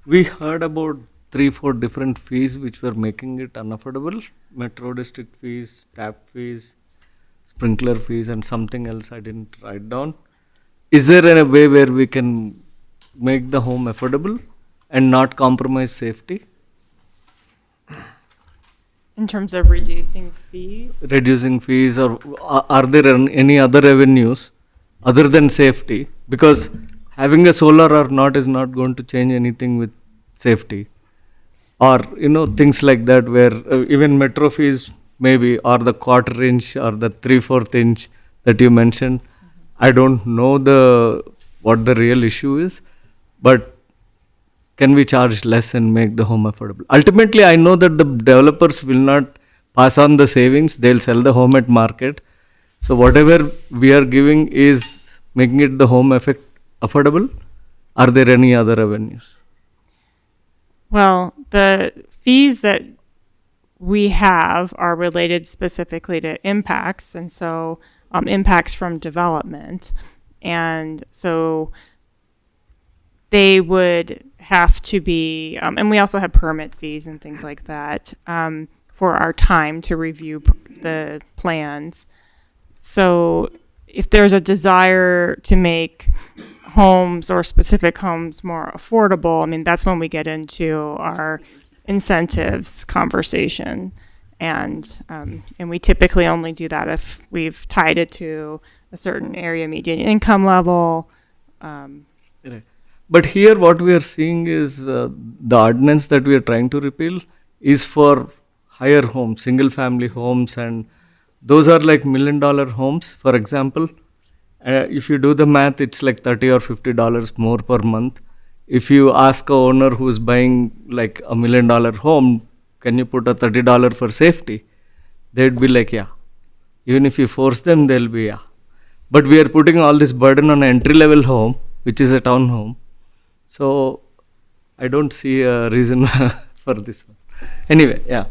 X: we heard about 3-4 different fees which were making it unaffordable. Metro district fees, tap fees, sprinkler fees, and something else I didn't write down. Is there a way where we can make the home affordable and not compromise safety?
C: In terms of reducing fees?
X: Reducing fees, or are there any other avenues other than safety? Because having a solar or not is not going to change anything with safety. Or, things like that where even metro fees maybe, or the 1/4 inch or the 3/4 inch that you mentioned. I don't know what the real issue is, but can we charge less and make the home affordable? Ultimately, I know that the developers will not pass on the savings. They'll sell the home at market. So whatever we are giving is making it the home affordable. Are there any other avenues?
C: Well, the fees that we have are related specifically to impacts, and so impacts from development. And so they would have to be, and we also have permit fees and things like that for our time to review the plans. So if there's a desire to make homes or specific homes more affordable, I mean, that's when we get into our incentives conversation. And we typically only do that if we've tied it to a certain area median income level.
X: Right. But here what we are seeing is the ordinance that we are trying to repeal is for higher homes, single family homes, and those are like $1 million homes, for example. If you do the math, it's like $30 or $50 more per month. If you ask a owner who's buying like $1 million home, can you put a $30 for safety? They'd be like, yeah. Even if you force them, they'll be, yeah. But we are putting all this burden on an entry-level home, which is a town home. So I don't see a reason for this one. Anyway, yeah.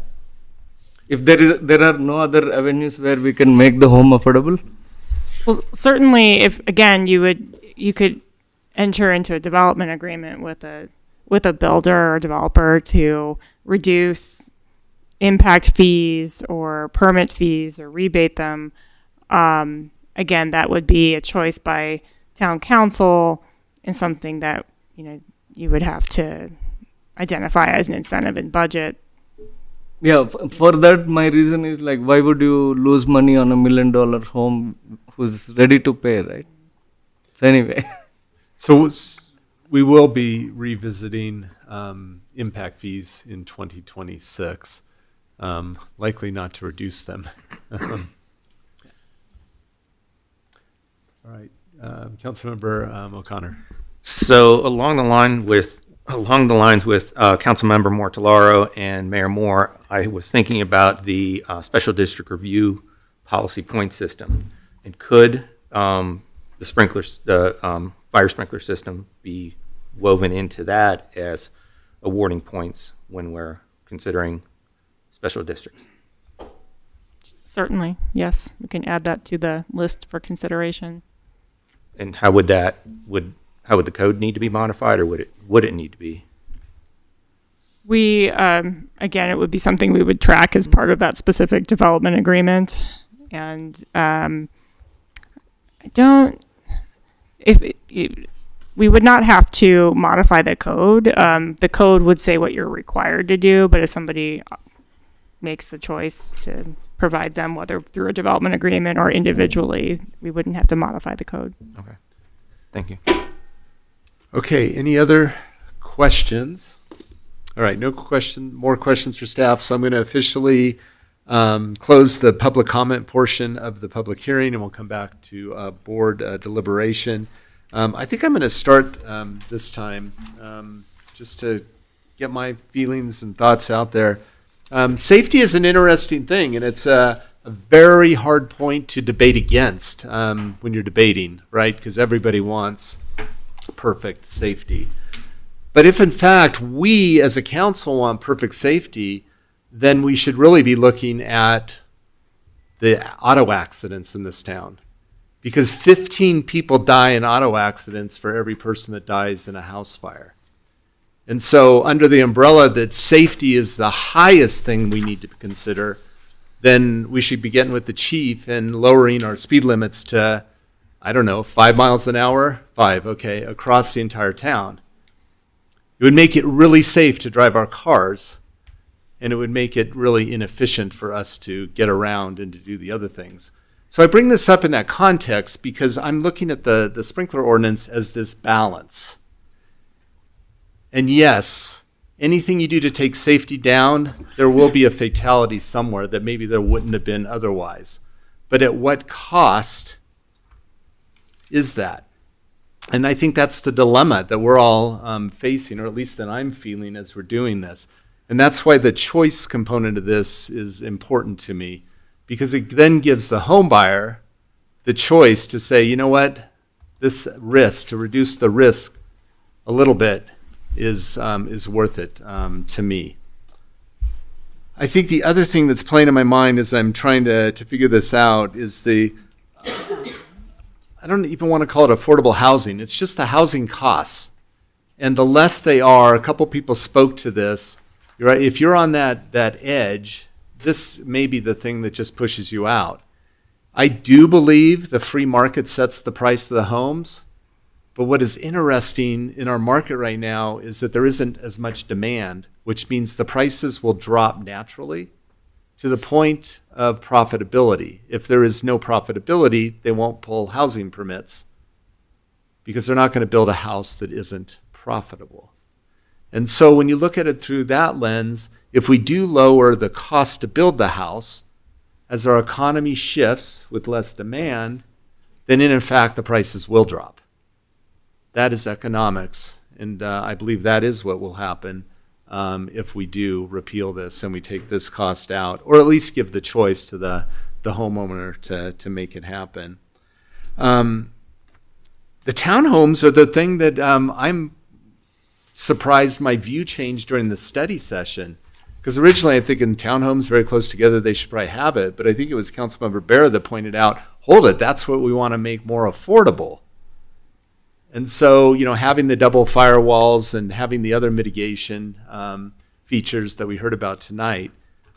X: If there are no other avenues where we can make the home affordable.
C: Well, certainly, if again you could enter into a development agreement with a builder or developer to reduce impact fees or permit fees or rebate them. Again, that would be a choice by town council and something that you would have to identify as an incentive in budget.
X: Yeah, for that, my reason is like, why would you lose money on $1 million home who's ready to pay, right? So anyway.
A: So we will be revisiting impact fees in 2026, likely not to reduce them. All right, Councilmember O'Connor.
F: So along the lines with Councilmember Mortellaro and Mayor Moore, I was thinking about the special district review policy point system, and could the fire sprinkler system be woven into that as awarding points when we're considering special districts?
C: Certainly, yes. We can add that to the list for consideration.
F: And how would the code need to be modified, or would it need to be?
C: We again, it would be something we would track as part of that specific development agreement, and we would not have to modify the code. The code would say what you're required to do, but if somebody makes the choice to provide them, whether through a development agreement or individually, we wouldn't have to modify the code.
F: Okay. Thank you.
A: Okay, any other questions? All right, more questions for staff, so I'm going to officially close the public comment portion of the public hearing, and we'll come back to board deliberation. I think I'm going to start this time just to get my feelings and thoughts out there. Safety is an interesting thing, and it's a very hard point to debate against when you're debating, right? Because everybody wants perfect safety. But if in fact we as a council want perfect safety, then we should really be looking at the auto accidents in this town. Because 15 people die in auto accidents for every person that dies in a house fire. And so under the umbrella that safety is the highest thing we need to consider, then we should be getting with the chief and lowering our speed limits to, 5 miles an hour? 5, okay, across the entire town. It would make it really safe to drive our cars, and it would make it really inefficient for us to get around and to do the other things. So I bring this up in that context because I'm looking at the sprinkler ordinance as this balance. And yes, anything you do to take safety down, there will be a fatality somewhere that maybe there wouldn't have been otherwise. But at what cost is that? And I think that's the dilemma that we're all facing, or at least that I'm feeling as we're doing this. And that's why the choice component of this is important to me, because it then gives the home buyer the choice to say, you know what, this risk, to reduce the risk a little bit, is worth it to me. I think the other thing that's playing in my mind as I'm trying to figure this out is I don't even want to call it affordable housing. It's just the housing costs. And the less they are, a couple people spoke to this, you're right, if you're on that edge, this may be the thing that just pushes you out. I do believe the free market sets the price of the homes. But what is interesting in our market right now is that there isn't as much demand, which means the prices will drop naturally to the point of profitability. If there is no profitability, they won't pull housing permits because they're not going to build a house that isn't profitable. And so when you look at it through that lens, if we do lower the cost to build the house, as our economy shifts with less demand, then in fact the prices will drop. That is economics, and I believe that is what will happen if we do repeal this and we take this cost out, or at least give the choice to the homeowner to make it happen. The townhomes are the thing that I'm surprised my view changed during the study session. Because originally I think in townhomes very close together, they should probably have it. But I think it was Councilmember Barra that pointed out, hold it, that's what we want to make more affordable. And so, having the double firewalls and having the other mitigation features that we heard about tonight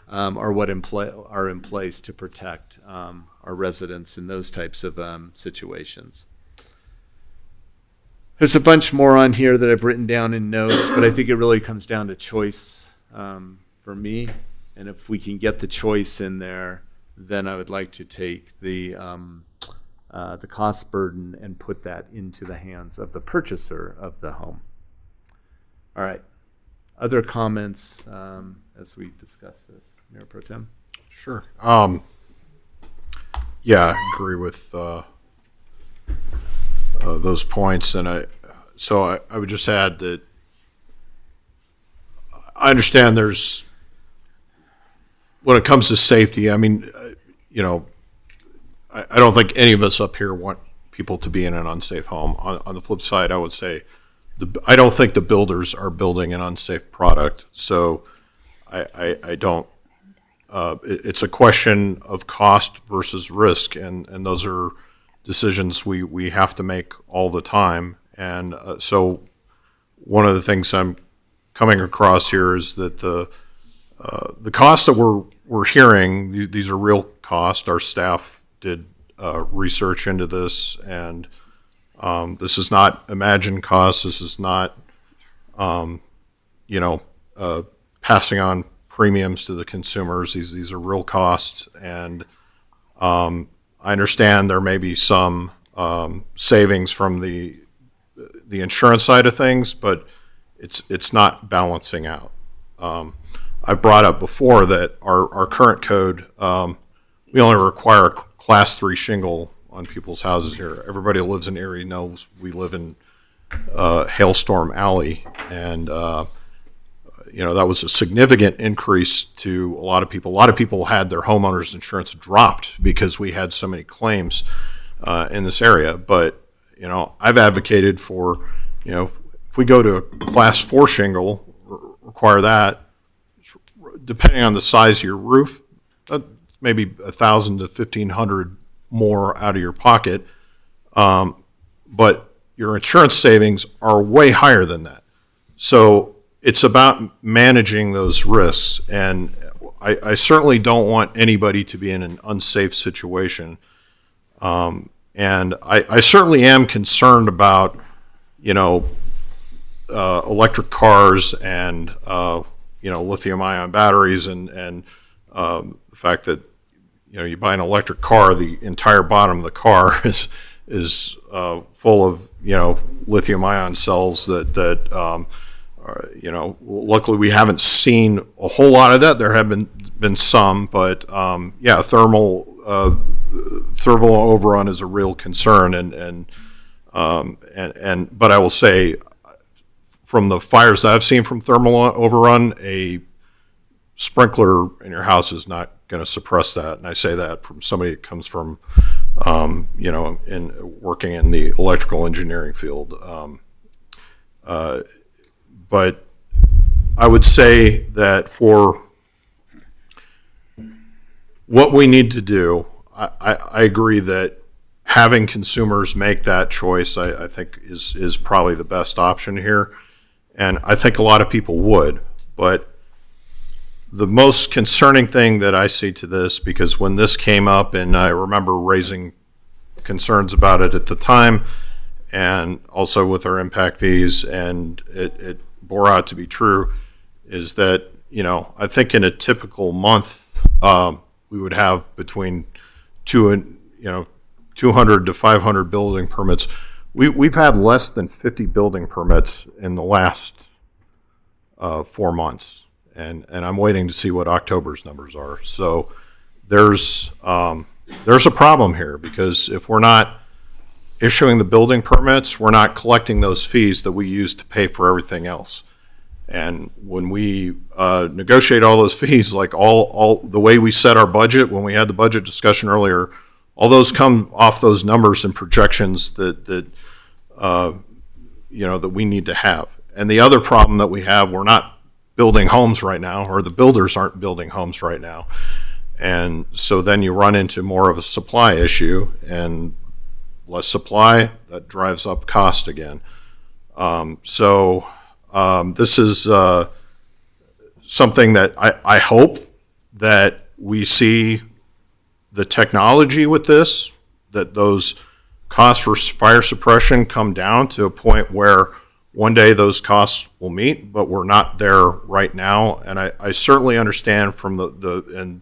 A: are what are in place to protect our residents in those types of situations. There's a bunch more on here that I've written down in notes, but I think it really comes down to choice for me. And if we can get the choice in there, then I would like to take the cost burden and put that into the hands of the purchaser of the home. All right. Other comments as we discuss this, Mayor Pro Tem?
P: Sure. Yeah, I agree with those points, and I would just add that I understand there's, when it comes to safety, I mean, I don't think any of us up here want people to be in an unsafe home. On the flip side, I would say I don't think the builders are building an unsafe product. So I don't. It's a question of cost versus risk, and those are decisions we have to make all the time. And so one of the things I'm coming across here is that the costs that we're hearing, these are real costs. Our staff did research into this, and this is not imagined costs. This is not, passing on premiums to the consumers. These are real costs, and I understand there may be some savings from the insurance side of things, but it's not balancing out. I've brought up before that our current code, we only require Class 3 shingle on people's houses here. Everybody who lives in Erie knows we live in Hailstorm Alley, and that was a significant increase to a lot of people. A lot of people had their homeowners insurance dropped because we had so many claims in this area. But, I've advocated for, if we go to a class 4 shingle, require that, depending on the size of your roof, maybe $1,000 to $1,500 more out of your pocket. But your insurance savings are way higher than that. So it's about managing those risks. And I certainly don't want anybody to be in an unsafe situation. And I certainly am concerned about, electric cars and, lithium ion batteries and the fact that, you buy an electric car, the entire bottom of the car is full of, lithium ion cells that luckily we haven't seen a whole lot of that. There have been some, but thermal overrun is a real concern, but I will say, from the fires that I've seen from thermal overrun, a sprinkler in your house is not going to suppress that. And I say that from somebody that comes from, in working in the electrical engineering field. But I would say that for what we need to do, I agree that having consumers make that choice, I think is probably the best option here. And I think a lot of people would, but the most concerning thing that I see to this, because when this came up, and I remember raising concerns about it at the time, and also with our impact fees, and it bore out to be true, is that, I think in a typical month, we would have between 200 to 500 building permits. We've had less than 50 building permits in the last 4 months, and I'm waiting to see what October's numbers are. So there's a problem here, because if we're not issuing the building permits, we're not collecting those fees that we use to pay for everything else. And when we negotiate all those fees, like all the way we set our budget, when we had the budget discussion earlier, all those come off those numbers and projections that we need to have. And the other problem that we have, we're not building homes right now, or the builders aren't building homes right now. And so then you run into more of a supply issue, and less supply, that drives up cost again. This is something that I hope that we see the technology with this, that those costs for fire suppression come down to a point where one day those costs will meet, but we're not there right now. And I certainly understand from and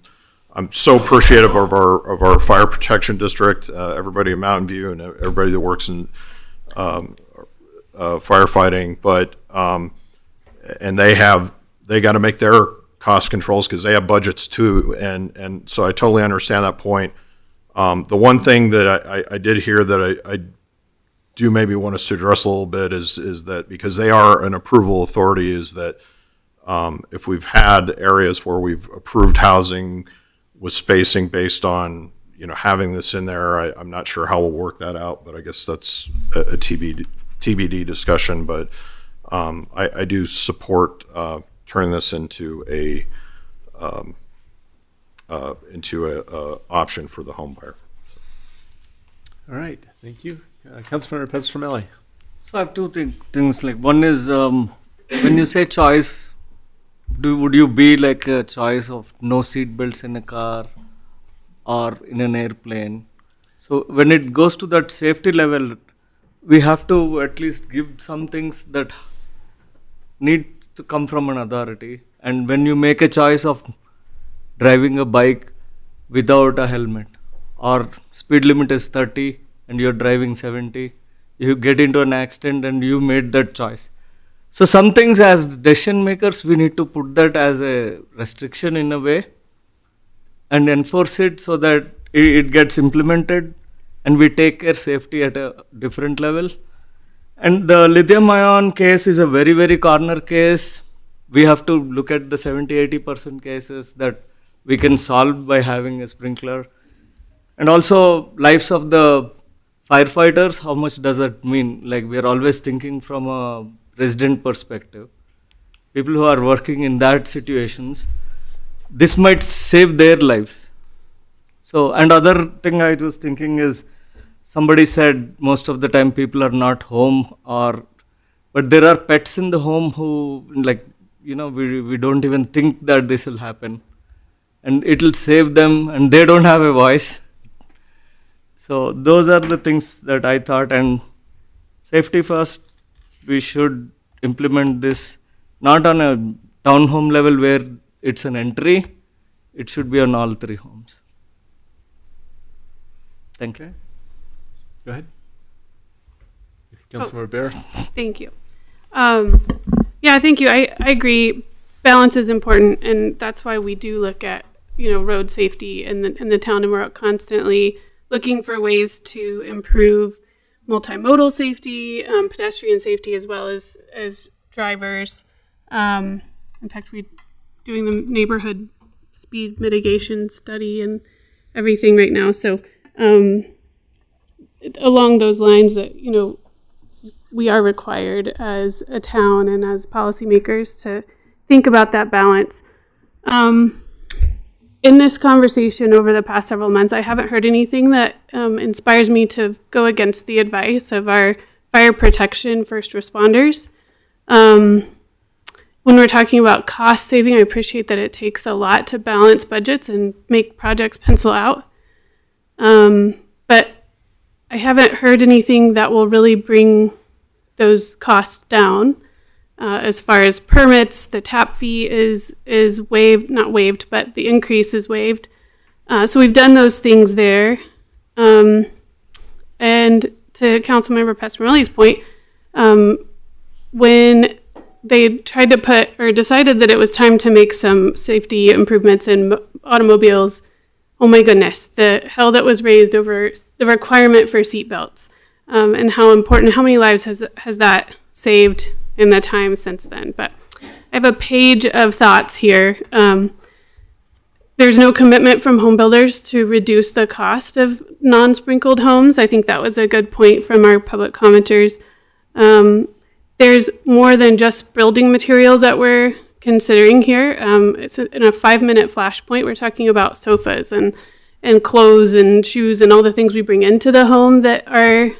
P: I'm so appreciative of our fire protection district, everybody in Mountain View and everybody that works in firefighting, but and they got to make their cost controls because they have budgets too, and so I totally understand that point. The one thing that I did hear that I do maybe want us to address a little bit is that, because they are an approval authority, is that if we've had areas where we've approved housing with spacing based on having this in there, I'm not sure how we'll work that out, but I guess that's a TBD discussion. But I do support turning this into a option for the home buyer.
A: All right, thank you. Councilmember Pestromelli.
X: So I have two things. Like, one is, when you say choice, would you be like a choice of no seat belts in a car or in an airplane? So when it goes to that safety level, we have to at least give some things that need to come from an authority. And when you make a choice of driving a bike without a helmet, or speed limit is 30 and you're driving 70, you get into an accident and you made that choice. So some things, as decision makers, we need to put that as a restriction in a way and enforce it so that it gets implemented and we take care safety at a different level. And the lithium ion case is a very, very corner case. we have to look at the 70-80% cases that we can solve by having a sprinkler. And also lives of the firefighters, how much does that mean? Like, we are always thinking from a resident perspective. People who are working in that situations, this might save their lives. So, and other thing I was thinking is, somebody said most of the time people are not home, but there are pets in the home who, like, we don't even think that this will happen. And it will save them, and they don't have a voice. So those are the things that I thought. And safety first, we should implement this not on a townhome level where it's an entry. It should be on all 3 homes. Thank you.
A: Go ahead. Councilmember Bear.
H: Thank you. Yeah, thank you. I agree. Balance is important, and that's why we do look at road safety in the town, and we're out constantly looking for ways to improve multimodal safety, pedestrian safety, as well as drivers. In fact, we're doing the neighborhood speed mitigation study and everything right now. So along those lines, that we are required as a town and as policymakers to think about that balance. In this conversation over the past several months, I haven't heard anything that inspires me to go against the advice of our fire protection first responders. When we're talking about cost saving, I appreciate that it takes a lot to balance budgets and make projects pencil out. But I haven't heard anything that will really bring those costs down. As far as permits, the tap fee is waived, not waived, but the increase is waived. So we've done those things there. And to Councilmember Pasquarelli's point, when they tried to put or decided that it was time to make some safety improvements in automobiles, oh my goodness, the hell that was raised over the requirement for seatbelts, and how important, how many lives has that saved in the time since then. But I have a page of thoughts here. There's no commitment from home builders to reduce the cost of non-sprinkled homes. I think that was a good point from our public commenters. There's more than just building materials that we're considering here. It's in a 5-minute flashpoint. We're talking about sofas and clothes and shoes and all the things we bring into the home that are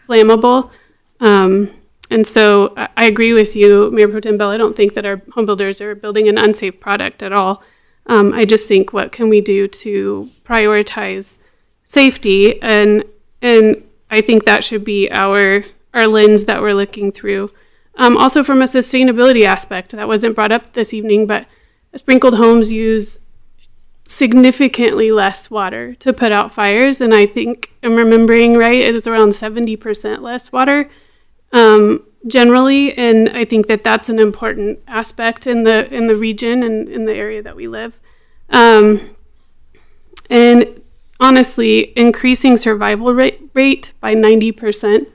H: flammable. And so I agree with you, Mayor Pro Tem Bell. I don't think that our home builders are building an unsafe product at all. I just think, what can we do to prioritize safety? And I think that should be our lens that we're looking through. Also from a sustainability aspect, that wasn't brought up this evening, but sprinkled homes use significantly less water to put out fires. And I think I'm remembering right, it was around 70% less water. Generally, and I think that that's an important aspect in the region and in the area that we live. And honestly, increasing survival rate by 90%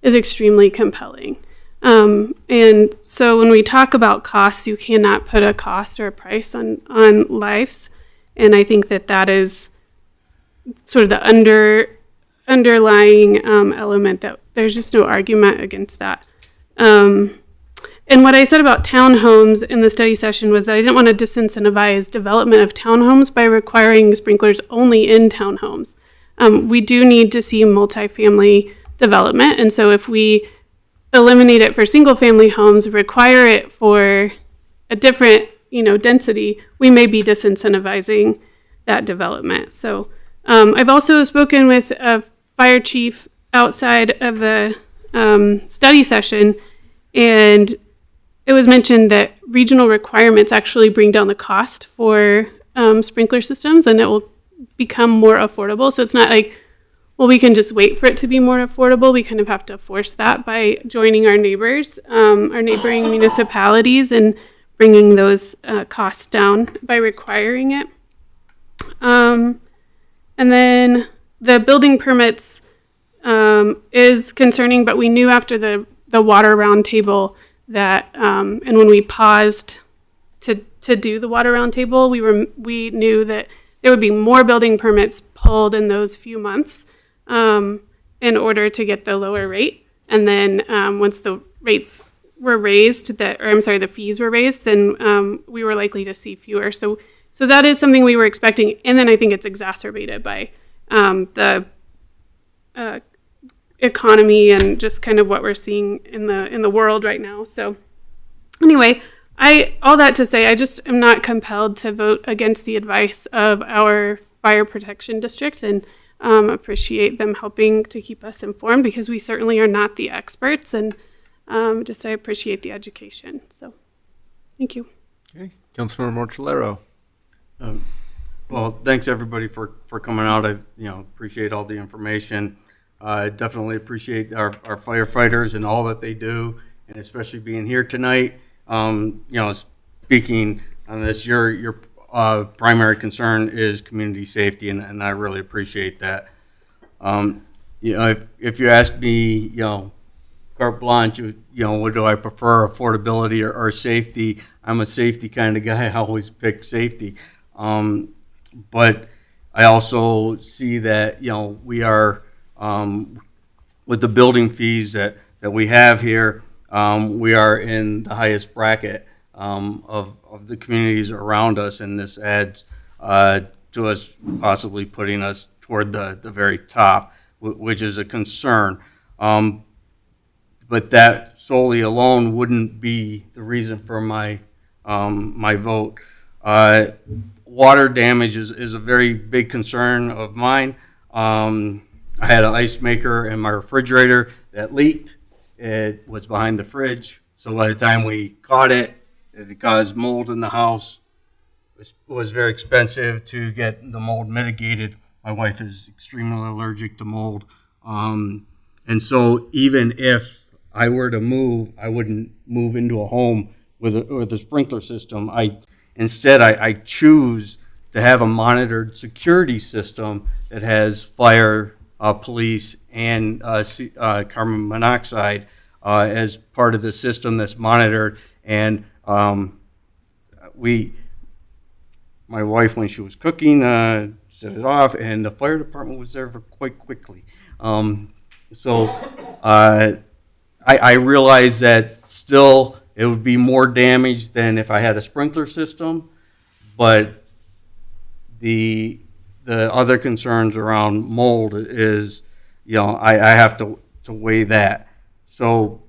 H: is extremely compelling. And so when we talk about costs, you cannot put a cost or a price on lives. And I think that is sort of the underlying element that there's just no argument against that. And what I said about townhomes in the study session was that I didn't want to disincentivize development of townhomes by requiring sprinklers only in townhomes. We do need to see multifamily development. And so if we eliminate it for single family homes, require it for a different, density, we may be disincentivizing that development. So I've also spoken with a fire chief outside of the study session, and it was mentioned that regional requirements actually bring down the cost for sprinkler systems, and it will become more affordable. So it's not like, well, we can just wait for it to be more affordable. We kind of have to force that by joining our neighbors, our neighboring municipalities, and bringing those costs down by requiring it. And then the building permits is concerning, but we knew after the water roundtable that, and when we paused to do the water roundtable, we knew that there would be more building permits pulled in those few months in order to get the lower rate. And then once the rates were raised, the fees were raised, then we were likely to see fewer. So that is something we were expecting. And then I think it's exacerbated by the economy and just kind of what we're seeing in the world right now. So anyway, all that to say, I just am not compelled to vote against the advice of our fire protection district, and appreciate them helping to keep us informed, because we certainly are not the experts, and I appreciate the education. So thank you.
A: Okay, Councilmember Mortellero.
J: Well, thanks everybody for coming out. I appreciate all the information. I definitely appreciate our firefighters and all that they do, and especially being here tonight. Speaking on this, your primary concern is community safety, and I really appreciate that. If you ask me, carte blanche, what do I prefer, affordability or safety? I'm a safety kind of guy. I always pick safety. But I also see that, we are, with the building fees that we have here, we are in the highest bracket of the communities around us, and this adds to us possibly putting us toward the very top, which is a concern. But that solely alone wouldn't be the reason for my my vote. Water damage is a very big concern of mine. I had an ice maker in my refrigerator that leaked. It was behind the fridge, so by the time we caught it, it caused mold in the house. It was very expensive to get the mold mitigated. My wife is extremely allergic to mold. And so even if I were to move, I wouldn't move into a home with a sprinkler system. Instead, I choose to have a monitored security system that has fire, police, and carbon monoxide as part of the system that's monitored. And my wife, when she was cooking, set it off, and the fire department was there for quite quickly. I realize that still it would be more damage than if I had a sprinkler system, but the other concerns around mold is, I have to weigh that. So,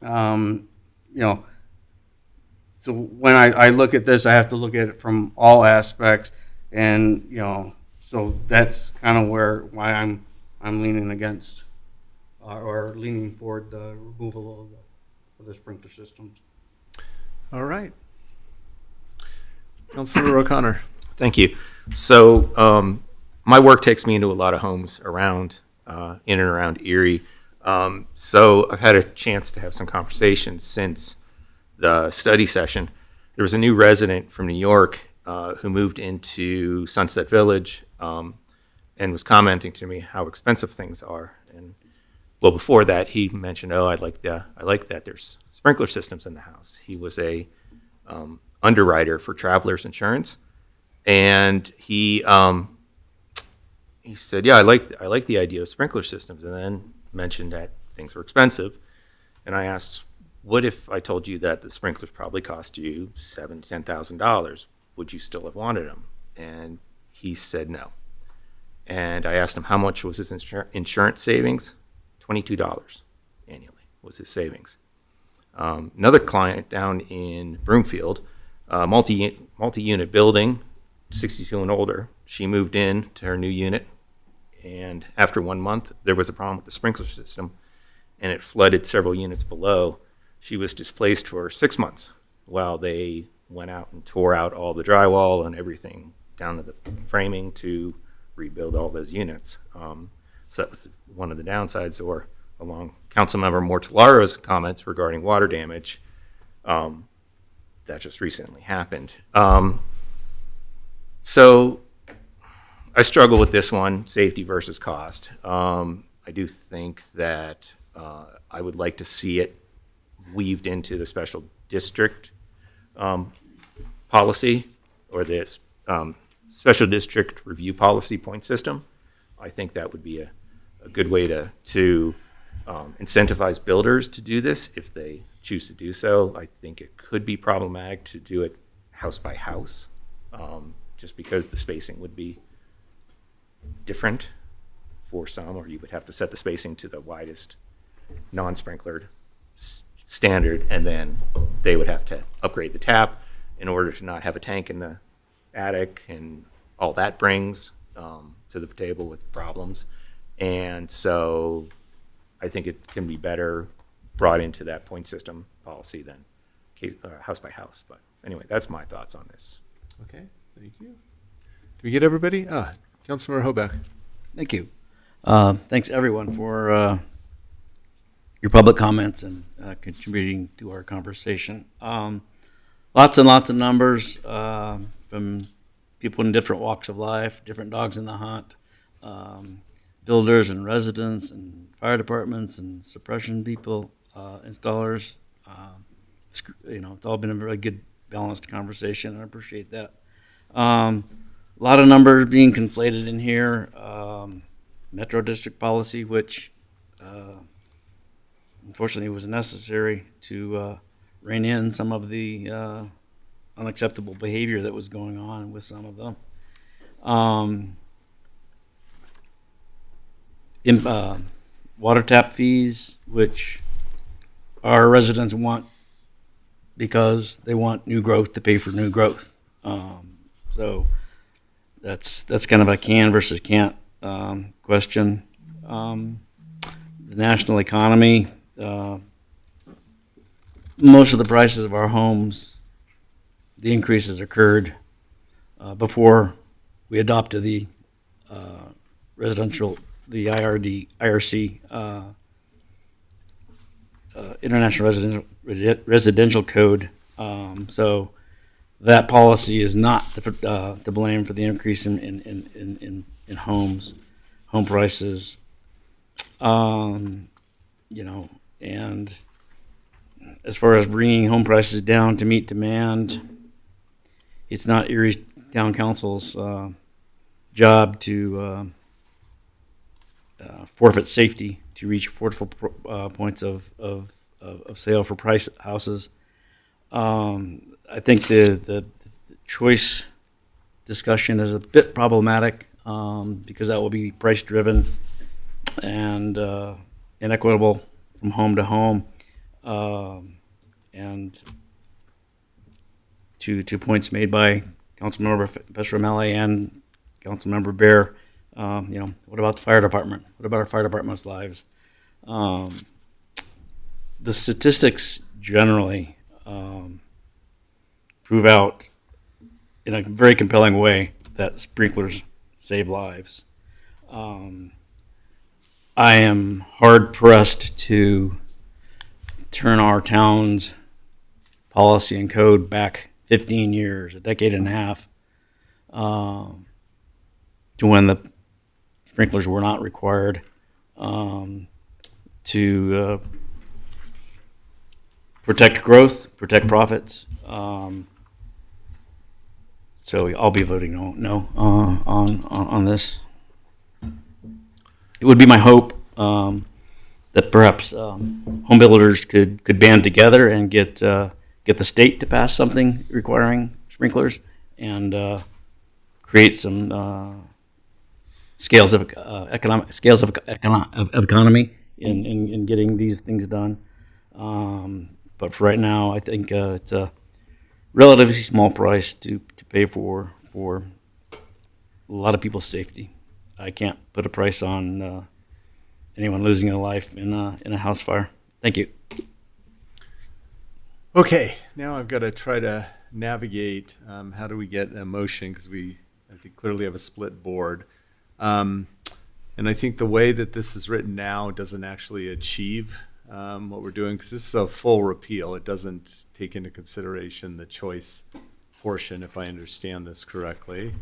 J: so when I look at this, I have to look at it from all aspects, and so that's kind of why I'm leaning against or leaning toward the removal of the sprinkler systems.
A: All right. Councilmember O'Connor.
F: Thank you. So my work takes me into a lot of homes around, in and around Erie. So I've had a chance to have some conversations since the study session. There was a new resident from New York who moved into Sunset Village and was commenting to me how expensive things are. And well, before that, he mentioned, I like that there's sprinkler systems in the house. He was a underwriter for Travelers Insurance, and he said, I like the idea of sprinkler systems, and then mentioned that things were expensive. And I asked, what if I told you that the sprinklers probably cost you $7,000 to $10,000? Would you still have wanted them? And he said no. And I asked him how much was his insurance savings. $22 annually was his savings. Another client down in Broomfield, multi-unit building, 62 and older. She moved in to her new unit, and after 1 month, there was a problem with the sprinkler system, and it flooded several units below. She was displaced for 6 months while they went out and tore out all the drywall and everything down to the framing to rebuild all those units. So that was one of the downsides, or along Councilmember Mortellaro's comments regarding water damage. That just recently happened. So I struggle with this one, safety versus cost. I do think that I would like to see it weaved into the special district policy or this special district review policy point system. I think that would be a good way to incentivize builders to do this if they choose to do so. I think it could be problematic to do it house by house, just because the spacing would be different for some, or you would have to set the spacing to the widest non-sprinklered standard, and then they would have to upgrade the tap in order to not have a tank in the attic, and all that brings to the table with problems. And so I think it can be better brought into that point system policy than house by house. But anyway, that's my thoughts on this.
A: Okay, thank you. Did we get everybody? Councilmember Hoback.
J: Thank you. Thanks everyone for your public comments and contributing to our conversation. Lots and lots of numbers from people in different walks of life, different dogs in the hunt, builders and residents and fire departments and suppression people, installers. It's all been a very good, balanced conversation, and I appreciate that. A lot of numbers being conflated in here. Metro district policy, which unfortunately was necessary to rein in some of the unacceptable behavior that was going on with some of them. Water tap fees, which our residents want because they want new growth to pay for new growth. So that's kind of a can versus can't question. The national economy, most of the prices of our homes, the increases occurred before we adopted the IRC, International Residential Code. So that policy is not to blame for the increase in home prices. And as far as bringing home prices down to meet demand, it's not Erie Town Council's job to forfeit safety to reach affordable points of sale for price houses. I think the choice discussion is a bit problematic because that will be price driven and inequitable from home to home. And to points made by Councilmember Pestromelli and Councilmember Bear, what about the fire department? What about our fire department's lives? The statistics generally prove out in a very compelling way that sprinklers save lives. I am hard pressed to turn our town's policy and code back 15 years, a decade and a half, to when the sprinklers were not required, to protect growth, protect profits. So I'll be voting no on this. It would be my hope that perhaps home builders could band together and get the state to pass something requiring sprinklers and create some scales of economy in getting these things done. But for right now, I think it's a relatively small price to pay for a lot of people's safety. I can't put a price on anyone losing their life in a house fire. Thank you.
A: Okay, now I've got to try to navigate how do we get a motion, because I think clearly have a split board. And I think the way that this is written now doesn't actually achieve what we're doing, because this is a full repeal. It doesn't take into consideration the choice portion, if I understand this correctly.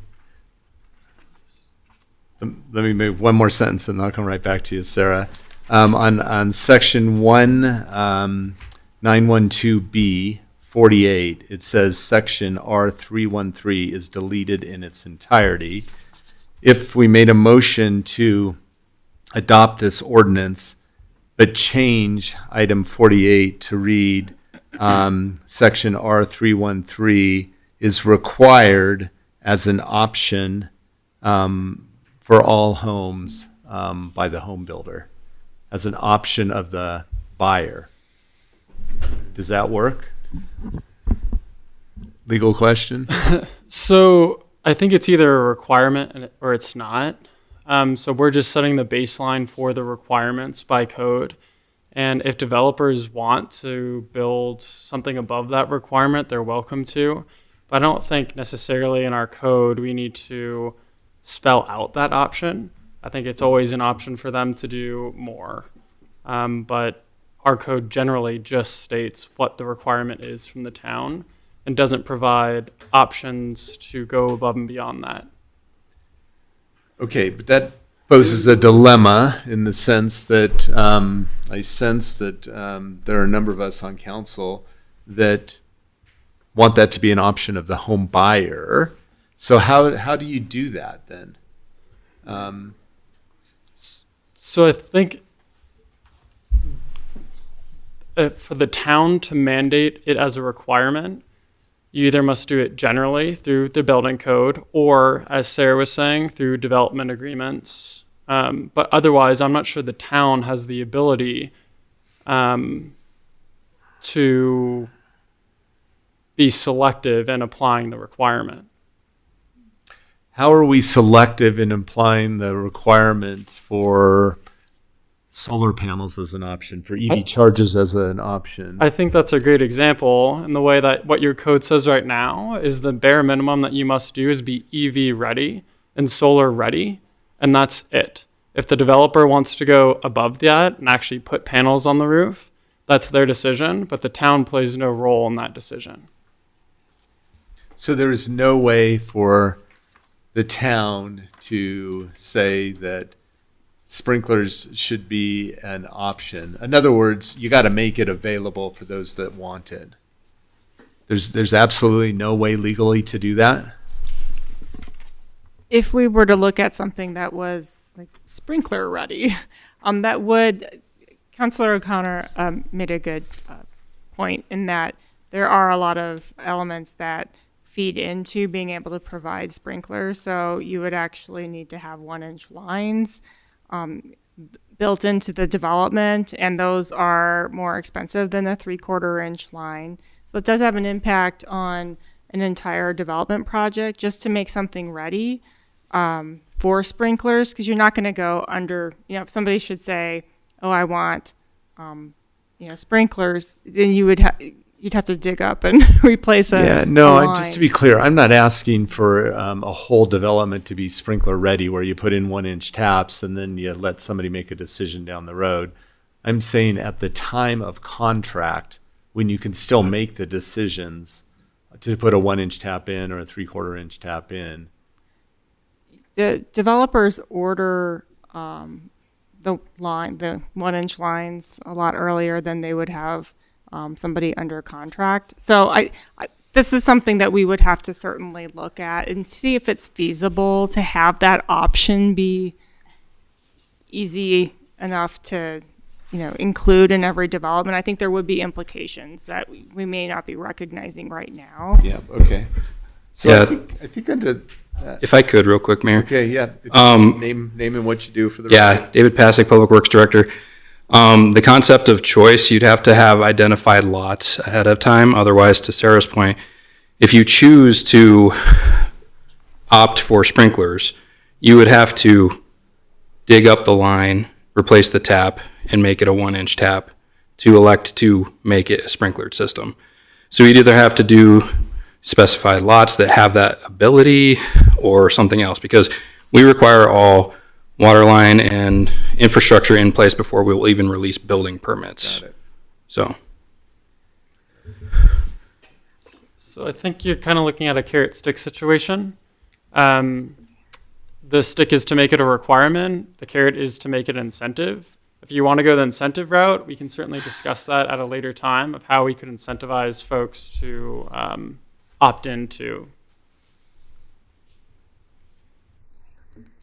A: Let me make one more sentence and I'll come right back to you, Sarah. On section 1912B, 48, it says section R313 is deleted in its entirety. If we made a motion to adopt this ordinance, but change item 48 to read section R313 is required as an option for all homes by the home builder, as an option of the buyer. Does that work? Legal question?
Q: So I think it's either a requirement or it's not. So we're just setting the baseline for the requirements by code. And if developers want to build something above that requirement, they're welcome to. But I don't think necessarily in our code we need to spell out that option. I think it's always an option for them to do more. But our code generally just states what the requirement is from the town and doesn't provide options to go above and beyond that.
A: Okay, but that poses a dilemma in the sense that I sense that there are a number of us on council that want that to be an option of the home buyer. So how do you do that then?
Q: So I think for the town to mandate it as a requirement, you either must do it generally through the building code or, as Sarah was saying, through development agreements. But otherwise, I'm not sure the town has the ability to be selective in applying the requirement.
A: How are we selective in applying the requirements for solar panels as an option, for EV charges as an option?
Q: I think that's a great example in the way that what your code says right now is the bare minimum that you must do is be EV ready and solar ready, and that's it. If the developer wants to go above that and actually put panels on the roof, that's their decision, but the town plays no role in that decision.
A: So there is no way for the town to say that sprinklers should be an option. In other words, you got to make it available for those that want it. There's absolutely no way legally to do that.
C: If we were to look at something that was like sprinkler ready, that would, Councilor O'Connor made a good point in that there are a lot of elements that feed into being able to provide sprinklers. So you would actually need to have 1-inch lines built into the development, and those are more expensive than a 3/4-inch line. So it does have an impact on an entire development project just to make something ready for sprinklers, because you're not going to go under, if somebody should say, oh, I want, sprinklers, then you'd have to dig up and replace a line.
A: Just to be clear, I'm not asking for a whole development to be sprinkler ready where you put in 1-inch taps and then you let somebody make a decision down the road. I'm saying at the time of contract, when you can still make the decisions to put a 1-inch tap in or a 3/4-inch tap in.
C: The developers order the 1-inch lines a lot earlier than they would have somebody under contract. So this is something that we would have to certainly look at and see if it's feasible to have that option be easy enough to, include in every development. I think there would be implications that we may not be recognizing right now.
A: Yeah. Okay. So
R: Yeah.
A: I think under.
R: If I could, real quick, Mayor.
A: Okay. Yeah. Name and what you do for the.
R: Yeah, David Pasek, Public Works Director. The concept of choice, you'd have to have identified lots ahead of time. Otherwise, to Sarah's point, if you choose to opt for sprinklers, you would have to dig up the line, replace the tap, and make it a 1-inch tap to elect to make it a sprinklered system. So you'd either have to do specified lots that have that ability or something else, because we require all water line and infrastructure in place before we will even release building permits.
A: Got it.
Q: So I think you're kind of looking at a carrot stick situation. The stick is to make it a requirement. The carrot is to make it an incentive. If you want to go the incentive route, we can certainly discuss that at a later time of how we could incentivize folks to opt into.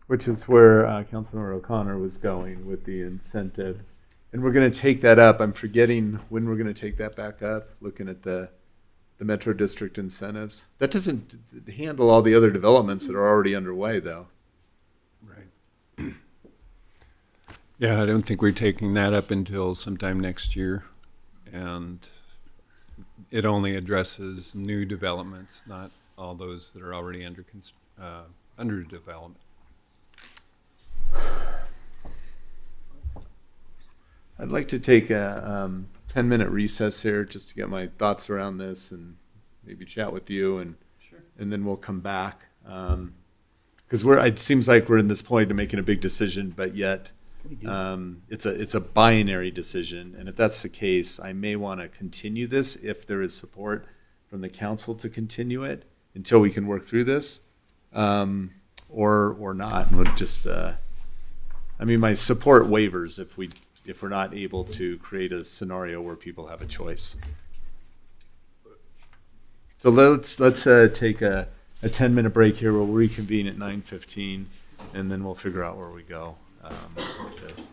A: Which is where Councilmember O'Connor was going with the incentive. And we're going to take that up. I'm forgetting when we're going to take that back up, looking at the Metro District incentives. That doesn't handle all the other developments that are already underway, though.
D: Right. Yeah, I don't think we're taking that up until sometime next year. And it only addresses new developments, not all those that are already under development.
A: I'd like to take a 10-minute recess here just to get my thoughts around this and maybe chat with you, and then we'll come back. Because it seems like we're in this point of making a big decision, but yet it's a binary decision. And if that's the case, I may want to continue this if there is support from the council to continue it until we can work through this, or not. And we'll just, my support wavers if we're not able to create a scenario where people have a choice. So let's take a 10-minute break here. We'll reconvene at 9:15, and then we'll figure out where we go with this.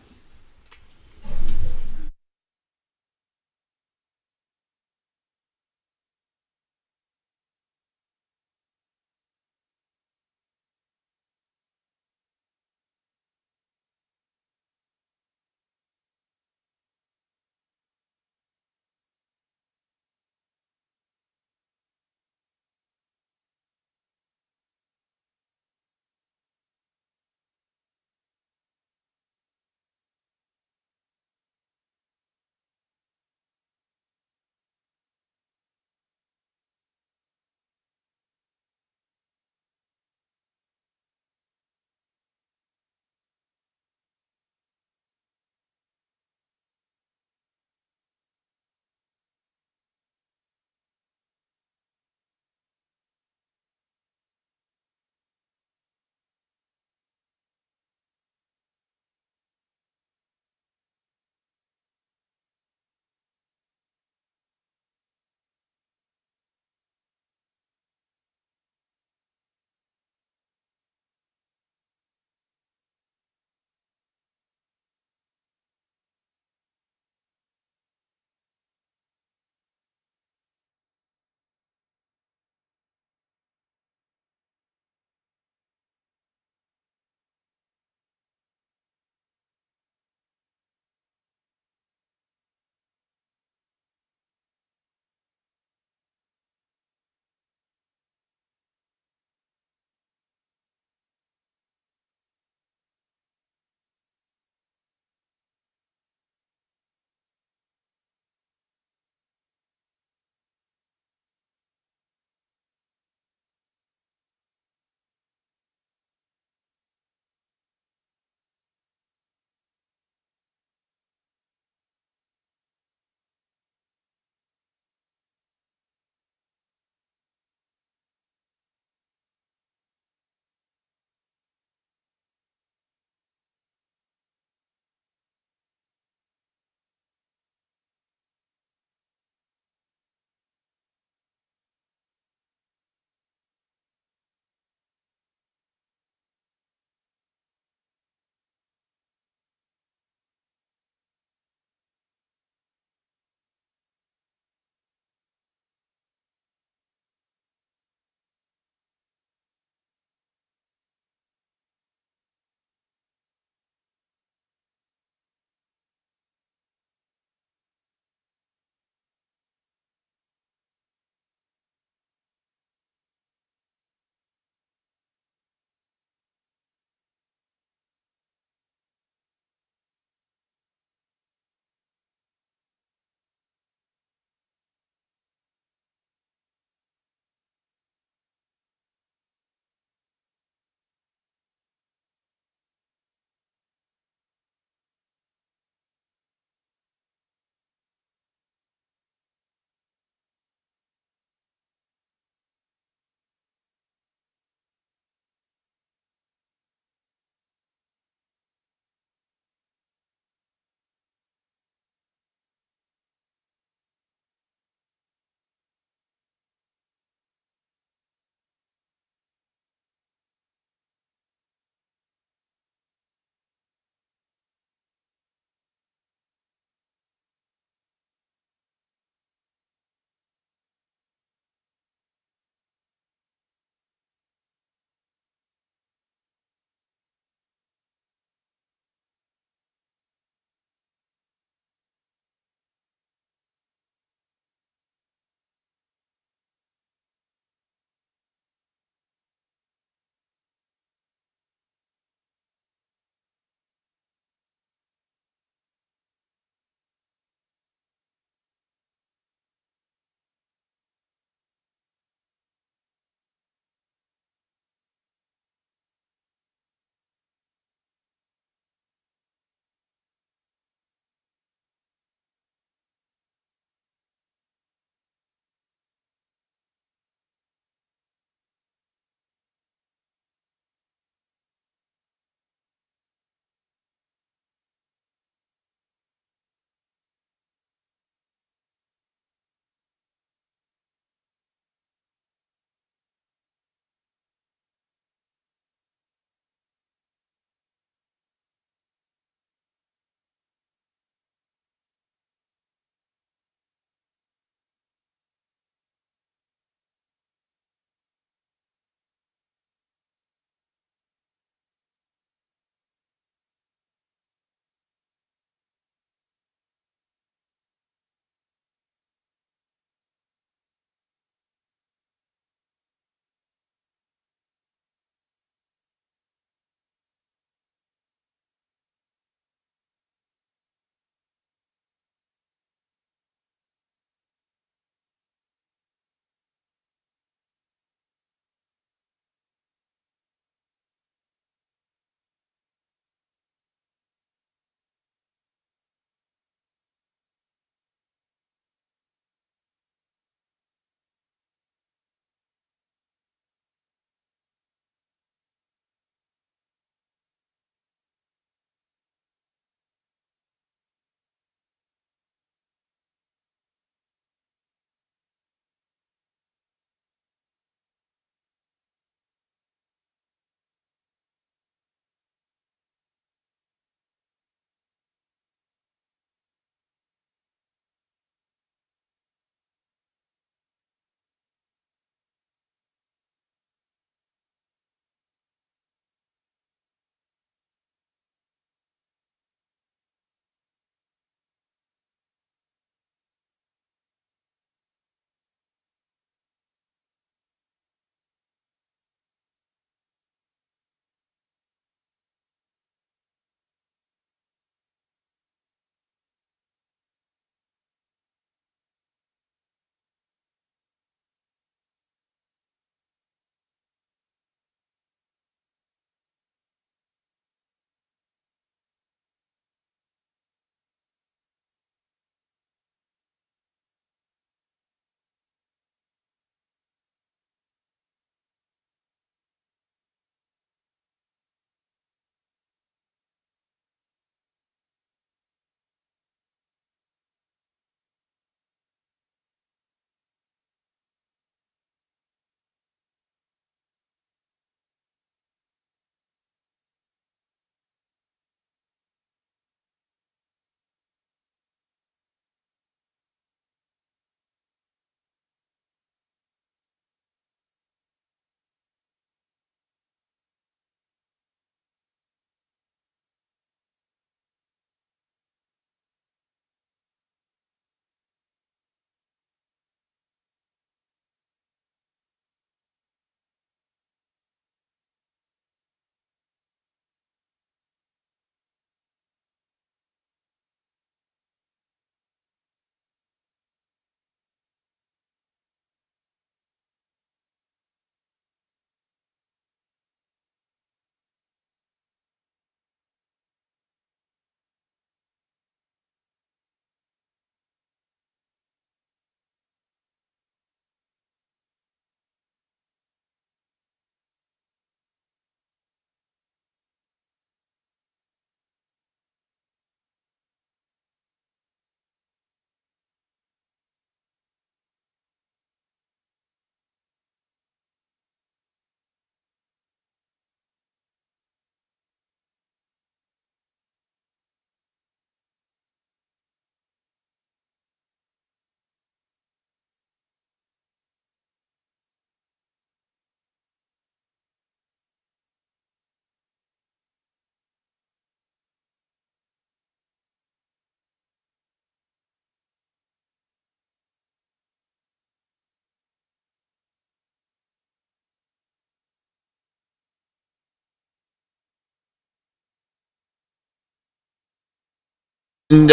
A: And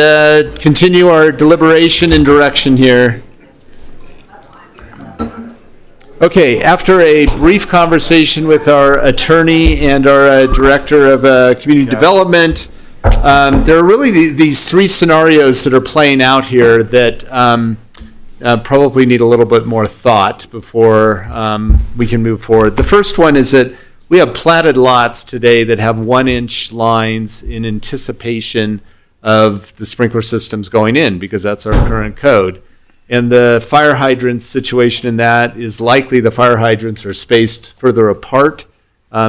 A: continue our deliberation and direction here. Okay, after a brief conversation with our attorney and our director of community development, there are really these three scenarios that are playing out here that probably need a little bit more thought before we can move forward. The first one is that we have platted lots today that have 1-inch lines in anticipation of the sprinkler systems going in, because that's our current code. And the fire hydrant situation in that is likely the fire hydrants are spaced further apart,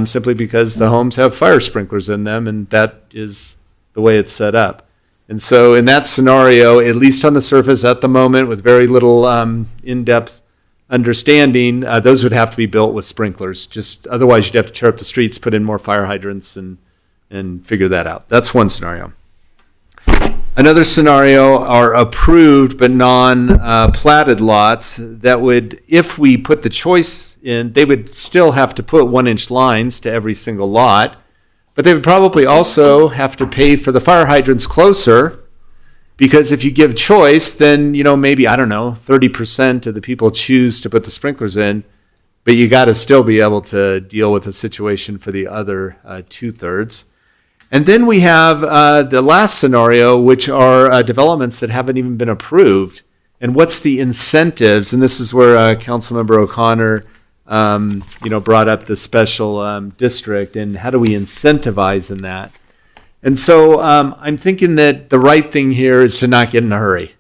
A: simply because the homes have fire sprinklers in them, and that is the way it's set up. And so in that scenario, at least on the surface at the moment, with very little in-depth understanding, those would have to be built with sprinklers. Just otherwise, you'd have to tear up the streets, put in more fire hydrants, and figure that out. That's one scenario. Another scenario are approved but non-platted lots that would, if we put the choice in, they would still have to put 1-inch lines to every single lot, but they would probably also have to pay for the fire hydrants closer, because if you give choice, then, maybe, 30% of the people choose to put the sprinklers in, but you got to still be able to deal with the situation for the other 2/3. And then we have the last scenario, which are developments that haven't even been approved. And what's the incentives? And this is where Councilmember O'Connor, brought up the special district, and how do we incentivize in that? And so I'm thinking that the right thing here is to not get in a hurry,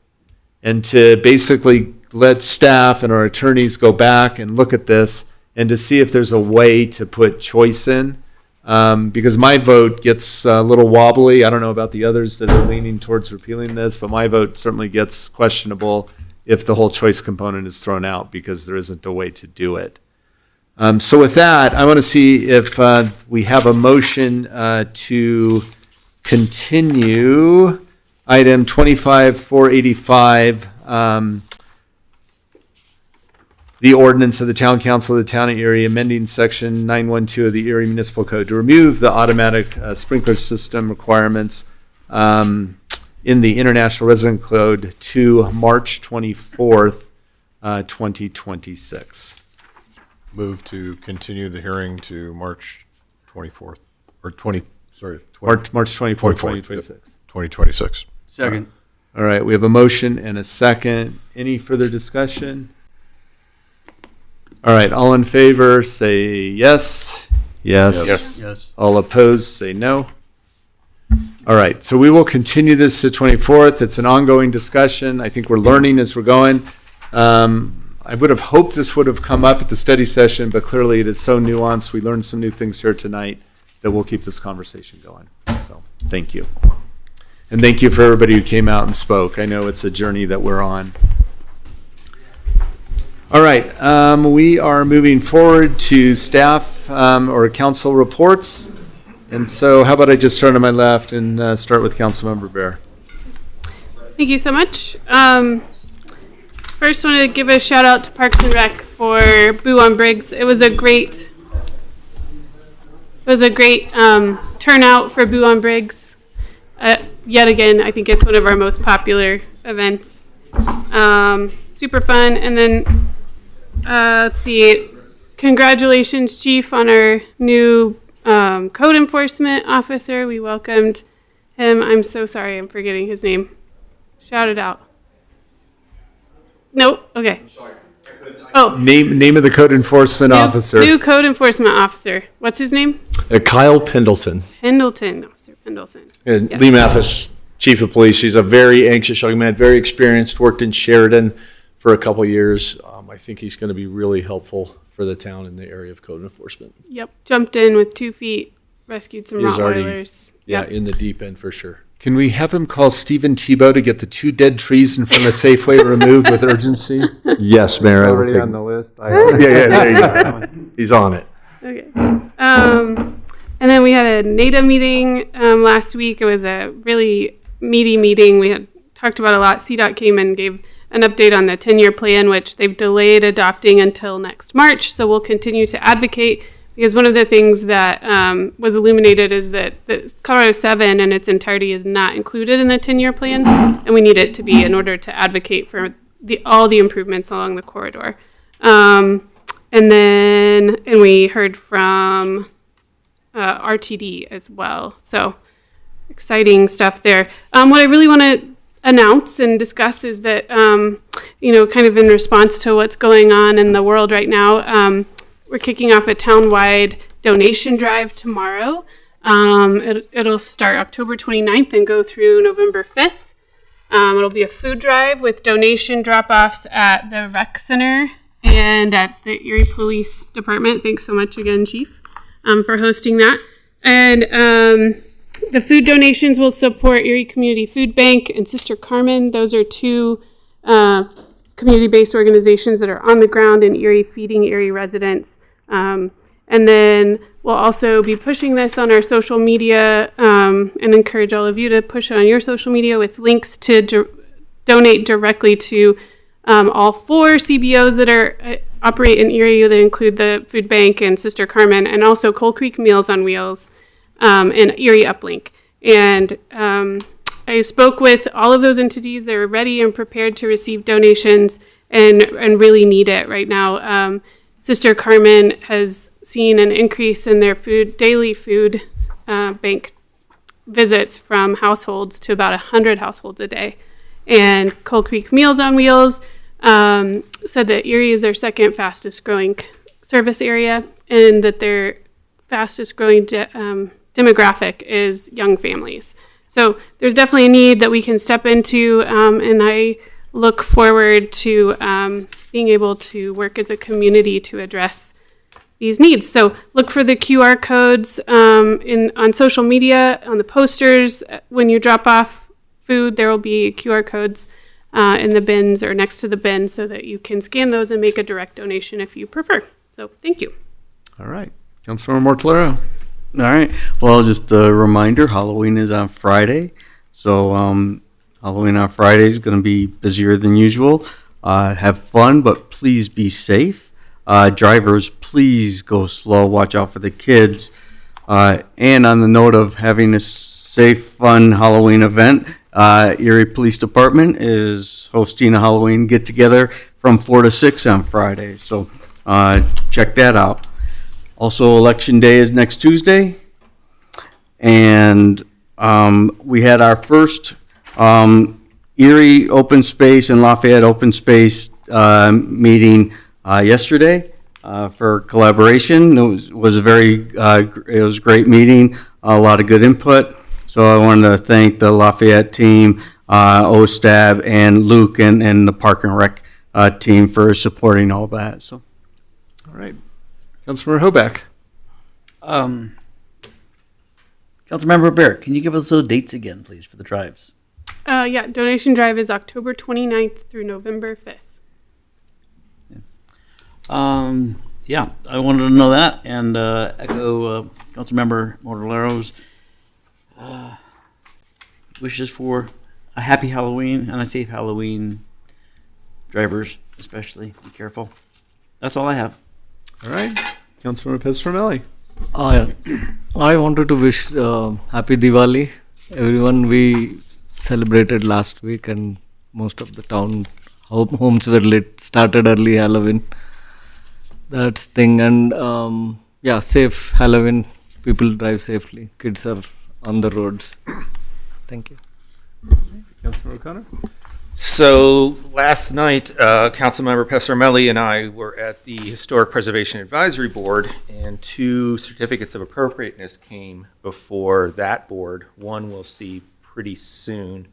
A: and to basically let staff and our attorneys go back and look at this, and to see if there's a way to put choice in. Because my vote gets a little wobbly. I don't know about the others that are leaning towards repealing this, but my vote certainly gets questionable if the whole choice component is thrown out, because there isn't a way to do it. So with that, I want to see if we have a motion to continue item 25-485, the ordinance of the Town Council of the Town of Erie amending section 912 of the Erie Municipal Code to remove the automatic sprinkler system requirements in the International Resident Code to March 24th, 2026.
P: Move to continue the hearing to March 24th, or
A: March 24th, 2026.
P: 2026.
J: Second.
A: All right, we have a motion and a second. Any further discussion? All right, all in favor, say yes. Yes.
P: Yes.
J: Yes.
A: All opposed, say no. All right, so we will continue this to 24th. It's an ongoing discussion. I think we're learning as we're going. I would have hoped this would have come up at the study session, but clearly it is so nuanced. We learned some new things here tonight that we'll keep this conversation going. So thank you. And thank you for everybody who came out and spoke. I know it's a journey that we're on. All right, we are moving forward to staff or council reports. And so how about I just start on my left and start with Councilmember Bear.
H: Thank you so much. First, I want to give a shout out to Parks and Rec for Boo on Briggs. It was a great turnout for Boo on Briggs. Yet again, I think it's one of our most popular events. Super fun. And then let's see. Congratulations, Chief, on our new code enforcement officer. We welcomed him. I'm so sorry, I'm forgetting his name. Shout it out. Nope. Okay. Oh,
A: Name of the code enforcement officer.
H: New code enforcement officer. What's his name?
S: Kyle Pendleton.
H: Pendleton. Officer Pendleton.
S: And
H: Yes.
S: Lee Mathis, Chief of Police. He's a very anxious young man, very experienced, worked in Sheridan for a couple years. I think he's going to be really helpful for the town in the area of code enforcement.
H: Yep. Jumped in with 2 feet, rescued some
S: He was already,
H: Rottweilers.
S: yeah,
H: Yep.
S: in the deep end for sure.
A: Can we have him call Stephen Tebow to get the 2 dead trees in front of Safeway removed with urgency?
S: Yes, Mayor. I will
A: Already
S: take-
A: on the list.
S: yeah, there you go. He's on it.
H: Okay. And then we had a NADA meeting last week. It was a really meaty meeting. We had talked about a lot. CDOT came and gave an update on the 10-year plan, which they've delayed adopting until next March. So we'll continue to advocate because one of the things that was illuminated is that the Colorado 7 in its entirety is not included in the 10-year plan, and we need it to be in order to advocate for all the improvements along the corridor. And we heard from RTD as well. So exciting stuff there. What I really want to announce and discuss is that, kind of in response to what's going on in the world right now, we're kicking off a town-wide donation drive tomorrow. It'll start October 29th and go through November 5th. It'll be a food drive with donation drop-offs at the rec center and at the Erie Police Department. Thanks so much again, Chief, for hosting that. And the food donations will support Erie Community Food Bank and Sister Carmen. Those are two community-based organizations that are on the ground in Erie, feeding Erie residents. And then we'll also be pushing this on our social media and encourage all of you to push it on your social media with links to donate directly to all 4 CBOs that are operate in Erie that include the Food Bank and Sister Carmen, and also Coal Creek Meals on Wheels and Erie Uplink. And I spoke with all of those entities. They're ready and prepared to receive donations and really need it right now. Sister Carmen has seen an increase in their daily food bank visits from households to about 100 households a day. And Coal Creek Meals on Wheels said that Erie is their second fastest growing service area, and that their fastest growing demographic is young families. So there's definitely a need that we can step into, and I look forward to being able to work as a community to address these needs. So look for the QR codes on social media, on the posters. When you drop off food, there will be QR codes in the bins or next to the bin so that you can scan those and make a direct donation if you prefer. So thank you.
A: All right. Councilmember Mortolero.
J: All right. Well, just a reminder, Halloween is on Friday. So Halloween on Friday is going to be busier than usual. Have fun, but please be safe. Drivers, please go slow. Watch out for the kids. And on the note of having a safe, fun Halloween event, Erie Police Department is hosting a Halloween get-together from 4 to 6 on Friday. So check that out. Also, Election Day is next Tuesday. And we had our first Erie Open Space and Lafayette Open Space meeting yesterday for collaboration. It was a great meeting, a lot of good input. So I wanted to thank the Lafayette team, OSTAB, and Luke and the Park and Rec team for supporting all that. So,
A: all right. Councilmember Hoback.
E: Councilmember Barrett, can you give us those dates again, please, for the drives?
H: Yeah, donation drive is October 29th through November 5th.
E: Yeah, I wanted to know that and echo Councilmember Mortolero's wishes for a happy Halloween and a safe Halloween. Drivers, especially, be careful. That's all I have.
A: All right. Councilmember Pestromelli.
X: I wanted to wish happy Diwali. Everyone, we celebrated last week and most of the town homes were lit, started early Halloween. That's thing. And yeah, safe Halloween. People drive safely. Kids are on the roads. Thank you.
A: Councilmember O'Connor.
F: So last night, Councilmember Pesarmelli and I were at the Historic Preservation Advisory Board, and 2 certificates of appropriateness came before that board. One we'll see pretty soon,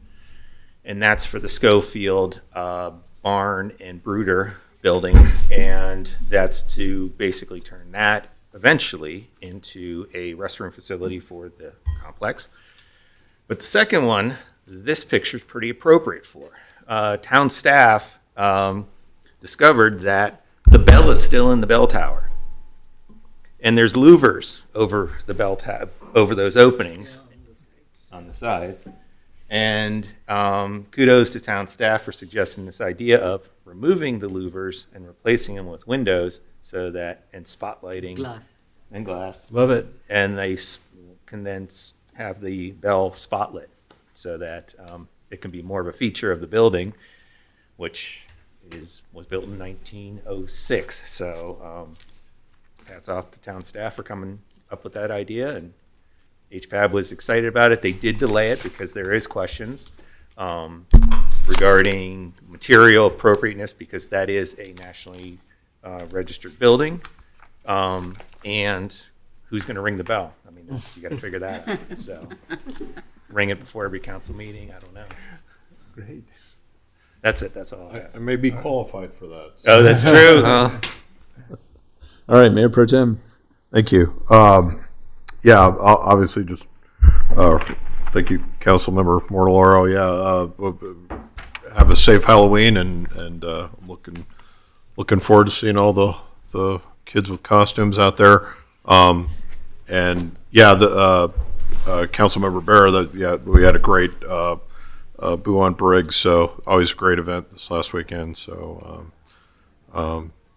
F: and that's for the Schofield barn and brooder building, and that's to basically turn that eventually into a restroom facility for the complex. But the second one, this picture is pretty appropriate for. Town staff discovered that the bell is still in the bell tower, and there's louvers over the bell tab, over those openings on the sides. And kudos to town staff for suggesting this idea of removing the louvers and replacing them with windows so that, and spotlighting.
E: Glass.
F: and glass.
A: Love it.
F: And they can then have the bell spotlit so that it can be more of a feature of the building, which was built in 1906. So hats off to town staff for coming up with that idea, and HPAB was excited about it. They did delay it because there is questions regarding material appropriateness, because that is a nationally registered building, and who's going to ring the bell. I mean, you got to figure that out. So ring it before every council meeting. I don't know.
A: Great.
F: That's it. That's all I have.
P: I may be qualified for that.
F: Oh, that's true.
S: All right, Mayor Pro Tem.
P: Thank you. Yeah, obviously, just thank you, Councilmember Mortellaro. Yeah, have a safe Halloween, and looking forward to seeing all the kids with costumes out there. And yeah, the Councilmember Barra. We had a great Boo on Briggs, so always a great event this last weekend. So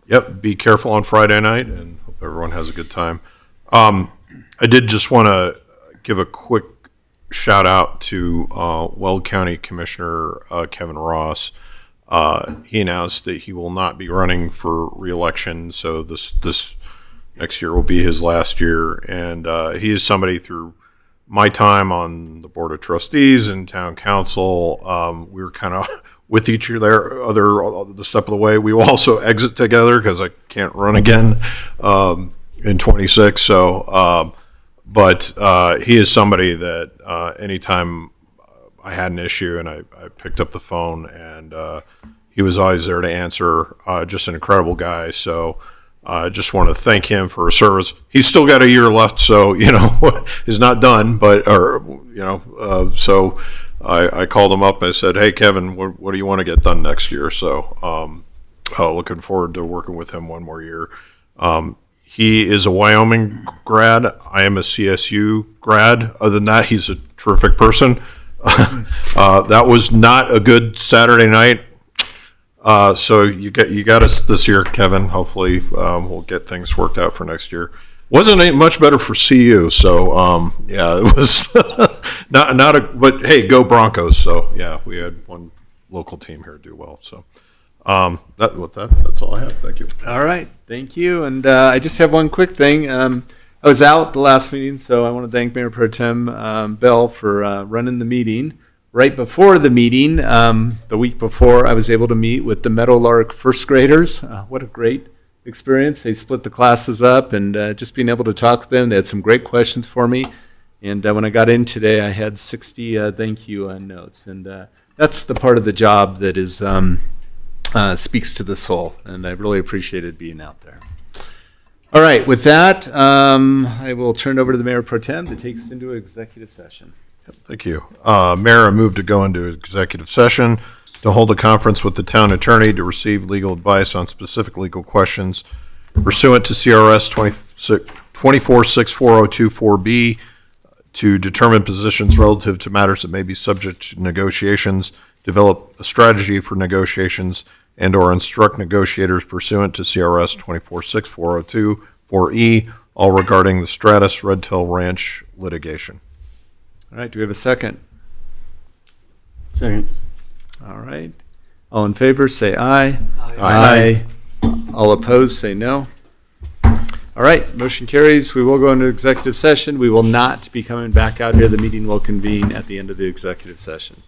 P: yep, be careful on Friday night, and hope everyone has a good time. I did just want to give a quick shout out to Weld County Commissioner Kevin Ross. He announced that he will not be running for re-election, so this next year will be his last year. And he is somebody, through my time on the Board of Trustees and Town Council, we were kind of with each other the step of the way. We will also exit together because I can't run again in 26. So, but he is somebody that anytime I had an issue and I picked up the phone, and he was always there to answer. Just an incredible guy. So I just want to thank him for his service. He's still got a year left, so he's not done. But so I called him up and I said, "Hey, Kevin, what do you want to get done next year?" So looking forward to working with him one more year. He is a Wyoming grad. I am a CSU grad. Other than that, he's a terrific person. That was not a good Saturday night. So you got us this year, Kevin. Hopefully, we'll get things worked out for next year. Wasn't much better for CU. So yeah, it was not a. But hey, go Broncos! So yeah, we had one local team here do well. So that's all I have. Thank you.
A: All right, thank you. And I just have one quick thing. I was out the last meeting, so I want to thank Mayor Pro Tem Bell for running the meeting. Right before the meeting, the week before, I was able to meet with the Meadowlark first graders. What a great experience. They split the classes up, and just being able to talk with them, they had some great questions for me. And when I got in today, I had 60 thank you notes. And that's the part of the job that is speaks to the soul, and I really appreciated being out there. All right, with that, I will turn it over to the Mayor Pro Tem to take us into executive session.
P: Thank you. Mayor, I move to go into executive session to hold a conference with the town attorney to receive legal advice on specific legal questions pursuant to CRS 246402-4B, to determine positions relative to matters that may be subject to negotiations, develop a strategy for negotiations, and/or instruct negotiators pursuant to CRS 246402-4E, all regarding the Stratus Red Tail Ranch litigation.
A: All right, do we have a second?
J: Second.
A: All right. All in favor, say aye.
P: Aye.
A: All opposed, say no. All right, motion carries. We will go into executive session. We will not be coming back out here. The meeting will convene at the end of the executive session.